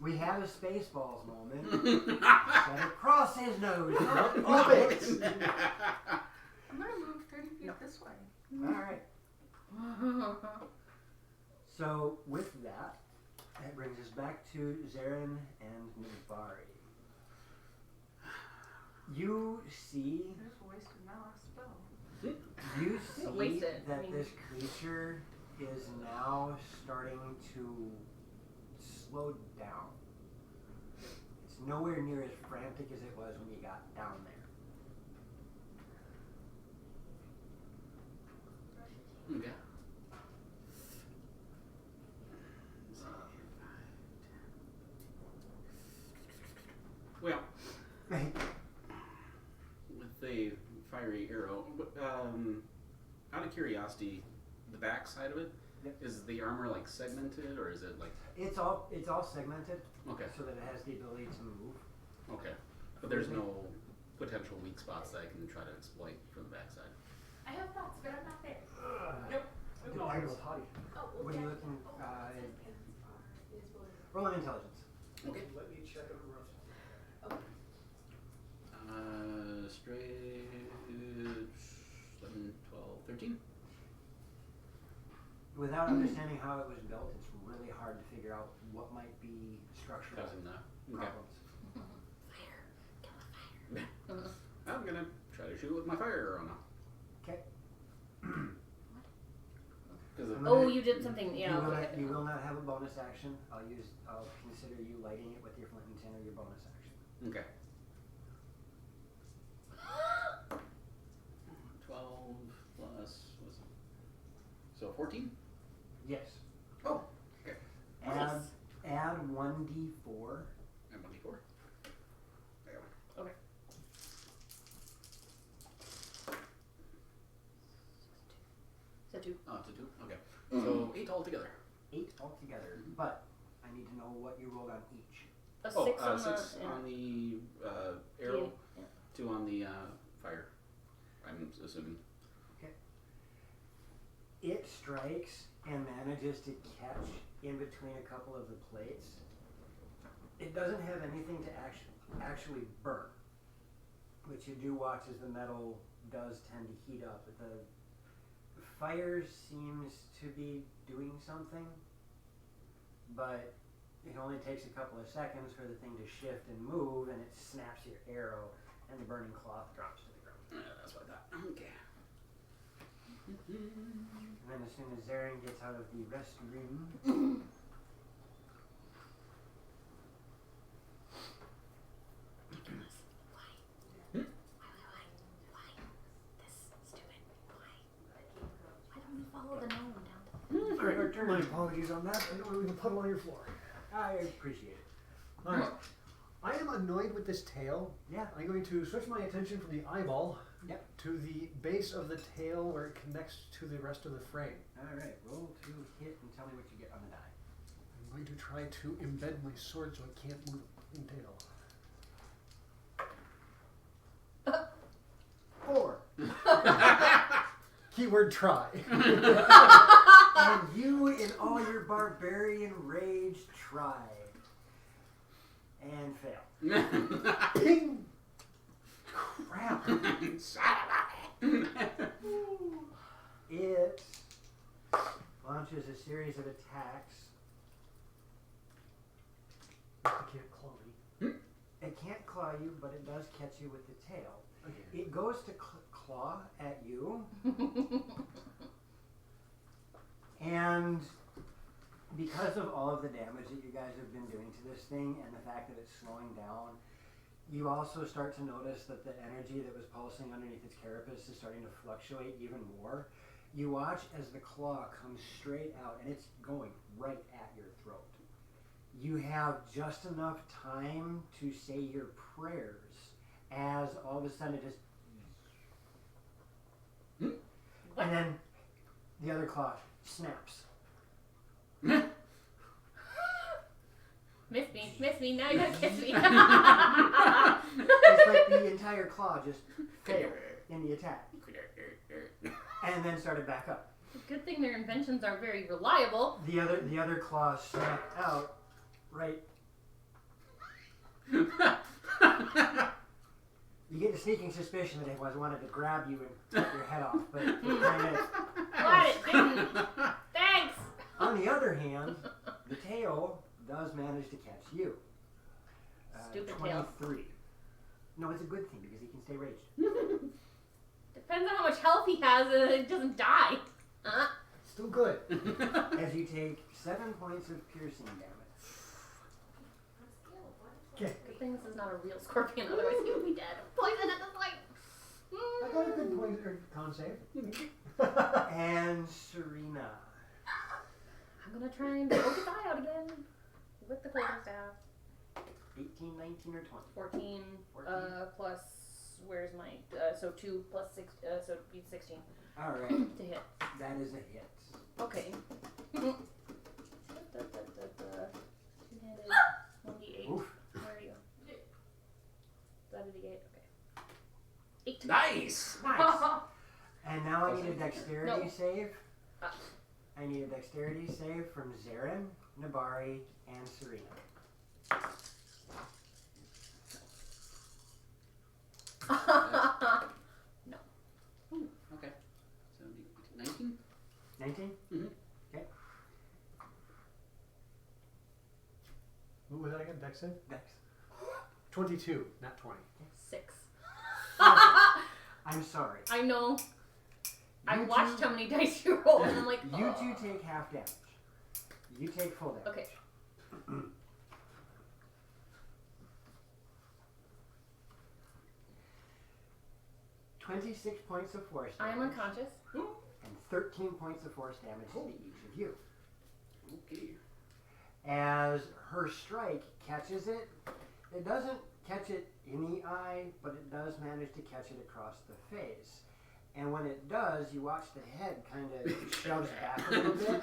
We have a Spaceballs moment. Set it across his nose. Not Move up it. it. I'm gonna move 30 feet this way. All right. So with that, that brings us back to Zarin and Nibari. You see, I just wasted my last spell. you see Wasted. that I mean- this creature is now starting to slow down. It's nowhere near as frantic as it was when you got down there. Okay. Well, fiery arrow. Out of curiosity, the back side of it, Yep. is the armor like segmented or is it like It's all segmented okay? so that it has the ability to move. Okay, but there's no potential weak spots that I can try to exploit from the backside. I have thoughts, but I'm not there. No, I was haughty. Oh, What are you looking? Roll an intelligence. Okay. Let me check it real Straight 11, 12, 13. Without understanding how it was built, it's really hard to figure out what might be structural Causing that. Okay. problems. I'm gonna try to shoot with my fire arrow now. Okay. Oh, you did something. Yeah. You will not have a bonus action. I'll consider you lighting it with your flint and tin or your bonus action. Okay. 12 plus, what's it? So 14? Yes. Oh, okay. Add 1d4. And 1d4. There you go. Okay. So 2. Oh, it's a 2? Okay. So 8 altogether. 8 altogether. But I need to know what you rolled on each. A 6 on 6 the. on the arrow, Yeah. 2 on the fire. I'm assuming. It strikes and manages to catch in between a couple of the plates. It doesn't have anything to actually burn, which you do watch as the metal does tend to heat up. The fire seems to be doing something, but it only takes a couple of seconds for the thing to shift and move, and it snaps your arrow, and the burning cloth drops to the ground. Yeah, that's what I thought. Okay. And then as soon as Zarin gets out of the restroom, Follow the gnome down. Alright, my apologies on that. I don't know we can puddle on your floor. I appreciate it. Alright. I am annoyed with this tail. Yeah. I'm going to switch my attention from the eyeball Yep. to the base of the tail where it connects to the rest of the frame. Alright, roll to hit and tell me what you get on the die. I'm going to try to embed my sword so it can't move the tail. 4. Keyword try. And you, in all your barbarian rage, try. And fail. Ping! Crap. Son It launches a series of attacks. I can't claw me. It can't claw you, but it does catch you with the tail. Okay. It goes to claw at you. And because of all of the damage that you guys have been doing to this thing and the fact that it's slowing down, you also start to notice that the energy that was pulsing underneath its carapace is starting to fluctuate even more. You watch as the claw comes straight out and it's going right at your throat. You have just enough time to say your prayers as all of a sudden it just... And then the other claw snaps. Miss me, now you gotta kiss me. It's like the entire claw just failed in the attack. And then started back up. Good thing their inventions are very reliable. The other claw snapped out right. You get the sneaking suspicion that it was wanted to grab you and cut your head off, but it kind of... Glad it didn't. Thanks. On the other hand, the tail does manage to catch you. Stupid tail. 23. No, it's a good thing because he can stay raged. Depends on how much health he has, it doesn't die. Still good. As you take 7 points of piercing damage. Okay. Good thing this is not a real scorpion, otherwise he would be dead. Poison at the point. I got a good point or con save. And Serena. I'm gonna try and poke his eye out again with the quarter staff. 18, 19, or 20? 14, 14. plus where's my so 2 plus 6 so it'd be 16 All right, to hit. that is a hit. Okay. Two-handed 1d8. Oof. Where are you? Is that a d8? Okay. 8. Nice. Nice. And now I need a dexterity No. save. Ah. I need a dexterity save from Zarin, Nabari, and Serena. No. Ooh, okay. So 19? 19? Mhm. Okay. What was that again? Dex save? Dex. 22, not 20. 6. I'm sorry. I know. I You watched two- how many dice you rolled, and I'm like, You oh. two take half damage. You take full damage. Okay. 26 points of force I damage. am unconscious. And 13 points of force damage to each of you. Okay. As her strike catches it, it doesn't catch it in the eye, but it does manage to catch it across the face. And when it does, you watch the head kind of shoves back a little bit,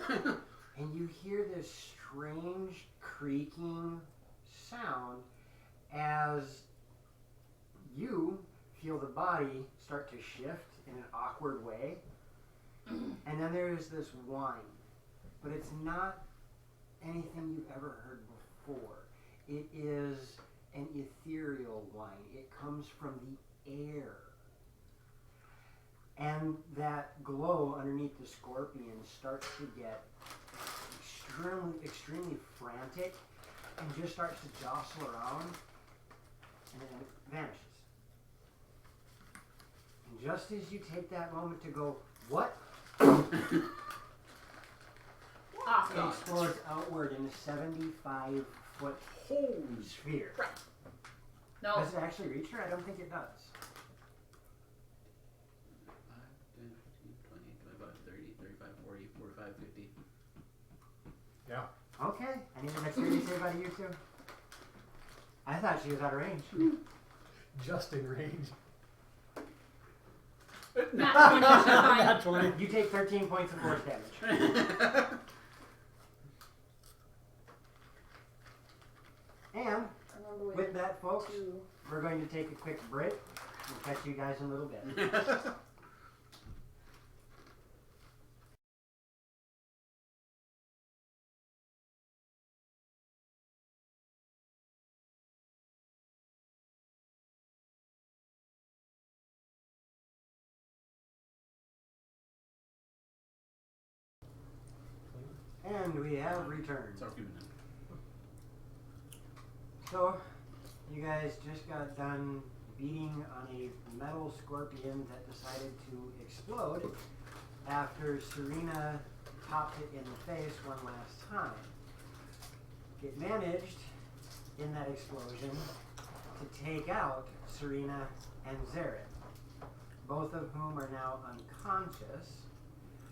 and you hear this strange creaking sound as you feel the body start to shift in an awkward way. And then there's this whine, but it's not anything you've ever heard before. It is an ethereal whine. It comes from the air. And that glow underneath the scorpion starts to get extremely frantic and just starts to jostle around, and then it vanishes. And just as you take that moment to go, what? It Awesome. explodes outward in a 75-foot sphere. No. Does it actually reach her? I don't think it does. 5, 10, 15, 20, 25, 30, 35, 40, 45, 50. Yeah. Okay, I need a dexterity save out of you two. I thought she was out of range. Just in range. Not 20, she's fine. Not 20. You take 13 points of force damage. And Remember with that, folks, 2. we're going to take a quick break. We'll catch you guys in a little bit. And we have returned. It's our human. So, you guys just got done beating on a metal scorpion that decided to explode after Serena popped it in the face one last time. It managed, in that explosion, to take out Serena and Zarin, both of whom are now unconscious.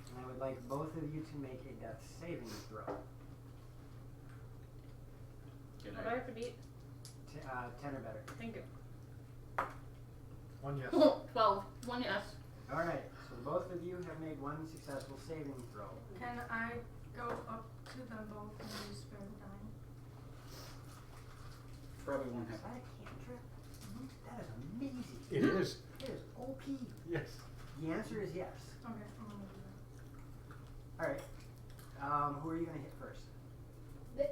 And I would like both of you to make a death saving throw. Can What do I have to beat? 10 or better. Thank you. 1 yes. 12. 1 yes. Alright, so both of you have made one successful saving throw. Can I go up to them both and use spare time? Probably won't Is happen. that a cantrip? That is amazing. It is. It is OP. Yes. The answer is yes. Okay, I'm gonna do that. Alright. Who are you going to hit first? 3.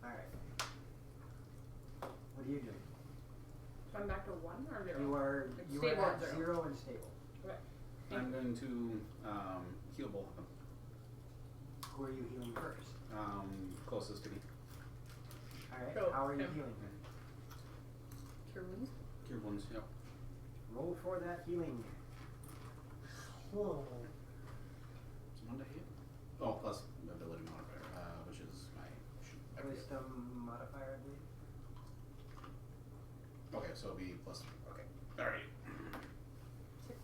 Alright. What are you doing? So I'm back to 1 or 0? You are Stable at at 0. 0 and stable. I'm going to heal both of them. Who are you healing first? Closest to me. Alright, Go, how are you him. healing? Cure wounds? Cure wounds, yep. Roll for that healing. Whoa. It's 1 to hit. Oh, plus ability modifier, which is my I forget. Wisdom modifier, I believe. Okay, so it'll be plus 3. Okay. Alright.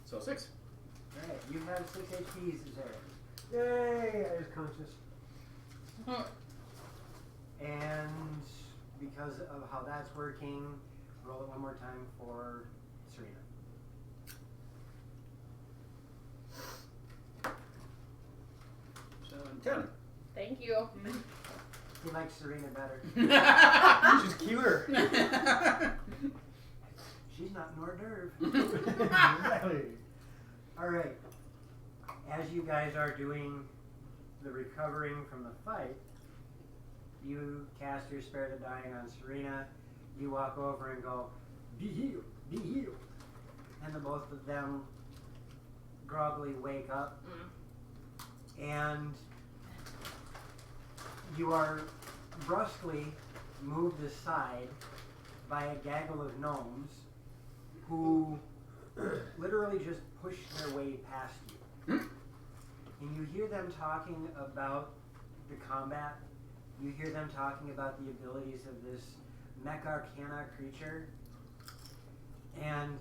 So 6. Alright, you have 6 HPs, Zarin. Yay! I was conscious. And because of how that's working, Roll it one more time for Serena. So 10. Thank you. He likes Serena better. She's cuter. She's not an hors d'oeuvre. Exactly. Alright. As you guys are doing the recovering from the fight, you cast your Spare the Dying on Serena. You walk over and go, be healed, be healed. And the both of them groggily wake up. And you are brusquely moved aside by a gaggle of gnomes who literally just push their way past you. And you hear them talking about the combat. You hear them talking about the abilities of this Mech Arcana creature. And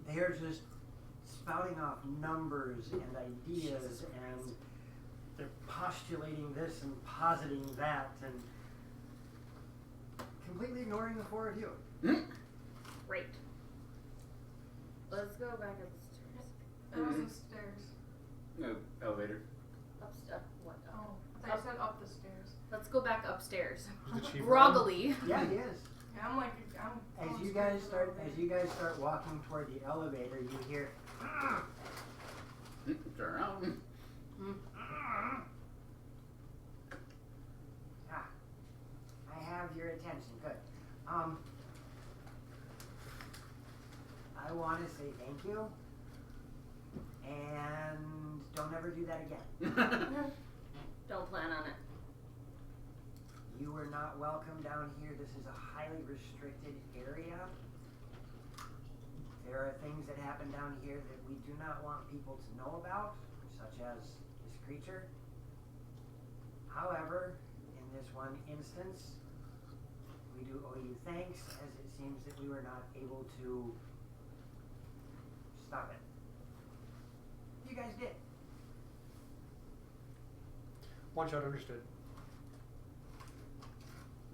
they are just spouting off numbers and ideas, and they're postulating this and positing that, and completely ignoring the four of you. Great. Let's go back up the stairs. That was the stairs. No, elevator. What? Oh, I thought you said up the stairs. Let's go back upstairs. Is the chief Groggily. Yeah, he is. Yeah, I'm like, I'm. As you guys start walking toward the elevator, you hear Turn around. I have your attention. Good. I want to say thank you, and don't ever do that again. Don't plan on it. You are not welcome down here. This is a highly restricted area. There are things that happen down here that we do not want people to know about, such as this creature. However, in this one instance, we do owe you thanks, as it seems that we were not able to stop it. You guys did. One shot understood.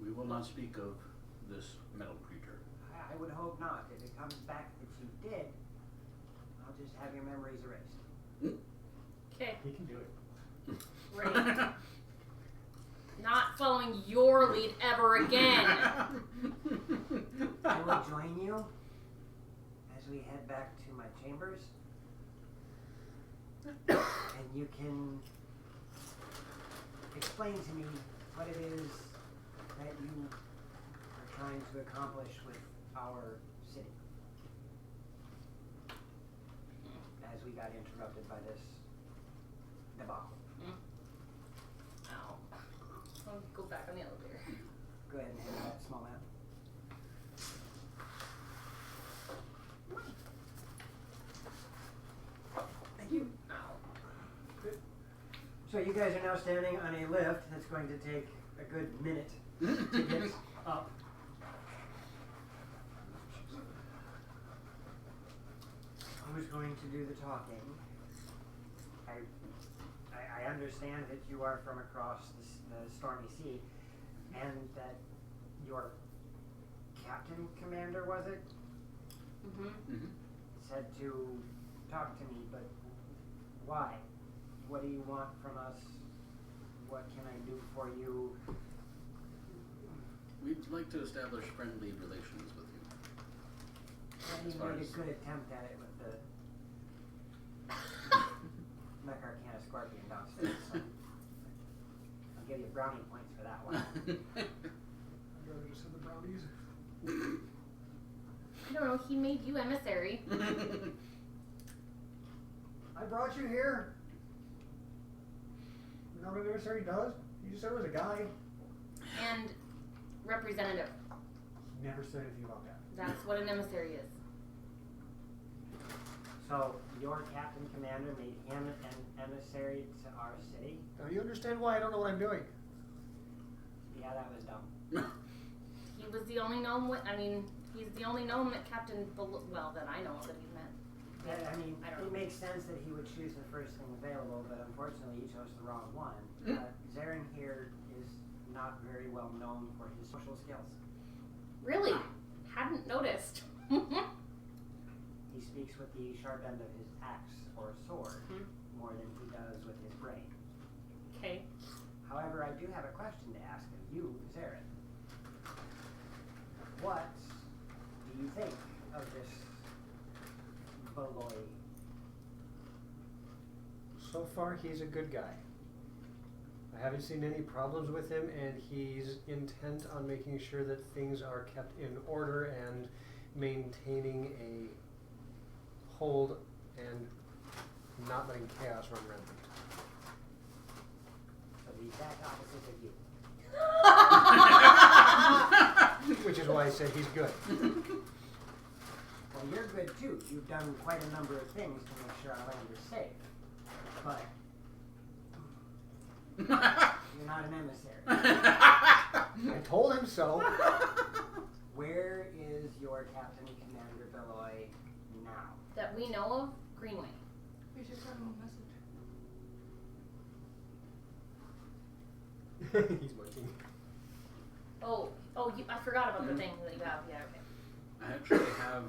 We will not speak of this metal creature. I would hope not. If it comes back that you did, I'll just have your memories erased. Okay. He can do it. Great. Not following your lead ever again. I will join you as we head back to my chambers, and you can explain to me what it is that you are trying to accomplish with our city. As we got interrupted by this debacle. Ow. I'll go back on the elevator. Go ahead and hand me that small map. Thank you. Ow. So you guys are now standing on a lift that's going to take a good minute to get up. Who's going to do the talking? I understand that you are from across the stormy sea, and that your captain commander, was it, said to talk to me, but why? What do you want from us? What can I do for you? We'd like to establish friendly relations with you. And As you far made a as- good attempt at it with the Mech Arcana Scorpion downstairs. So I'll give you brownie points for that one. I'd rather just have the brownies. I don't know, he made you emissary. I brought you here. You know what an emissary does? You just said it was a guy. And representative. Never said anything about that. That's what an emissary is. So your captain commander made him an emissary to our city? Now you understand why I don't know what I'm doing. Yeah, that was dumb. He was the only gnome he's the only gnome that Captain, that I know that he's met. Yeah, I mean, I don't it know. makes sense that he would choose the first thing available, but unfortunately he chose the wrong one. Zarin here is not very well known for his social skills. Really? noticed. He speaks with the sharp end of his axe or sword more than he does with his brain. Okay. However, I do have a question to ask of you, Zarin. What do you think of this Beloy? So far, he's a good guy. I haven't seen any problems with him, and he's intent on making sure that things are kept in order and maintaining a hold and not letting chaos run rampant. So the exact opposite of you. Which is why I said he's good. Well, you're good too. You've done quite a number of things to make sure our land is safe. But you're not an emissary. I told him so. Where is your Captain Commander Beloy now? That we know of, Greenway. We should send him a message. He's working. Oh, I forgot about the thing that you have. Yeah, okay. I actually have a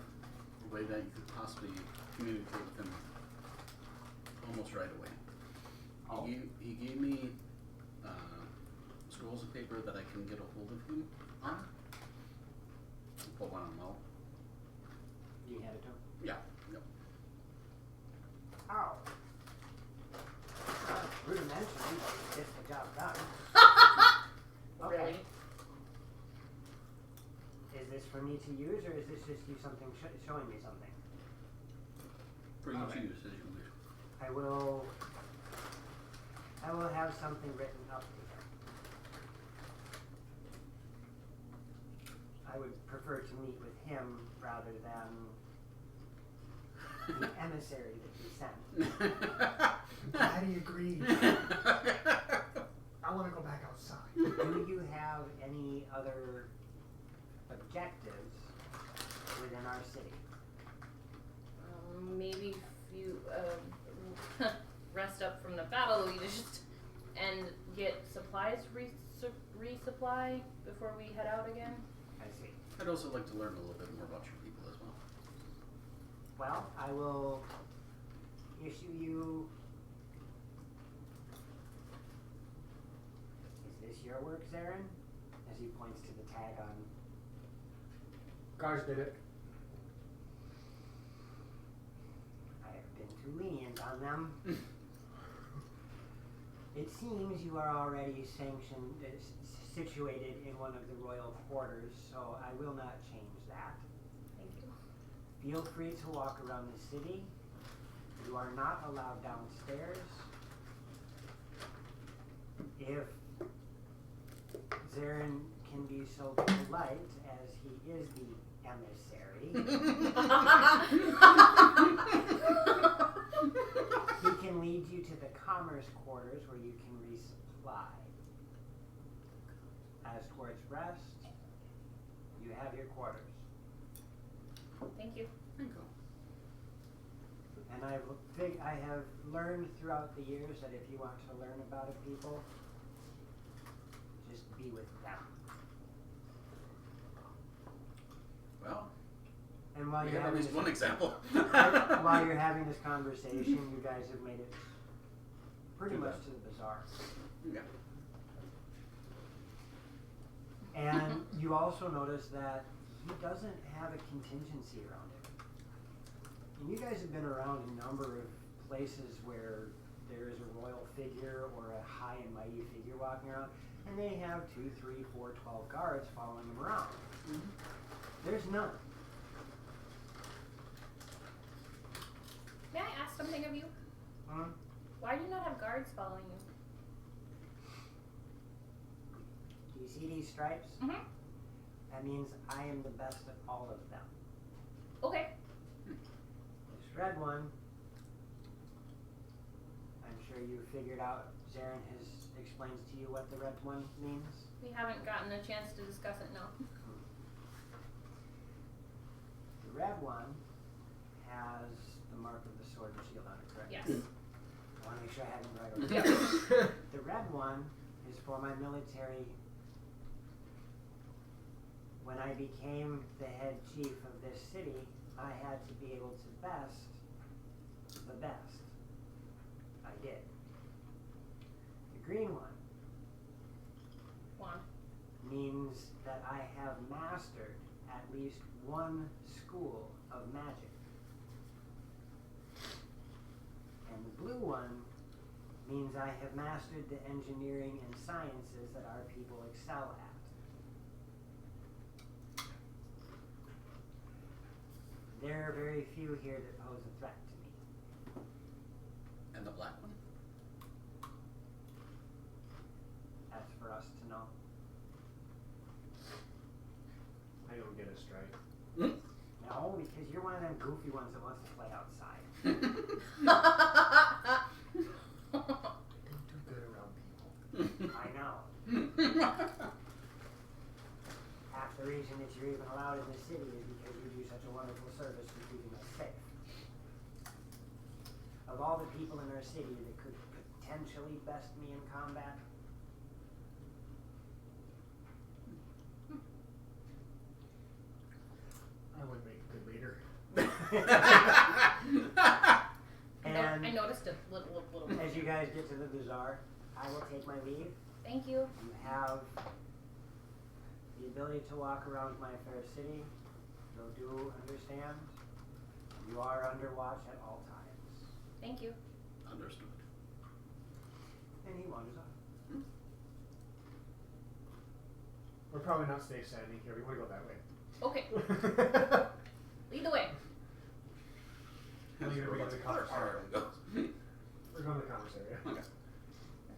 way that you could possibly communicate with him almost right away. Oh. He gave me scrolls of paper that I can get a hold of him on. Put one on Mel. You had it too? Yeah. Yep. Ow. Rudimentary, but gets the job done. Okay. Really? Is this for me to use, or is this just you something showing me something? For you to Alright. use as you wish. I will have something written up to him. I would prefer to meet with him rather than the emissary that he sent. Daddy agreed. I want to go back outside. Do you have any other objectives within our city? Maybe if you rest up from the battle, we just and get supplies resupply before we head out again. I see. I'd also like to learn a little bit more about your people as well. Well, I will issue you. Is this your work, Zarin? As he points to the tag on. Guards did it. I have been too lenient on them. It seems you are already situated in one of the royal quarters, so I will not change that. Thank you. Feel free to walk around the city. You are not allowed downstairs. If Zarin can be so polite as he is the emissary, he can lead you to the commerce quarters where you can resupply. As towards rest, you have your quarters. Thank you. There you go. And I have learned throughout the years that if you want to learn about a people, just be with them. Well, And while we you're have at having least this, one example. while you're having this conversation, you guys have made it pretty much to the bazaar. Yeah. And you also notice that he doesn't have a contingency around him. And you guys have been around a number of places where there is a royal figure or a high and mighty figure walking around, and they have 2, 3, 4, 12 guards following him around. Mm-hmm. There's none. May I ask something of you? Why do you not have guards following you? Do you see these stripes? Mm-hmm. That means I am the best at all of them. Okay. This red one, I'm sure you figured out. Zarin has explains to you what the red one means. We haven't gotten a chance to discuss it, no. The red one has the mark of the sword and shield on it, correct? Yes. I want to make sure I have it right over Yep. here. The red one is for my military. When when I became the head chief of this city, I had to be able to best the best. I did. The green one Wand. means that I have mastered at least one school of magic. And the blue one means I have mastered the engineering and sciences that our people excel at. There are very few here that pose a threat to me. And the black one? That's for us to know. I don't get a strike. No, because you're one of them goofy ones that wants to play outside. Don't do good around people. I know. Half the reason that you're even allowed in the city is because you do such a wonderful service for keeping us safe. Of all the people in our city that could potentially best me in combat, I would make a good leader. and I noticed a little as you guys get to the bazaar, I will take my leave. Thank you. You have the ability to walk around my fair city. Though do understand, you are under watch at all times. Thank you. Understood. And he wanders off. We're probably not safe standing here. We want to go that way. Okay. Lead the way. We're going to go to the commerce area. Goes. We're going to the commerce area. Okay.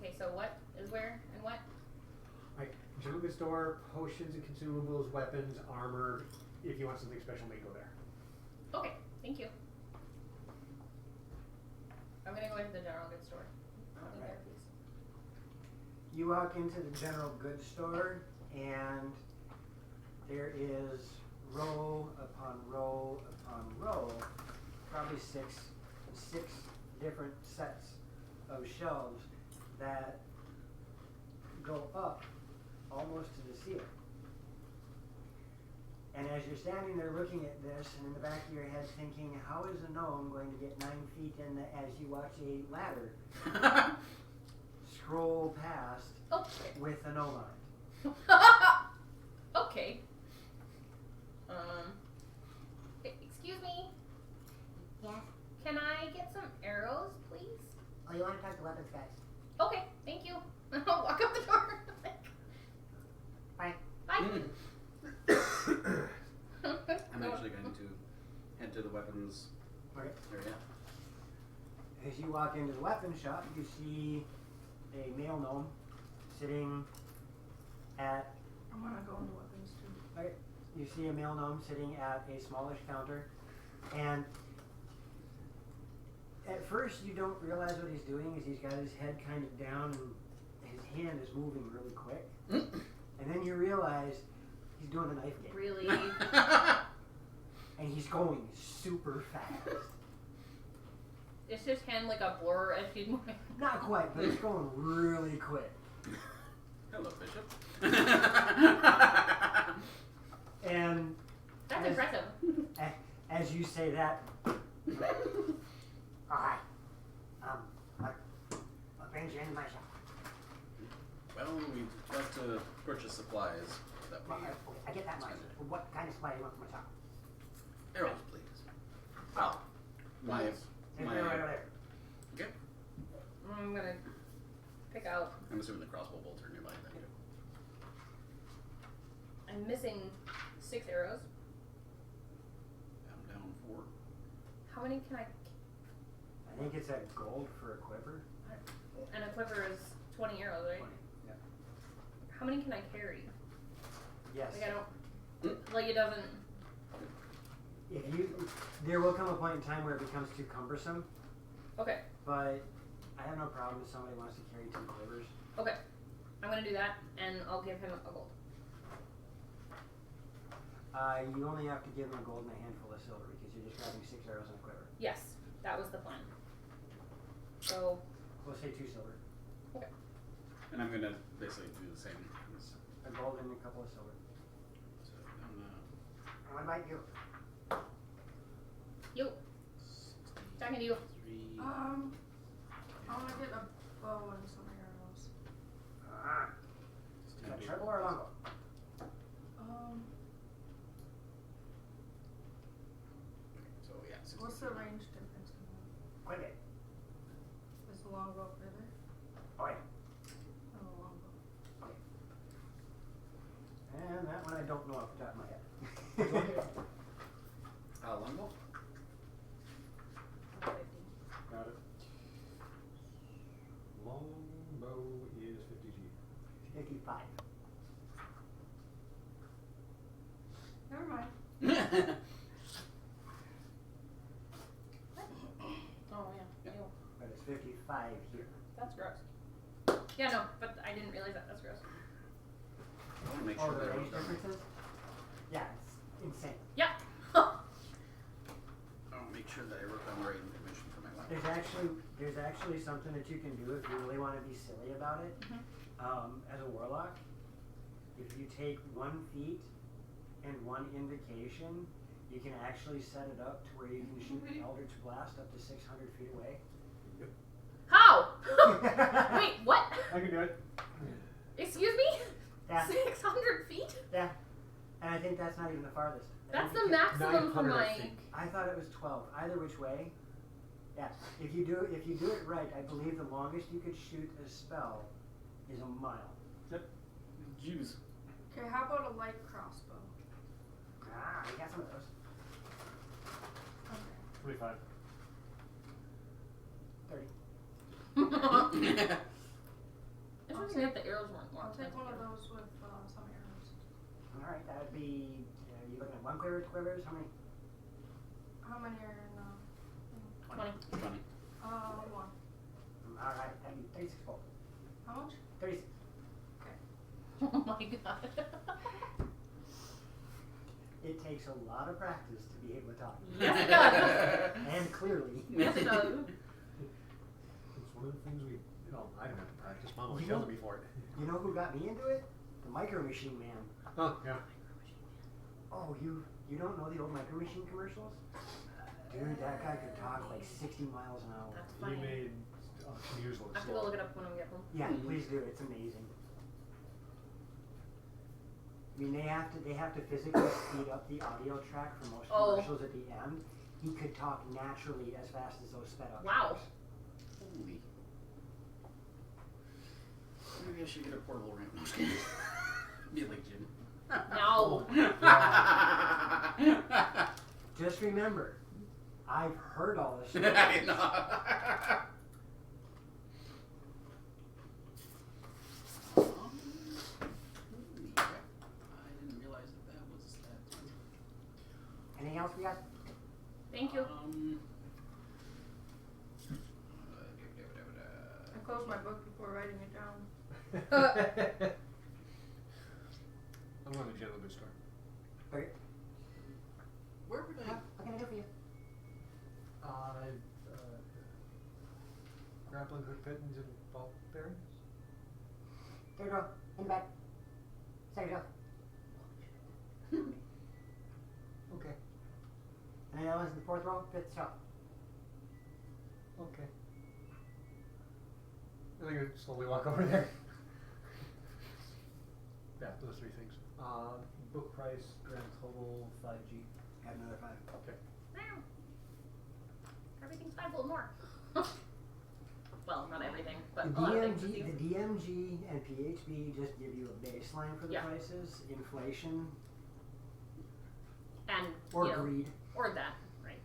Okay, so what is where and what? Like, general goods store, potions and consumables, weapons, armor. If you want something special, may go there. Okay, thank you. I'm gonna go into the general goods store. Something Alright. there, please. You walk into the general goods store, and there is row upon row upon row, probably six different sets of shelves that go up almost to the ceiling. And as you're standing there looking at this, and in the back of your head thinking, how is a gnome going to get 9 feet in as you watch a ladder scroll past Okay. with a gnome on it? Okay. Excuse me. Yes? Can I get some arrows, please? Oh, you want to talk to weapons guys? Okay, thank you. I'll walk up the door. Bye. Bye. I'm actually going to head to the weapons Okay. area. As you walk into the weapon shop, you see a male gnome sitting at. I'm gonna go into weapons too. Okay, you see a male gnome sitting at a smallish counter, and at first you don't realize what he's doing. Is he's got his head kind of down and his hand is moving really quick, and then you realize he's doing a knife game, Really? and he's going super fast. Is his hand like a blur as he's moving? Not quite, but it's going really quick. Hello, Bishop. And That's as- impressive. As you say that, Alright. What brings you into my shop? Well, we tried to purchase supplies that we I get that much. What kind of supply do you want from my shop? arrows, please. Well, my There's one right over there. okay. I'm gonna pick out. I'm assuming the crossbow bolts are nearby then. I'm missing 6 arrows. I'm down 4. How many can I? I think it's at gold for a quiver. And a quiver is 20 arrows, right? 20, yeah. How many can I carry? Yes. Like I don't. Like it doesn't. There will come a point in time where it becomes too cumbersome, Okay. but I have no problem if somebody wants to carry 2 quivers. Okay. I'm gonna do that, and I'll give him a gold. You only have to give him a gold and a handful of silver because you're just grabbing 6 arrows and a quiver. Yes, that was the plan. So. We'll say 2 silver. And I'm gonna basically do the same as A gold and a couple of silver. so down about you? You. Talking to you. 3. I want to get a bow and some arrows. Is that treble or longbow? So yeah, 60. What's the range difference in that? Quite a bit. Is the longbow further? Oh yeah. Oh, longbow. And that one I don't know off the top of my head. Longbow? 50. Got it. Longbow is 50G. 55. Never mind. Oh yeah. Yeah. You. But it's 55 here. That's gross. Yeah, no, but I didn't realize that. That's gross. I want to make Oh, sure the that I range wrote down. differences? Yeah, it's insane. Yeah. I want to make sure that I wrote down the right information for my lab. There's actually something that you can do if you really want to be silly about it. As a warlock, if you take 1 feat and 1 invocation, you can actually set it up to where you can shoot an Eldritch Blast up to 600 feet away. How? Wait, what? I can do it. Excuse me? Yeah, 600 feet? yeah. And I think that's not even the farthest. I That's think the you- maximum for 900, I my. think. I thought it was 12. Either which way. Yeah. If you do it right, I believe the longest you could shoot a spell is a mile. Jews. Okay, how about a light crossbow? Ah, we got some of those. Okay. 25. 30. Interesting that the arrows weren't more I'll take expensive. one of those with some arrows. All right, that would be. You looking at 1 quiver, 2 quivers? How many? How many are in 20. 20. 1. All right, that'd be 36 gold. How much? 36. Oh my god. It takes a lot of practice to be able to talk. Yes, it does. And clearly. Yes, it does. It's one of the things we. Oh, I don't have to practice. Mom always You know- yelled at me for it. You know who got me into it? The Micro Machine Man. Oh, yeah. Oh, you don't know the old Micro Machine commercials? Dude, that guy could talk like 60 miles an hour. That's He funny. made commuters look I have to go slow. look it up when we get home. Yeah, please do. It's amazing. I mean, they have to physically speed up the audio track for most Oh. commercials at the end. He could talk naturally as fast as those sped up. Wow. tracks. Holy. Maybe I should get a portable ramp. No, I'm just kidding. Be like Jim. No. Just remember, I've heard all this shit. I know. Holy crap. I didn't realize that was that expensive. Anything else we got? Thank you. I closed my book before writing it down. I'm going to general goods store. Okay. Where would I? What can I do for you? Grappling hook pittons and ball bearings. There you go. In the back. Second shelf. Okay. And the other one's in the 4th row, 5th shelf. Okay. I think I slowly walk over there. Yeah, those 3 things. Book price, grand total, 5G. Got another 5. Okay. Wow. Everything's 5 gold more. Well, not everything, but The a lot of things. DMG and PHB just give you a baseline for the Yeah. prices. Inflation And, or you know, greed. or that, right.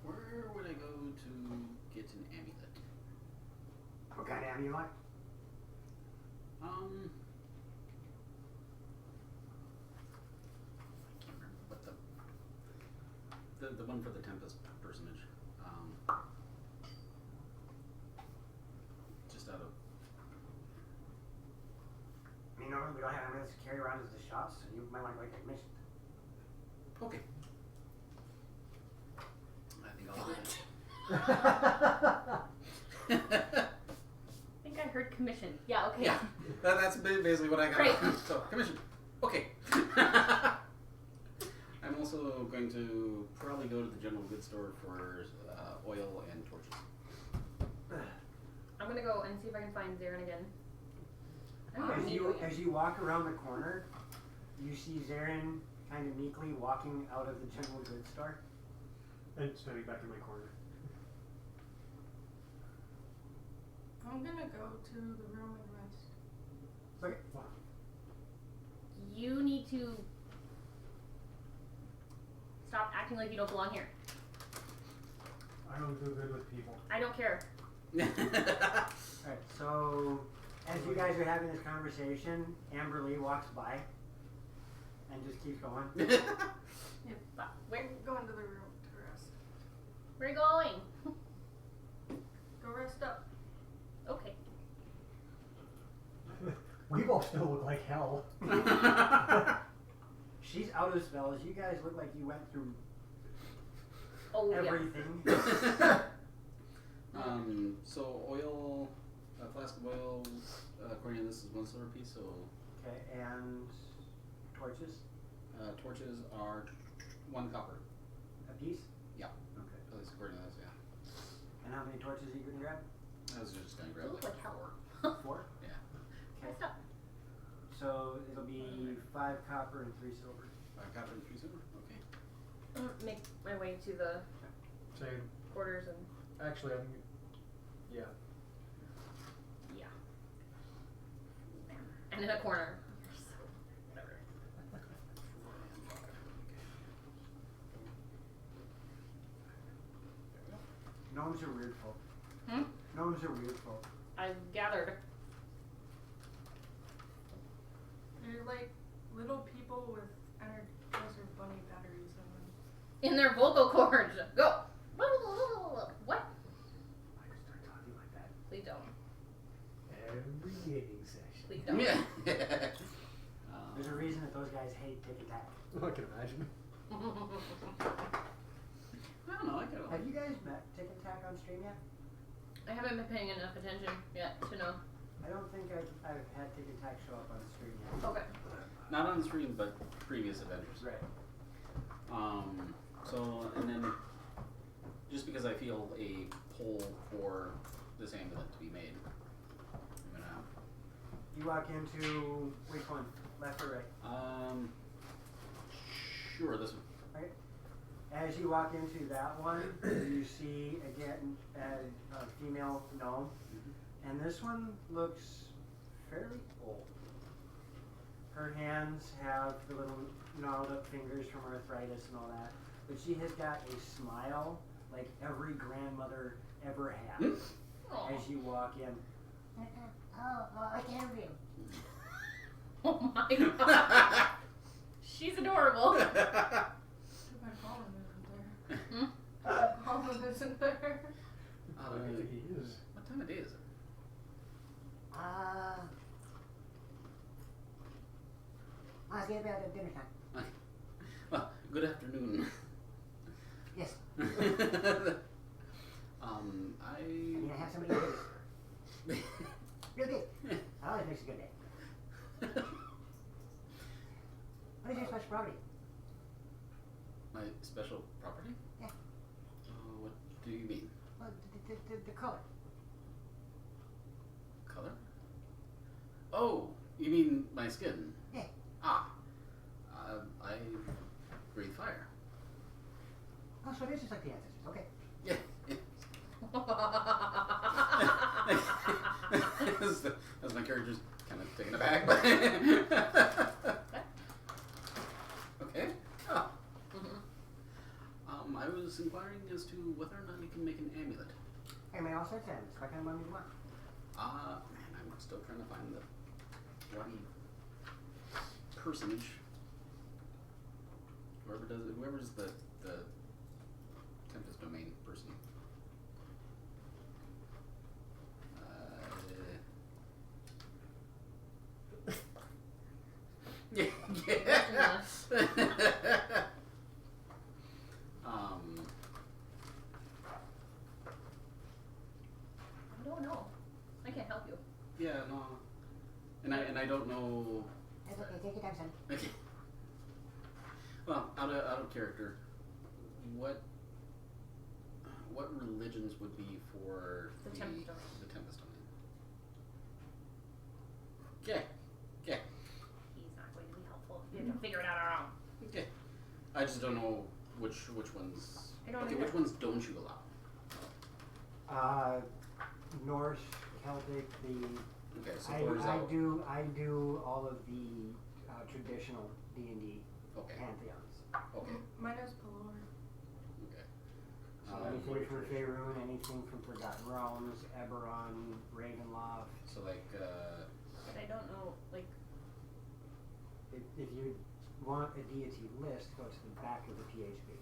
Where would I go to get an amulet? What kind of amulet? I can't remember what the one for the Tempest personage. Just out of I mean, normally we don't have amulets to carry around as the shots, so you might want to go get commissioned. okay. I think I'll do that. I think I heard commission. Yeah, okay. Yeah, that's basically what I got. Great. So commission. Okay. going to probably go to the general goods store for oil and torches. I'm gonna go and see if I can find Zarin again. I don't know. As you walk around the corner, you see Zarin kind of meekly walking out of the general goods store. And standing back in my corner. I'm gonna go to the Roman West. Okay. You need to stop acting like you don't belong here. I don't do good with people. I don't care. Alright, so as you guys are having this conversation, Amber Lee walks by and just keeps going. Where? I'm going to the room to rest. Where are you going? Go rest up. Okay. We both still look like hell. She's out of spells. You guys look like you went through Oh everything. So oil, a flask of oil, according to this, is 1 silver piece. So Okay, and torches? torches are 1 copper. A piece? Yeah. Okay. At least according to this, yeah. And how many torches are you going to grab? I was just gonna yeah. grab You look like like hell. 4? yeah. Okay. Messed up. So it'll be 5 copper and 3 silver. 5 copper and 3 silver. Okay. I'm gonna make my way to the Same. quarters and Actually, yeah. yeah. And in a corner. Whatever. Gnomes are weird folk. Hmm? Gnomes are weird folk. I've gathered. They're like little people with Energizer Bunny batteries in them. In their vocal cords. Go! What? I just start talking like that. Please don't. Every gaming session. Please don't. Yeah. There's a reason that those guys hate Tic and Tac. I can imagine. I don't know. I could. Have you guys met Tic and Tac on stream yet? I haven't been paying enough attention yet to know. I don't think I've had Tic and Tac show up on the stream yet. Okay. Not on the screen, but previous adventures. Right. So, and then, just because I feel a pull for this amulet to be made, I'm gonna. You walk into which one? Left or right? Sure, this one. Okay. As you walk into that one, you see again a female gnome, and this one looks fairly old. Her hands have the little gnarled up fingers from arthritis and all that, but she has got a smile like every grandmother ever had. Aw. As you walk in, I can hear you. Oh my god. She's adorable. Too bad Colin isn't there. Hmm? Colin isn't there. I think he is. What time of day is it? I'll see you about at dinner time. Well, good afternoon. Yes. I. I mean, I have somebody who is real good. It always makes a good day. What is your special property? My special property? Yeah. What do you mean? Well, the color. Color? Oh, you mean my skin? Yeah. Ah. I breathe fire. Oh, so this is like the ancestors. Okay. Yeah. As my character's kind of taken aback, but okay. Oh. I was inquiring as to whether or not you can make an amulet. I mean, all sorts of ends. What kind of one do you want? Man, I'm still trying to find the bloody personage. Whoever's the Tempest Domain person. Yeah. I don't know. I can't help you. Yeah, no. And I don't know. That's okay. Take your time, son. Okay. Well, Out of character, what religions would be for The Tempest Domain. The Tempest Domain. Okay. He's not going to be helpful. We have to figure it out our own. Okay. I just don't know which ones. I don't okay, either. which ones don't you allow? Norse, Celtic, Okay, so I do all of the traditional D&D Okay. pantheons. Okay. Mine is Pelor. Okay. So anything from Faerun, anything from Forgotten Realms, Eberron, Ravenloft. So like But I don't know, like, If you want a deity list, go to the back of the PHP.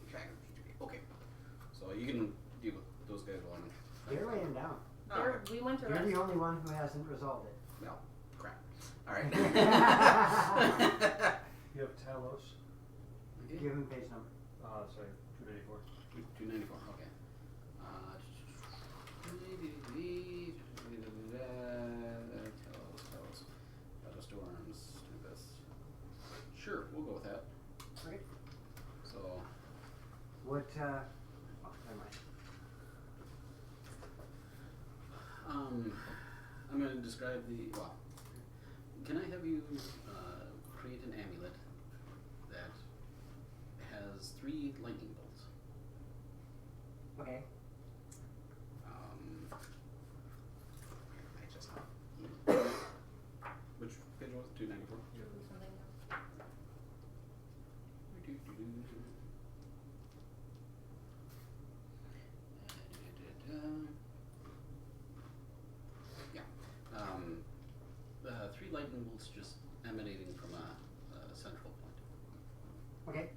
okay. So you can deal with those guys while I'm. They're laying down. we went to You're rest. the only one who hasn't resolved it. Well, crap. All right. You have Talos. Okay. Give him page number. Sorry, 294. 294. Okay. Talos. Storms. Tempest. Sure, we'll go with that. Okay. So. What, oh, never mind. I'm going to describe can I have you create an amulet that has 3 lightning bolts? Okay. I just which page was it? 294? Something else. Yeah. 3 lightning bolts just emanating from a central point. Okay.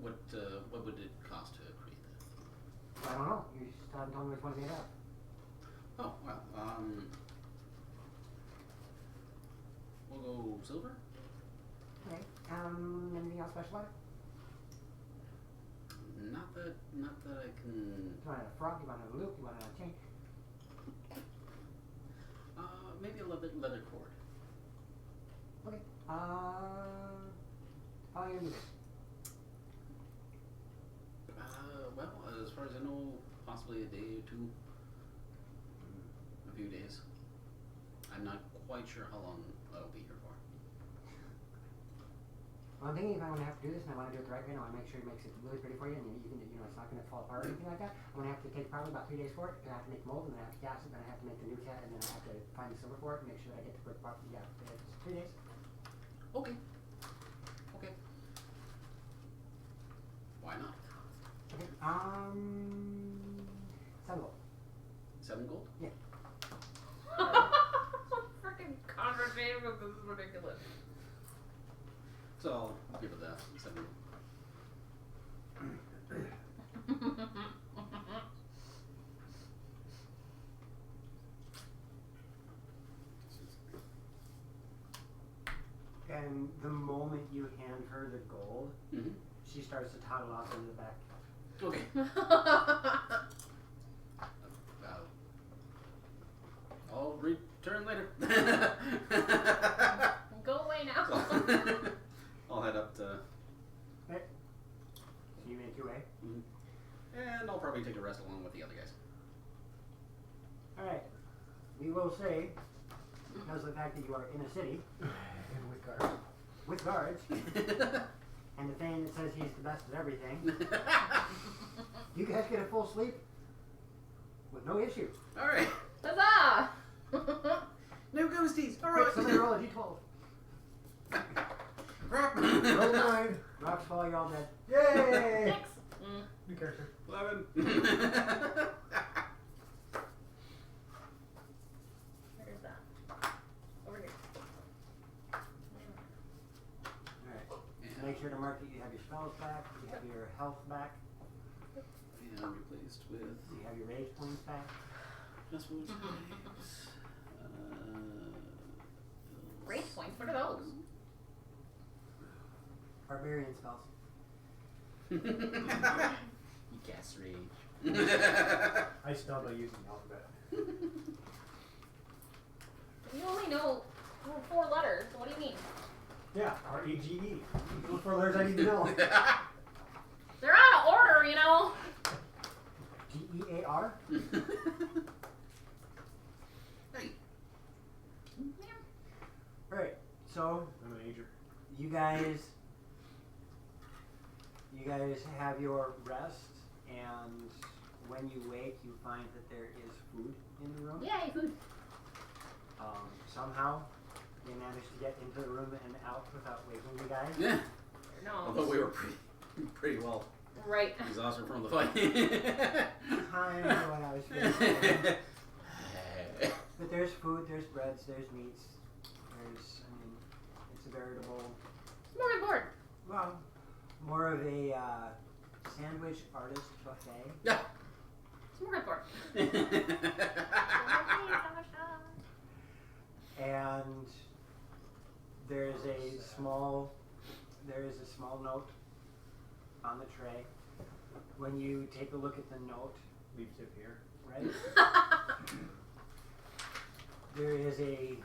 What would it cost to create that? I don't know. You just haven't told me which one to get up. Oh, well, we'll go silver. Okay. Anything else special about it? Not that I can. You want a frog? You want a loop? You want a chain? Maybe a leather cord. Okay. How long are you gonna do this? Well, as far as I know, possibly a day or 2. A few days. I'm not quite sure how long I'll be here for. Well, I'm thinking if I want to have to do this and I want to do it the right way and I want to make sure it makes it really pretty for you and you can, it's not going to fall apart or anything like that, I'm going to have to take probably about 3 days for it. Then I have to make mold and then I have to cast it, then I have to make the new cat and then I have to find the silver for it and make sure that I get the brick box. Yeah, it's 3 days. Okay. Why not? Okay. 7 gold. 7 gold? Yeah. Freaking conversation with this is ridiculous. So I'll give it that 7 gold. And the moment you hand her the gold, Mm-hmm. she starts to toddle off into the back. Okay. I'll return later. Go away now. I'll head up to. Okay. So you make your way. And I'll probably take a rest along with the other guys. Alright. We will say, because of the fact that you are in a city And with guards. with guards, and the thing that says he's the best at everything, you guys get a full sleep with no issue. Alright. Huzzah! No ghosties. Quick, Alright. somebody roll a d12. Roll 9. Rocks fall, you're all dead. Yay! Six. New character. 11. Where is that? Over here. Alright. Make sure to mark that you have your spells back, you have your health back, And replaced with you have your rage points back. just one times. Rage points. What are those? Barbarian spells. You cast rage. I spell by using the alphabet. You only know. Oh, Yeah, R-E-G-E. Those for alerts I need to know. They're out of order, you know. G-E-A-R? Hey. Alright, so I'm an ager. you guys have your rest, and when you wake, you find that there is food in the room. Yay, food. Somehow, they managed to get into the room and out without waking you guys. Yeah. No. Although we were pretty well Right. exhausted from the fight. Kind of what I was feeling. But there's food, there's breads, there's meats, it's a veritable, Smorgasbord. well, more of a sandwich artist buffet. Yeah. Smorgasbord. And there is a small note on the tray. When you take a look at the note, Leave tip here. right, there is a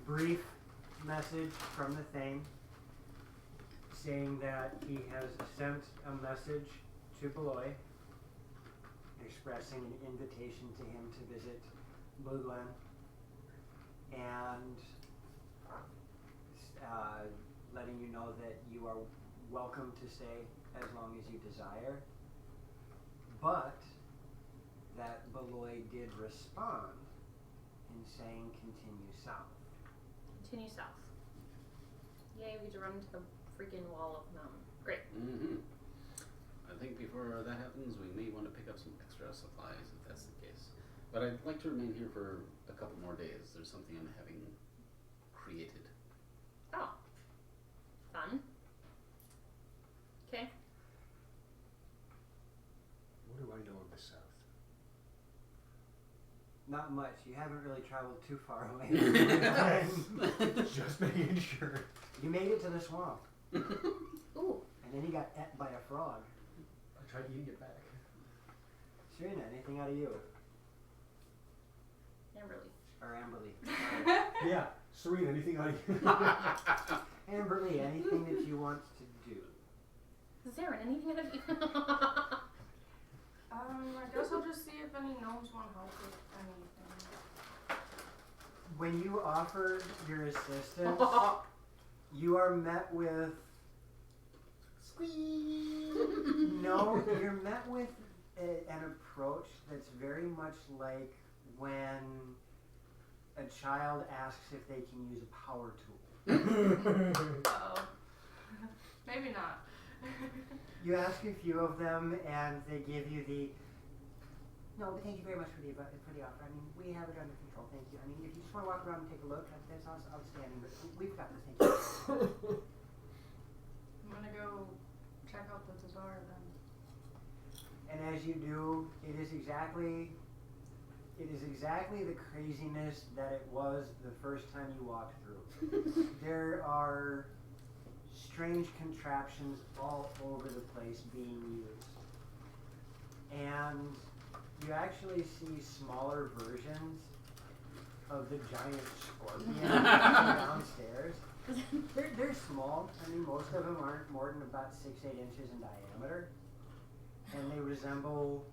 brief message from the thing saying that he has sent a message to Beloy expressing an invitation to him to visit Blue Glen and letting you know that you are welcome to stay as long as you desire, but that Beloy did respond in saying continue south. Continue south. Yay, we get to run into the freaking wall of the mountain. Great. Mm-hmm. I think before that happens, we may want to pick up some extra supplies if that's the case. But I'd like to remain here for a couple more days. There's something I'm having created. Oh. Fun. Okay. What do I know of the South? Not much. You haven't really traveled too far away. Just making sure. You made it to the swamp, Ooh. and then you got ate by a frog. I tried eating it back. Serena, anything out of you? Amberly. Or Amberly? Yeah, Serena, anything out of you? Amberly, anything that you want to do? Zarin, anything out of you? I guess I'll just see if any gnomes want help with anything. When you offer your assistance, you are met with no, you're met with an approach that's very much like when a child asks if they can use a power tool. Uh-oh. Maybe not. You ask a few of them, and they give you the no, but thank you very much for the offer. I mean, we have it under control. Thank you. I mean, if you just want to walk around and take a look, that's outstanding. But we've got this. Thank you. I'm gonna go check out the bazaar then. And as you do, it is exactly the craziness that it was the first time you walked through. There are strange contraptions all over the place being used. And you actually see smaller versions of the giant scorpion downstairs. They're small. I mean, most of them aren't more than about 6-8 inches in diameter. And they resemble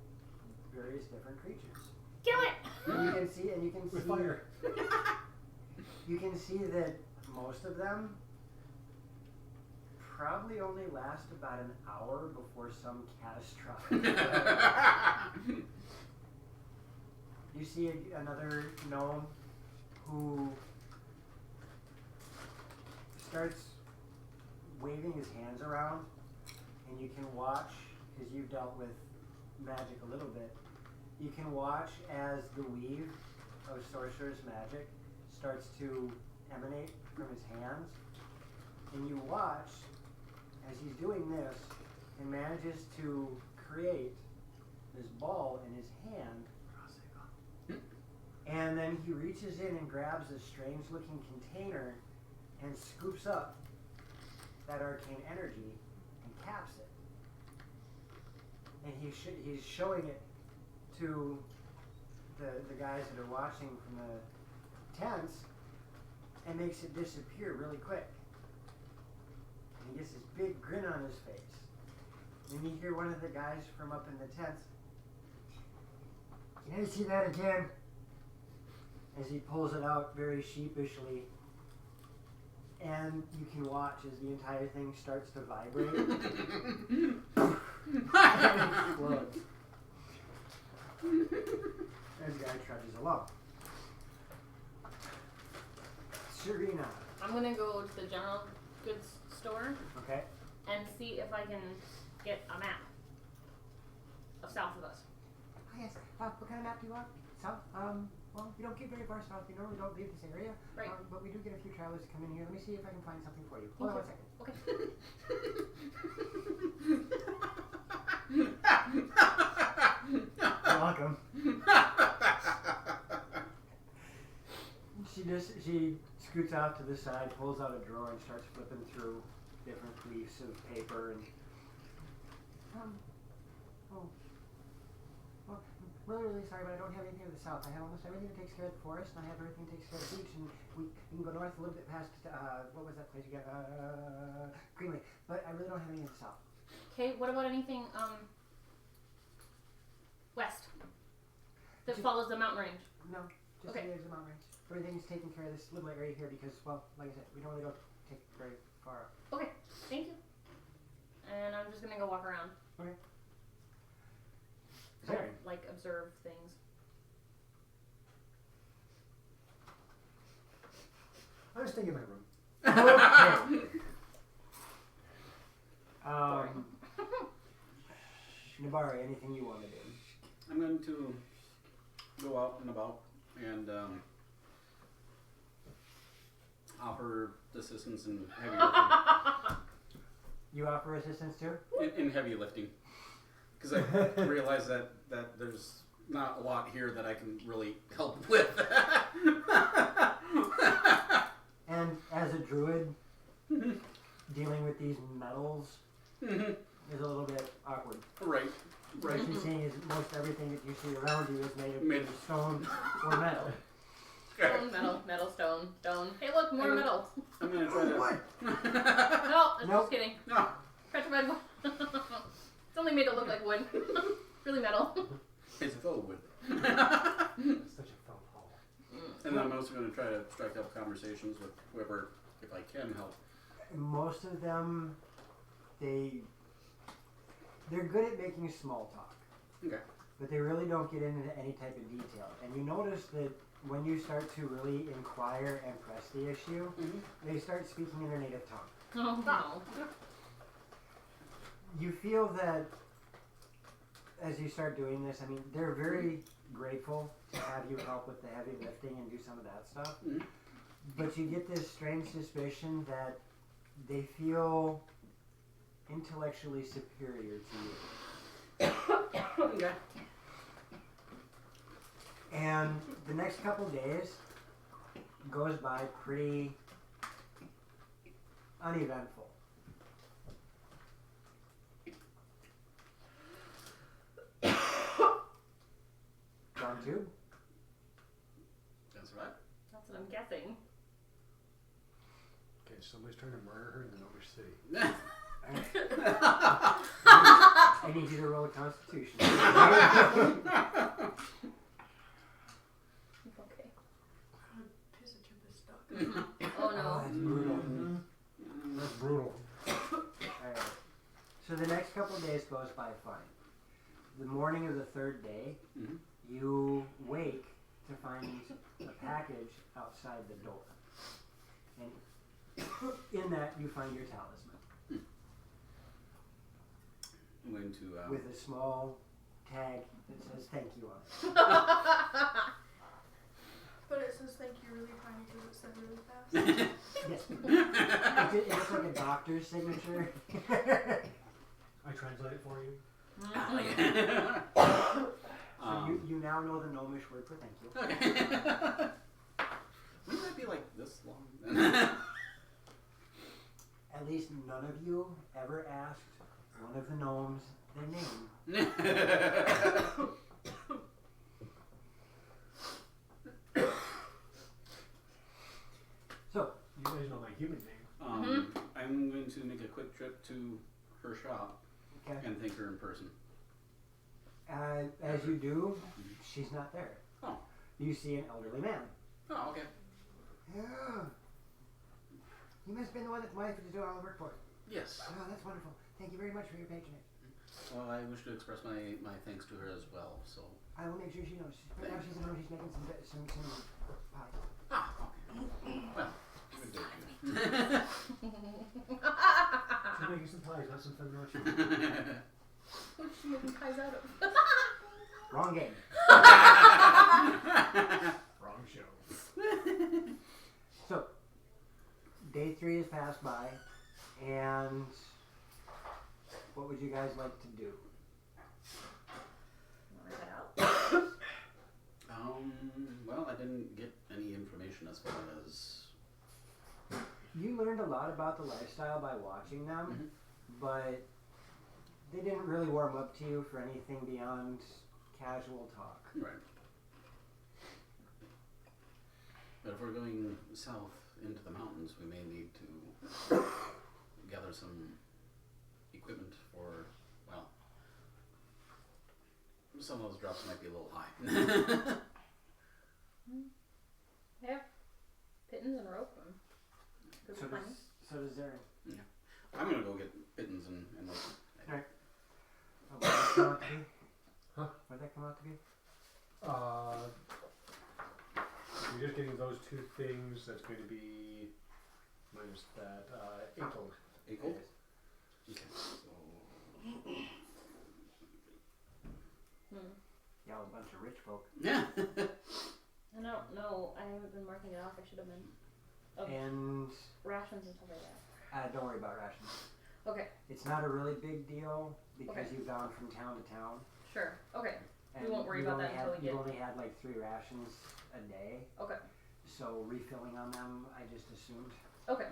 various different creatures. Kill it! And you can With see fire. you can see that most of them probably only last about an hour before some catastrophic. You see another gnome who starts waving his hands around, and you can watch, because you've dealt with magic a little bit, you can watch as the weave of sorcerer's magic starts to emanate from his hands, and you watch as he's doing this and manages to create this ball in his hand, and then he reaches in and grabs a strange looking container and scoops up that arcane energy and caps it. And he's showing it to the guys that are watching from the tents and makes it disappear really quick. he gets this big grin on his face. And you hear one of the guys from up in the tents, "Can I see that again?" As he pulls it out very sheepishly. And you can watch as the entire thing starts to vibrate. And explodes. As the guy trudges along. Serena. I'm gonna go to the general goods store Okay. and see if I can get a map of south of us. Oh, yes. What kind of map do you want? South? Well, we don't get very far south. We normally don't leave this area. Right. But we do get a few travelers to come in here. Let me see if I can find something for you. Hold on one second. Okay. You're welcome. She scoots off to the side, pulls out a drawer, and starts flipping through different leaves of paper and. Well, really sorry, but I don't have anything in the south. I have almost everything that takes care of the forest, and I have everything that takes care of the beach, and we can go north a little bit past, what was that place again? Greenway. But I really don't have anything in the south. Okay, what about anything west that follows the mountain range? No, just Okay. the edge of the mountain range. Everything's taken care of this little area here because, well, like I said, we don't really go take very far. Okay, thank you. And I'm just gonna go walk around. Okay. Kind Sorry. of, like observe things. I'm staying in my room. Okay. Nabari, anything you want to do? I'm going to go out and about and offer assistance in heavy lifting. You offer assistance too? In heavy lifting. Because I realize that there's not a lot here that I can really help with. And as a druid, dealing with these metals is a little bit awkward. Right. What she's saying is most everything that you see around you is made of either stone or metal. Stone, metal, stone. Hey, look, more metal. I'm going to try to... No, I'm Nope. just kidding. No. Petrified wood. It's only made to look like wood. Really metal. It's filled with. Such a fun hole. And I'm also going to try to strike up conversations with whoever, if I can help. Most of them, they're good at making small talk. Okay. But they really don't get into any type of detail. And you notice that when you start to really inquire and press the issue, they start speaking in their native tongue. Oh, no. You feel that as you start doing this, I mean, they're very grateful to have you help with the heavy lifting and do some of that stuff. But you get this strange suspicion that they feel intellectually superior to you. Okay. And the next couple days goes by pretty uneventful. Round two. That's right. That's what I'm guessing. Okay, somebody's trying to murder her in the Gnomish City. I need you to roll a constitution. Okay. Piece of chip is stuck. Oh no. That's brutal. That's brutal. Alright. So the next couple of days goes by fine. The morning of the third day, you wake to find a package outside the door. And in that you find your talisman. I'm going to... With a small tag that says thank you on it. But it says thank you really tiny because it said really fast. Yes. It looks like a doctor's signature. I translate it for you. So you now know the gnomish word for thank you. Okay. Wouldn't that be like this long? At least none of you ever asked one of the gnomes their name. So, You guys know my human name. I I'm going to make a quick trip to her shop Okay. and thank her in person. As you do, she's not there. Oh. You see an elderly man. Oh, okay. Yeah. You must have been the one that the wife had to do all the work for. Yes. Oh, that's wonderful. Thank you very much for your patronage. Well, I wish to express my thanks to her as well. So. I will make sure she knows. Right now she's at home. She's making some pie. Ah, okay. Well, good day. She's making some pies, not some fenrochi. What's she making pies out of? Wrong game. Wrong show. So, day 3 has passed by, and what would you guys like to do? Wanna head out? Well, I didn't get any information as far as. You learned a lot about the lifestyle by watching them, but they didn't really warm up to you for anything beyond casual talk. Right. But if we're going south into the mountains, we may need to gather some equipment for, well, some of those drops might be a little high. I have pittons and rope. So does Zarin. I'm gonna go get pittons and like. Alright. What did that come out to be? Huh? What did that come out to be? You're just getting those 2 things. That's going to be minus that 8 gold. 8 gold? Okay, so. Y'all a bunch of rich folk. Yeah. I don't know. I haven't been marking it off. I should have been. Oh, And rations and stuff like that. don't worry about rations. Okay, It's not a really big deal because Okay. you've gone from town to town. sure. Okay, And won't worry you've about only that until we You've get- only had like 3 rations a day, okay, so refilling on them, I just assumed. okay.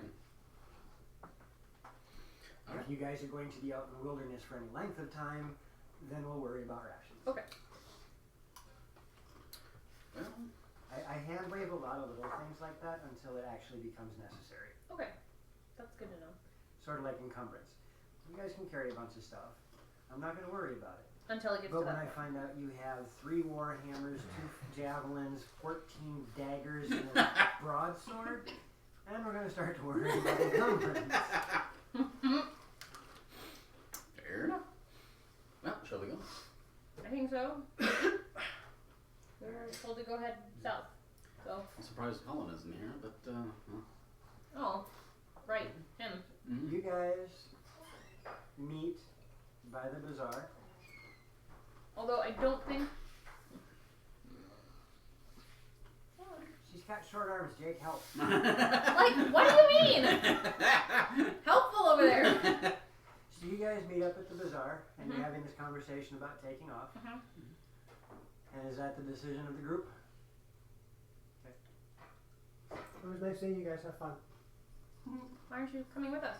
If you guys are going to be out in the wilderness for any length of time, then we'll worry about rations. Okay. Well, I hand wave a lot of little things like that until it actually becomes necessary. Okay, that's good to know. Sort of like encumbrance. You guys can carry a bunch of stuff. I'm not going to worry about it. Until it gets But to when that I point. find out you have 3 war hammers, 2 javelins, 14 daggers, and a broadsword, then we're going to start to worry about encumbrance. fair enough. Well, shall we go? I think so. We're told to go head south. So, I'm surprised Colin isn't here, but well. oh, right, him. Mm-hmm. You guys meet by the bazaar. Although I don't think. She's got short arms, Jake, help. Like, what do you mean? Helpful over there. So you guys meet up at the bazaar, and Mhm. you're having this conversation about taking off. Mhm. And is that the decision of the group? It was nice seeing you guys. Have fun. Why aren't you coming with us?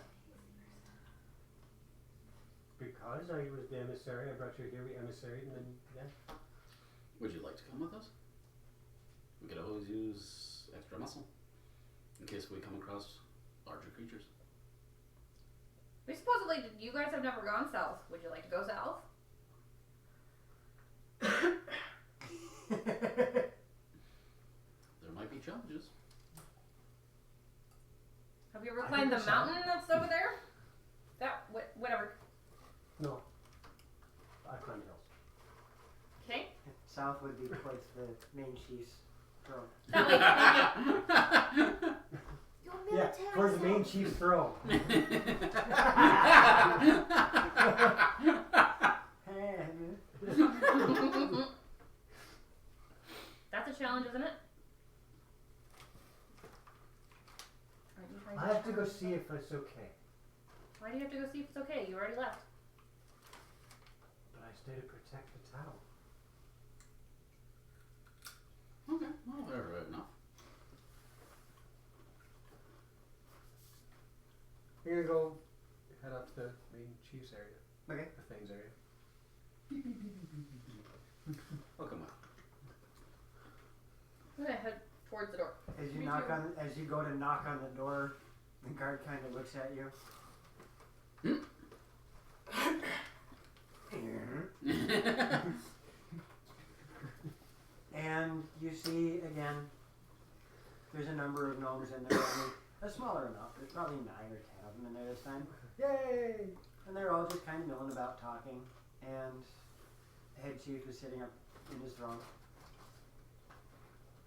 Because I was the emissary. I brought you here. We emissaried, and then Would you like to come with us? We could always use extra muscle in case we come across larger creatures. We supposedly, you guys have never gone south. Would you like to go south? There might be challenges. Have you ever I climbed the think so. mountain that's over there? That, whatever. no. I climbed hills. Okay. South would be towards the main chief's throne. That way. Your Yeah, military towards the main self. chief's throne. That's a challenge, isn't it? Aren't you trying I have to go see if it's okay. Why do you have to go see if it's okay? You already left. But I stay to protect the town. Okay, well, fair enough. We're gonna go head up to the main chief's area. Okay. The Things area. Welcome on. I'm gonna head towards the door. As you Me knock too. on, as you go to knock on the door, The guard kind of looks at you. And you see again, there's a number of gnomes in there. I mean, a smaller amount. There's probably 9 or 10 of them in there this time. Yay! And they're all just kind of milling about talking. And the head chief is sitting up in his throne.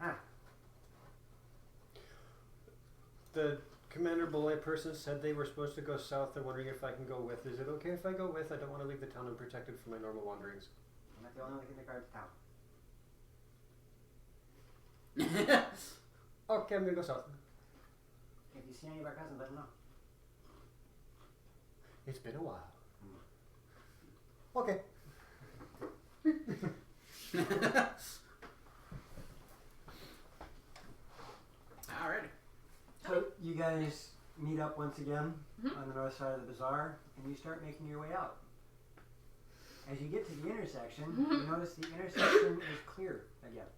Ah, The Commander Bullet person said they were supposed to go south. They're wondering if I can go with. Is it okay if I go with? I don't want to leave the town unprotected for my normal wanderings. I'm not the only one in the guard's town. Okay, I'm gonna go south. If you see any of our cousins, let them know. It's been a while. Okay. Alrighty. So you guys meet up once again on the north side of the bazaar, and you start making your way out. As you get to the intersection, you notice the intersection is clear again.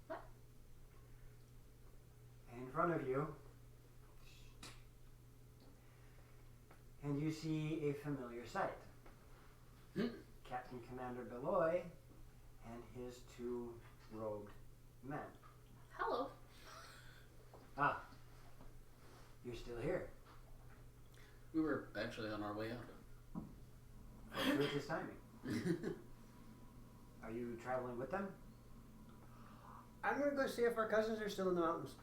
What? And in front of you, and you see a familiar sight. Captain Commander Beloy and his 2 robed men. Hello. Ah, you're still here. We were actually on our way out. Fortuitous timing. Are you traveling with them? I'm gonna go see if our cousins are still in the mountains.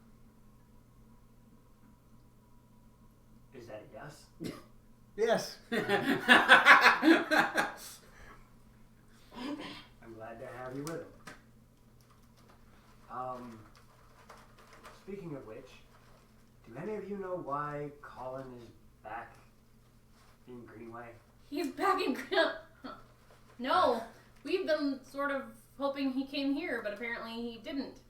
Is that a yes? Yes. I'm glad to have you with them. Speaking of which, do any of you know why Colin is back in Greenway? He's back in. No, we've been sort of hoping he came here, but apparently he didn't.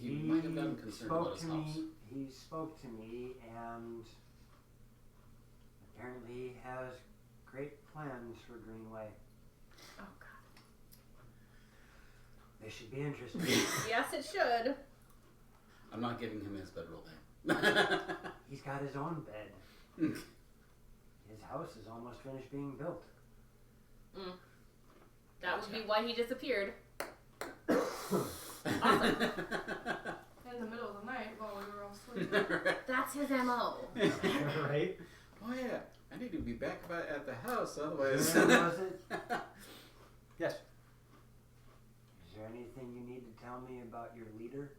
He might have gotten concerned about his house. He spoke to me, and apparently he has great plans for Greenway. Oh God. They should be interesting. Yes, it should. I'm not giving him his bedroll back. He's got his own bed. His house is almost finished being built. That would be why he disappeared. In the middle of the night while we were all sleeping. That's his MO. Right? Oh yeah, I need to be back at the house, otherwise. When was it? Yes. Is there anything you need to tell me about your leader?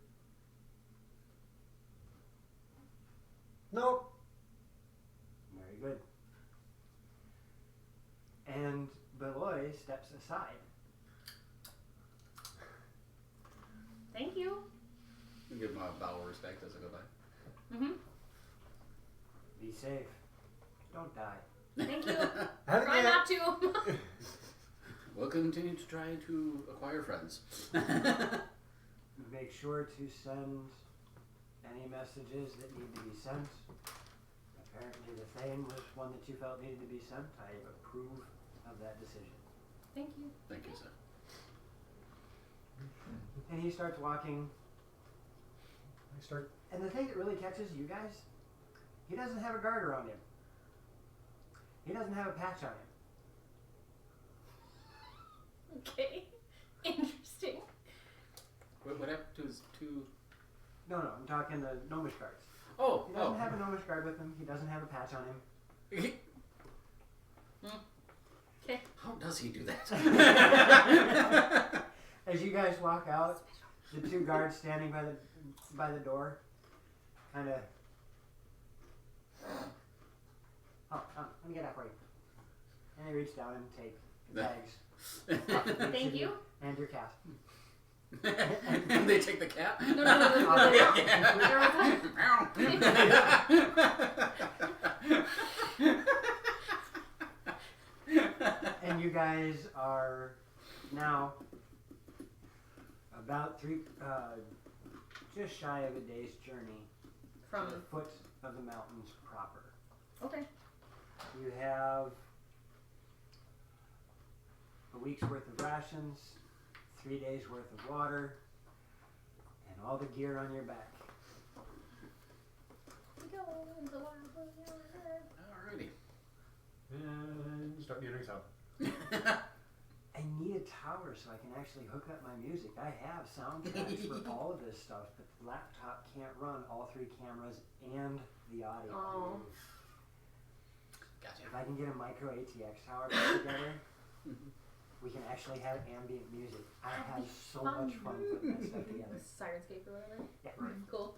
Nope. Very good. And Beloy steps aside. Thank you. Give him a bow of respect as I go by. Mm-hmm. Be safe. Don't die. Thank you. Have Try it not to. We'll continue to try to acquire friends. Make sure to send any messages that need to be sent. Apparently the Thane was one that you felt needed to be sent. I approve of that decision. Thank you. Thank you, sir. And he starts walking. I start. And the thing that really catches you guys, he doesn't have a guard around him. He doesn't have a patch on him. Okay. Interesting. What happened to his 2? No, I'm talking the gnomish guards. Oh, He doesn't have a gnomish guard with him. He doesn't have a patch on him. Okay. How does he do that? As you guys walk out, the 2 guards standing by the door, kind of. Oh, let me get that for you. And they reach down and take the bags. Thank you. And your cap. And they take the cap? No. And you guys are now about just shy of a day's journey From. to the foot of the mountains proper. Okay. You have a week's worth of rations, 3 days worth of water, and all the gear on your back. We go into And start meandering south. I need a tower so I can actually hook up my music. I have soundtracks for all of this stuff, but the laptop can't run all 3 cameras and the audio. Oh. Gotcha. If I can get a micro ATX tower put together, we can actually have ambient music. I That'd have be so much fun putting that stuff together. Syrinscape or whatever. Yeah. Cool.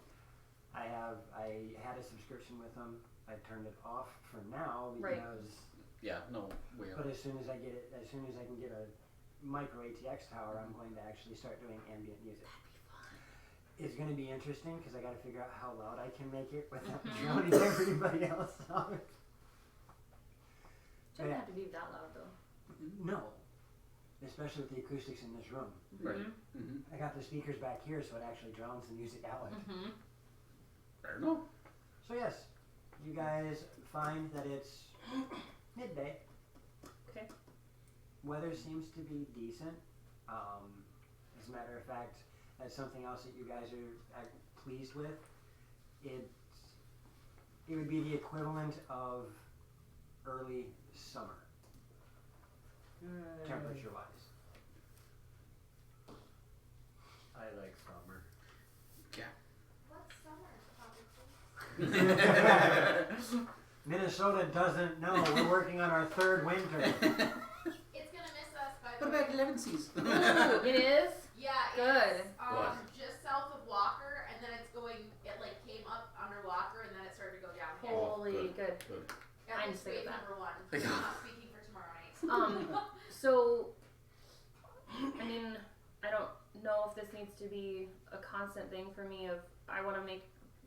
I had a subscription with them. I turned it off for now Right. because. Yeah, no, we're. But as soon as I can get a micro ATX tower, I'm going to actually start doing ambient music. It's going to be interesting because I got to figure out how loud I can make it without drowning everybody else out. Doesn't have to be that loud though. No, especially with the acoustics in this room. Right. Mm-hmm. I got the speakers back here, so it actually drowns the music out. Mm-hmm. Fair enough. So yes, you guys find that it's midday. Okay. Weather seems to be decent. As a matter of fact, that's something else that you guys are pleased with. It would be the equivalent of early summer, temperature-wise. I like summer. What's summer? Probably. Minnesota doesn't know. We're working on our 3rd winter. It's gonna miss us by the What way. about 11 seas? Ooh, it is? Yeah, Good. it's What? just south of Walker, and then it like came up under Walker, and then it started to go down here. Holy good. Good. At I'm least sick of wave that. number 1. Yeah. I'm not speaking for tomorrow night. So, I mean, I don't know if this needs to be a constant thing for me of, I want to make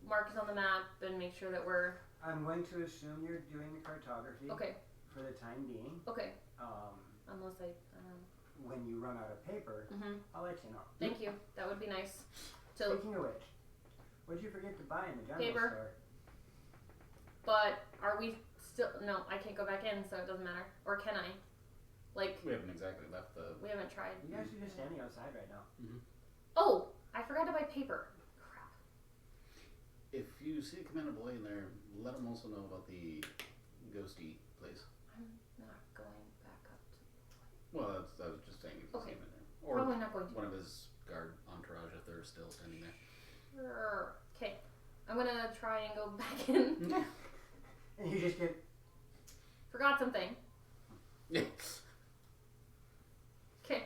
marks on the map and make sure that we're, I'm going to assume you're doing the cartography okay, for the time being. Okay. Um, Unless I don't know. when you run out of paper, Mm-hmm. I'll let you know. Thank you. That would be nice. So, Speaking of which, what did you forget to buy in the general Paper. store? but are we still, no, I can't go back in, so it doesn't matter. Or can I? Like, We haven't exactly left the. we haven't tried. You guys are just standing outside right now. Oh, I forgot to buy paper. Crap. If you see a commander boy in there, let him also know about the ghosty place. I'm not going back up to, Well, I was just saying if you Okay. see him in there. Or probably not going to. one of his guard entourage if they're still standing there. Okay. I'm gonna try and go back in. And you just get. Forgot something. Yeah. Okay.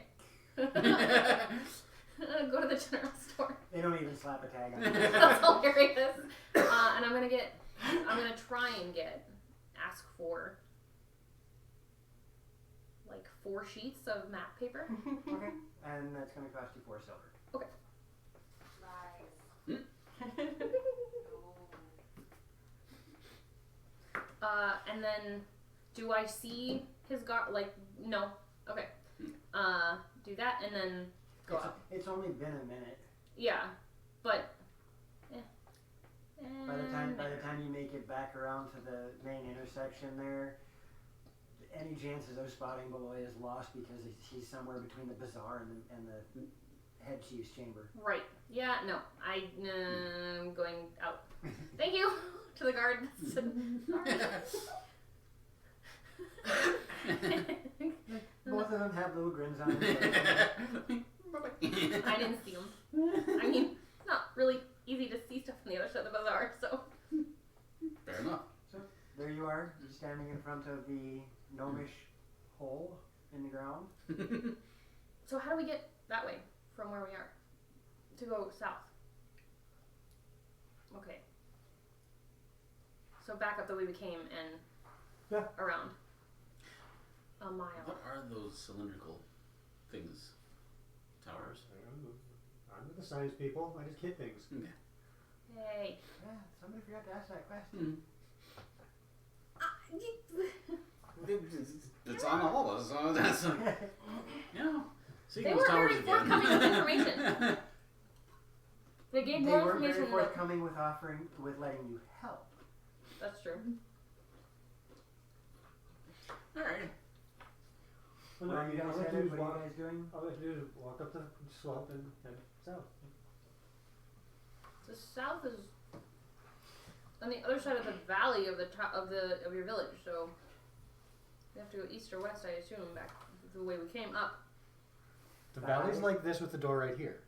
Go to the general store. They don't even slap a tag on it. That's hilarious. And I'm gonna try and ask for like 4 sheets of map paper. Okay. And that's going to cost you 4 silver. Lies. And then do I see his guard? Like, no. Okay. Do that and then go up. It's only been a minute. Yeah, but. By the time you make it back around to the main intersection there, any chances of spotting Beloy is lost because he's somewhere between the bazaar and the head chief's chamber. Right. Yeah. No. I'm going out. Thank you to the guard. Sorry. Both of them have little grins on their faces. I didn't see him. I mean, it's not really easy to see stuff from the other side of the bazaar, so. Fair enough. So there you are, standing in front of the gnomish hole in the ground. So how do we get that way from where we are to go south? Okay. So back up the way we came and around a mile. What are those cylindrical things? Towers? I'm with the science people. I just hit things. Hey. Yeah, somebody forgot to ask that question. It's on all of us, so that's yeah. See They those were towers very again. forthcoming with information. They gave They more weren't very information. forthcoming with letting you help. That's true. Alright. Well, Where are you guys all I have to headed? do is What are walk- you guys doing? all I have to do is walk up the slope and head south. The south is on the other side of the valley of the top of your village. So We have to go east or west, I assume, back the way we came up. The valley's like this with the door right here.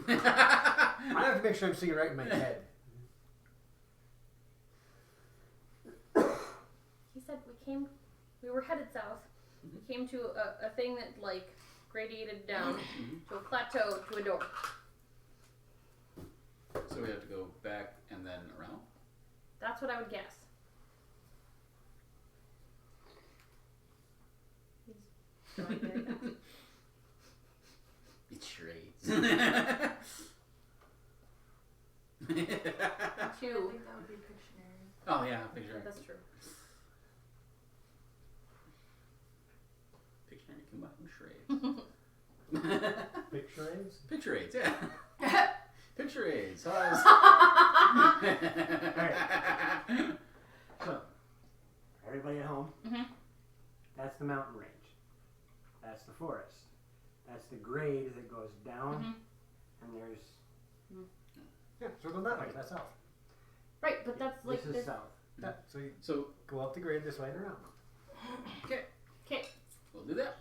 I have to make sure I'm seeing right in my head. He said we were headed south. We came to a thing that like gradiated down to a plateau to a door. So we have to go back and then around? That's what I would guess. He's going very fast. It's charades. I Two. think that would be Pictionary. Oh yeah, picture. That's true. Pictionary combined charades. Picture aids? Picture aids, yeah. Picture aids. So So, everybody at home, Mhm. that's the mountain range. That's the forest. That's the grade that goes down, Mhm. and there's, Yeah, so go that way. That's south. Right, but that's like this is south. Yeah, so you So go up the grade this way and around. okay. we'll do that.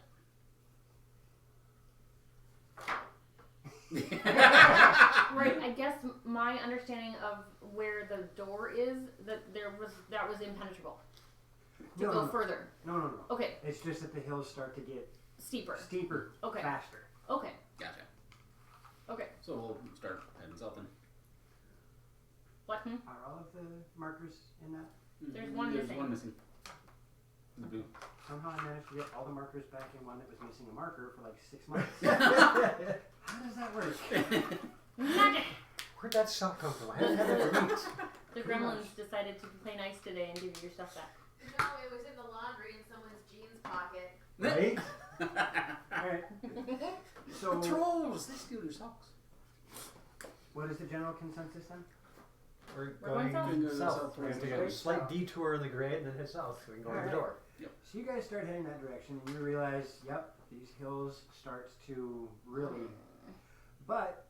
Right, I guess my understanding of where the door is that that was impenetrable to No, go no. further. No. Okay, It's just that the hills start to get steeper. steeper Okay. faster. Okay. Gotcha. Okay. So we'll start heading south then. What? Are all of the markers in that? There's one There's missing. one missing. The blue. Somehow I managed to get all the markers back in one that was missing a marker for like 6 months. How does that work? Magic. Where'd that sock come from? I haven't had that for weeks. The gremlins decided to play nice today and give you your stuff back. No, it was in the laundry in someone's jeans pocket. Right? Alright, so Trolls! They steal your socks. what is the general consensus then? We're going going south? south. We're going to take a Straight slight south. detour in the grade and then head south so we can go to the Alright. door. So you guys start heading that direction and you realize, yep, these hills start to really, but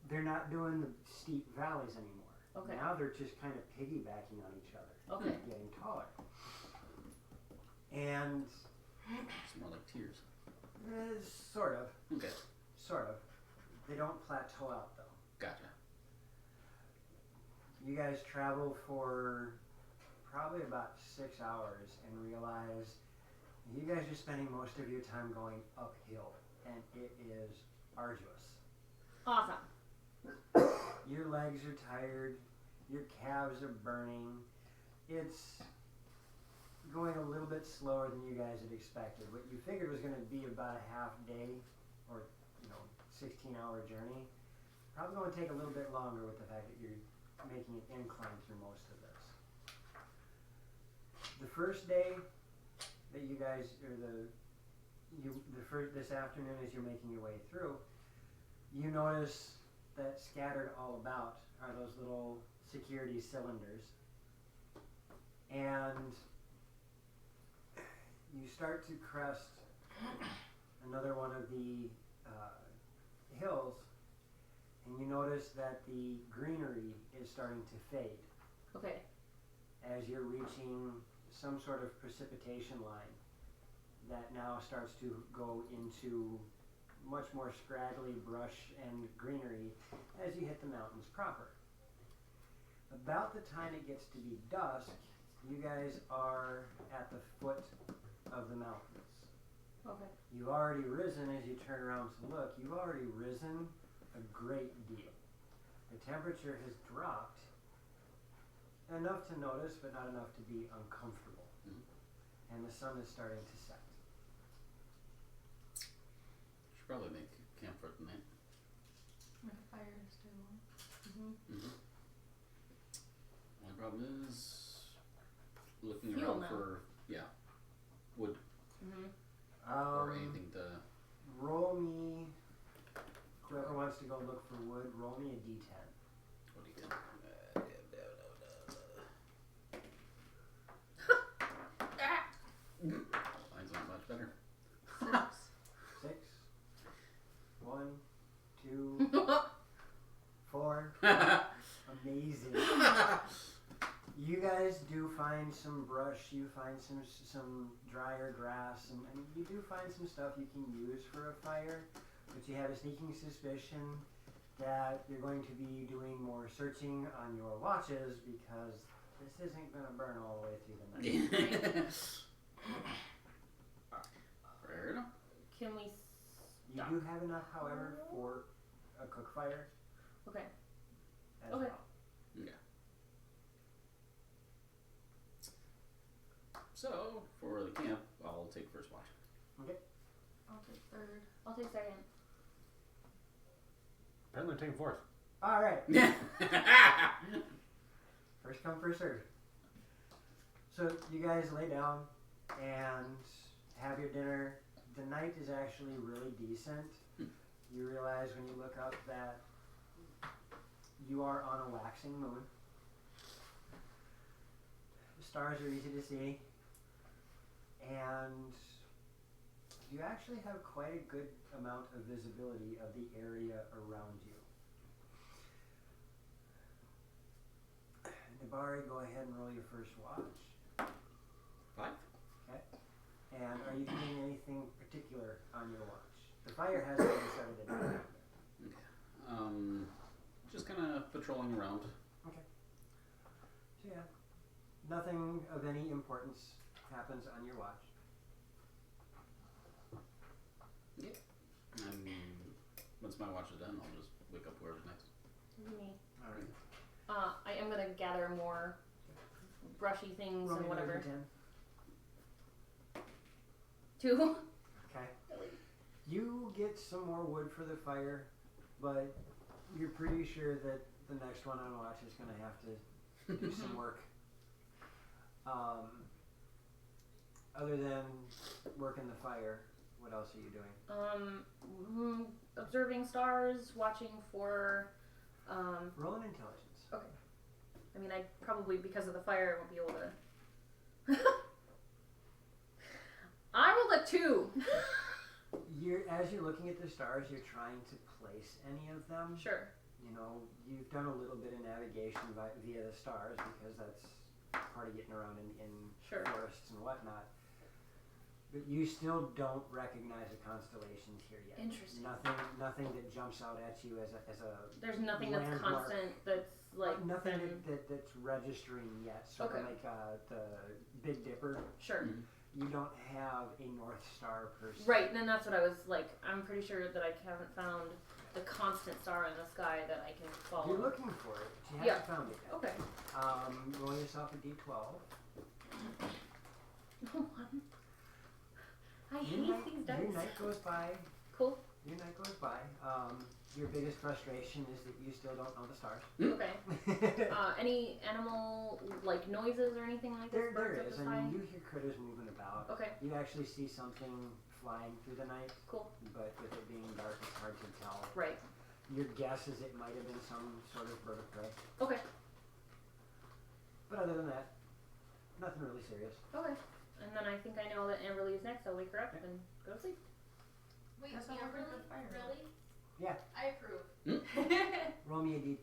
they're not doing the steep valleys anymore. Okay. Now they're just kind of piggybacking on each other, Okay. getting taller. And It's more like tears. sort of. Okay. They don't plateau out though. Gotcha. You guys travel for probably about 6 hours and realize you guys are spending most of your time going uphill, and it is arduous. Awesome. Your legs are tired, your calves are burning. It's going a little bit slower than you guys had expected. What you figured was going to be about a half day or 16-hour journey, probably going to take a little bit longer with the fact that you're making an incline through most of this. The first day that you guys, this afternoon as you're making your way through, you notice that scattered all about are those little security cylinders. And you start to crest another one of the hills, and you notice that the greenery is starting to fade Okay. as you're reaching some sort of precipitation line that now starts to go into much more scraggly brush and greenery as you hit the mountains proper. About the time it gets to be dusk, you guys are at the foot of the mountains. Okay. You've already risen as you turn around to look. You've already risen a great deal. The temperature has dropped enough to notice, but not enough to be uncomfortable. And the sun is starting to set. Should probably make camp for tonight. My fire is still on. Mm-hmm. Only problem is looking Fuel around now. for wood or anything to. Roll me, whoever wants to go look for wood, roll me a d10. What do you Mine's not much better. 6, 1, 2, 4. Amazing. find some brush, you find some drier grass, and you do find some stuff you can use for a fire, but you have a sneaking suspicion that you're going to be doing more searching on your watches because this isn't going to burn all the way through the night. Fair enough. Can we You do have enough, however, for a cook fire Okay. as Okay. well. Yeah. So, for the camp, I'll take first watch. I'll take third. I'll take second. Apparently I'm taking fourth. All right. Yeah. First come, first serve. So you guys lay down and have your dinner. The night is actually really decent. You realize when you look up that you are on a waxing moon. The stars are easy to see. And you actually have quite a good amount of visibility of the area around you. Nibari, go ahead and roll your first watch. 5. Okay. And are you doing anything particular on your watch? The fire hasn't even started at night. Just kind of patrolling around. Okay. So yeah, nothing of any importance happens on your watch. And once my watch is done, I'll just wake up whoever's next. Me. All right. I am gonna gather more brushy things Roll and me whatever. another 10. 2. Okay. You get some more wood for the fire, but you're pretty sure that the next one on watch is going to have to do some work. Other than working the fire, what else are you doing? Observing stars, watching for. Roll an intelligence. Okay. I mean, I probably because of the fire, I won't be able to. I rolled a 2. As you're looking at the stars, you're trying to place any of them. Sure. You know, you've done a little bit of navigation via the stars because that's part of getting around in Sure. forests and whatnot. But you still don't recognize the constellations here yet. Interesting. Nothing that jumps out at you as a There's nothing that's landmark. constant. That's like nothing been- that's registering yet. Sort Okay. of like the Big Dipper. Sure. Mhm. You don't have a North Star per se. Right. Then that's what I was like. I'm pretty sure that I haven't found the constant star in the sky that I can follow. You're looking for it, but you Yeah. haven't found it yet. Okay. Roll yourself a D12. 1. I Your hate night- these Your dice. night goes by. Cool. Your night goes by. Your biggest frustration is that you still don't know the stars. Okay. Any animal like noises or anything like this? There Birds up is. the I sky? mean, you hear critters moving about. Okay. You actually see something flying through the night, Cool. but with it being dark, it's hard to tell. Right. Your guess is it might have been some sort of bird of prey. Okay. But other than that, nothing really serious. Okay. And then I think I know that Amber leaves next. I'll wake her up and go to sleep. Wait, That's yeah, not really? good fire. Really? Yeah. I approve. Roll me a D10.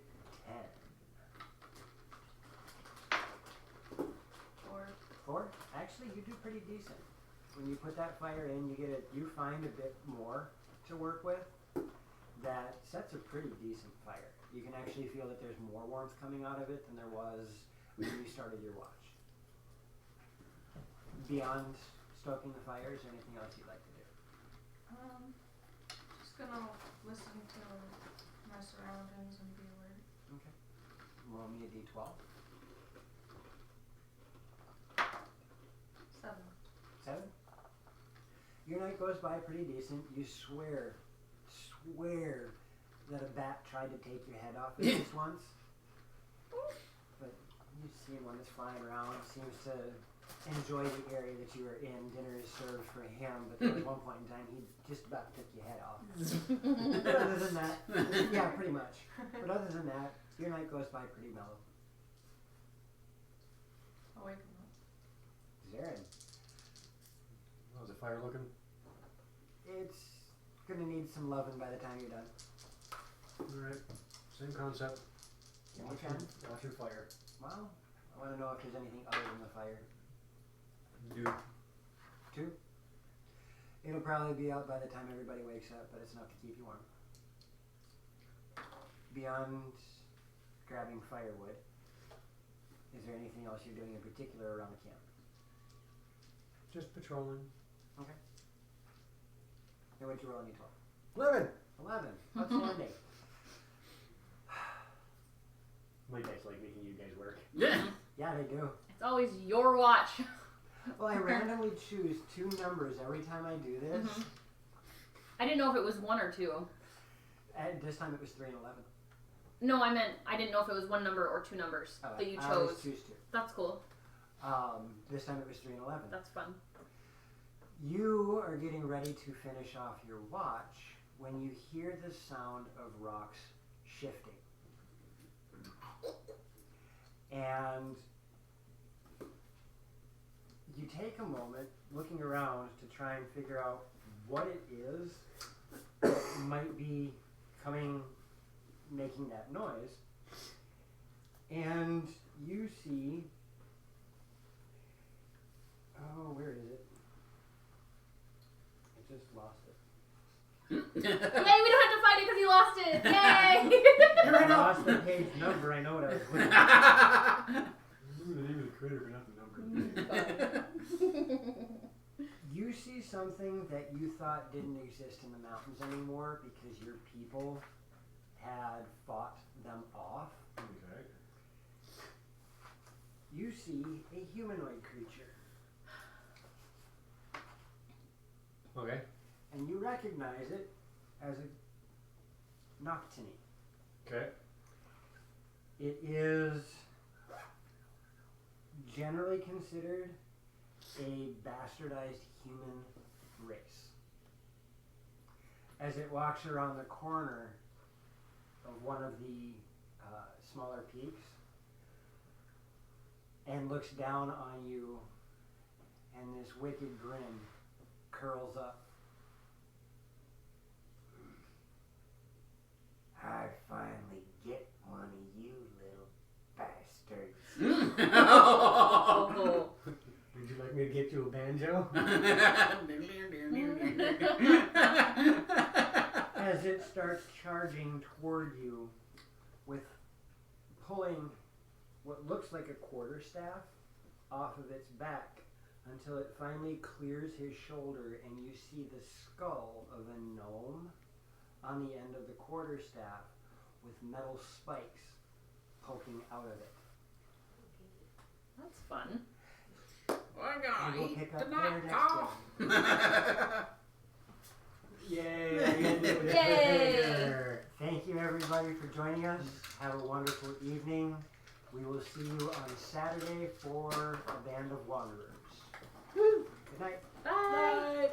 4. 4? Actually, you do pretty decent. When you put that fire in, you find a bit more to work with. That sets a pretty decent fire. You can actually feel that there's more warmth coming out of it than there was when you started your watch. Beyond stoking the fire, is there anything else you'd like to do? Just gonna listen to my surroundings and be alert. Okay. Roll me a D12. 7. 7? Your night goes by pretty decent. You swear that a bat tried to take your head off at least once. But you see one that's flying around, seems to enjoy the area that you are in. Dinner is served for him, but there was one point in time he just about took your head off. But other than that, yeah, pretty much. But other than that, your night goes by pretty mellow. I'll wake him up. Zarin, How's the fire looking? it's gonna need some loving by the time you're done. Alright. Same concept. Yeah, Watch okay. your fire. Well, I want to know if there's anything other than the fire. Do 2? It'll probably be out by the time everybody wakes up, but it's enough to keep you warm. Beyond grabbing firewood, is there anything else you're doing in particular around the camp? just patrolling. Okay. And what'd you roll on your 11. 12? 11. Outstanding. My dice like making you guys work. Yeah. Yeah, they do. It's always your watch. Well, I randomly choose 2 numbers every time I do this. Mhm. I didn't know if it was 1 or 2. At this time it was 3 and 11. No, I meant I didn't know if it was 1 number or 2 numbers that you I always chose. choose 2. That's cool. This time it was 3 and 11. That's fun. You are getting ready to finish off your watch when you hear the sound of rocks shifting. And you take a moment looking around to try and figure out what it is that might be making that noise. And you see, where is it? I just lost it. Yay, we don't have to fight it because you lost it. Yay! I lost the page number, I know what I was looking at. The name of the critter, but not the number. You see something that you thought didn't exist in the mountains anymore because your people had fought them off. Okay. You see a humanoid creature. Okay. And you recognize it as a Noctini. Okay. It is generally considered a bastardized human race. As it walks around the corner of one of the smaller peaks and looks down on you, and this wicked grin curls up. I finally get one of you little bastards. Oh. Would you like me to get you a banjo? As it starts charging toward you with pulling what looks like a quarterstaff off of its back until it finally clears his shoulder and you see the skull of a gnome on the end of the quarterstaff with metal spikes poking out of it. That's fun. And we'll pick up there next game. Yay! Yay! Thank you everybody for joining us. Have a wonderful evening. We will see you on Saturday for a Band of Wanderers. Woo! Good night. Bye. Bye.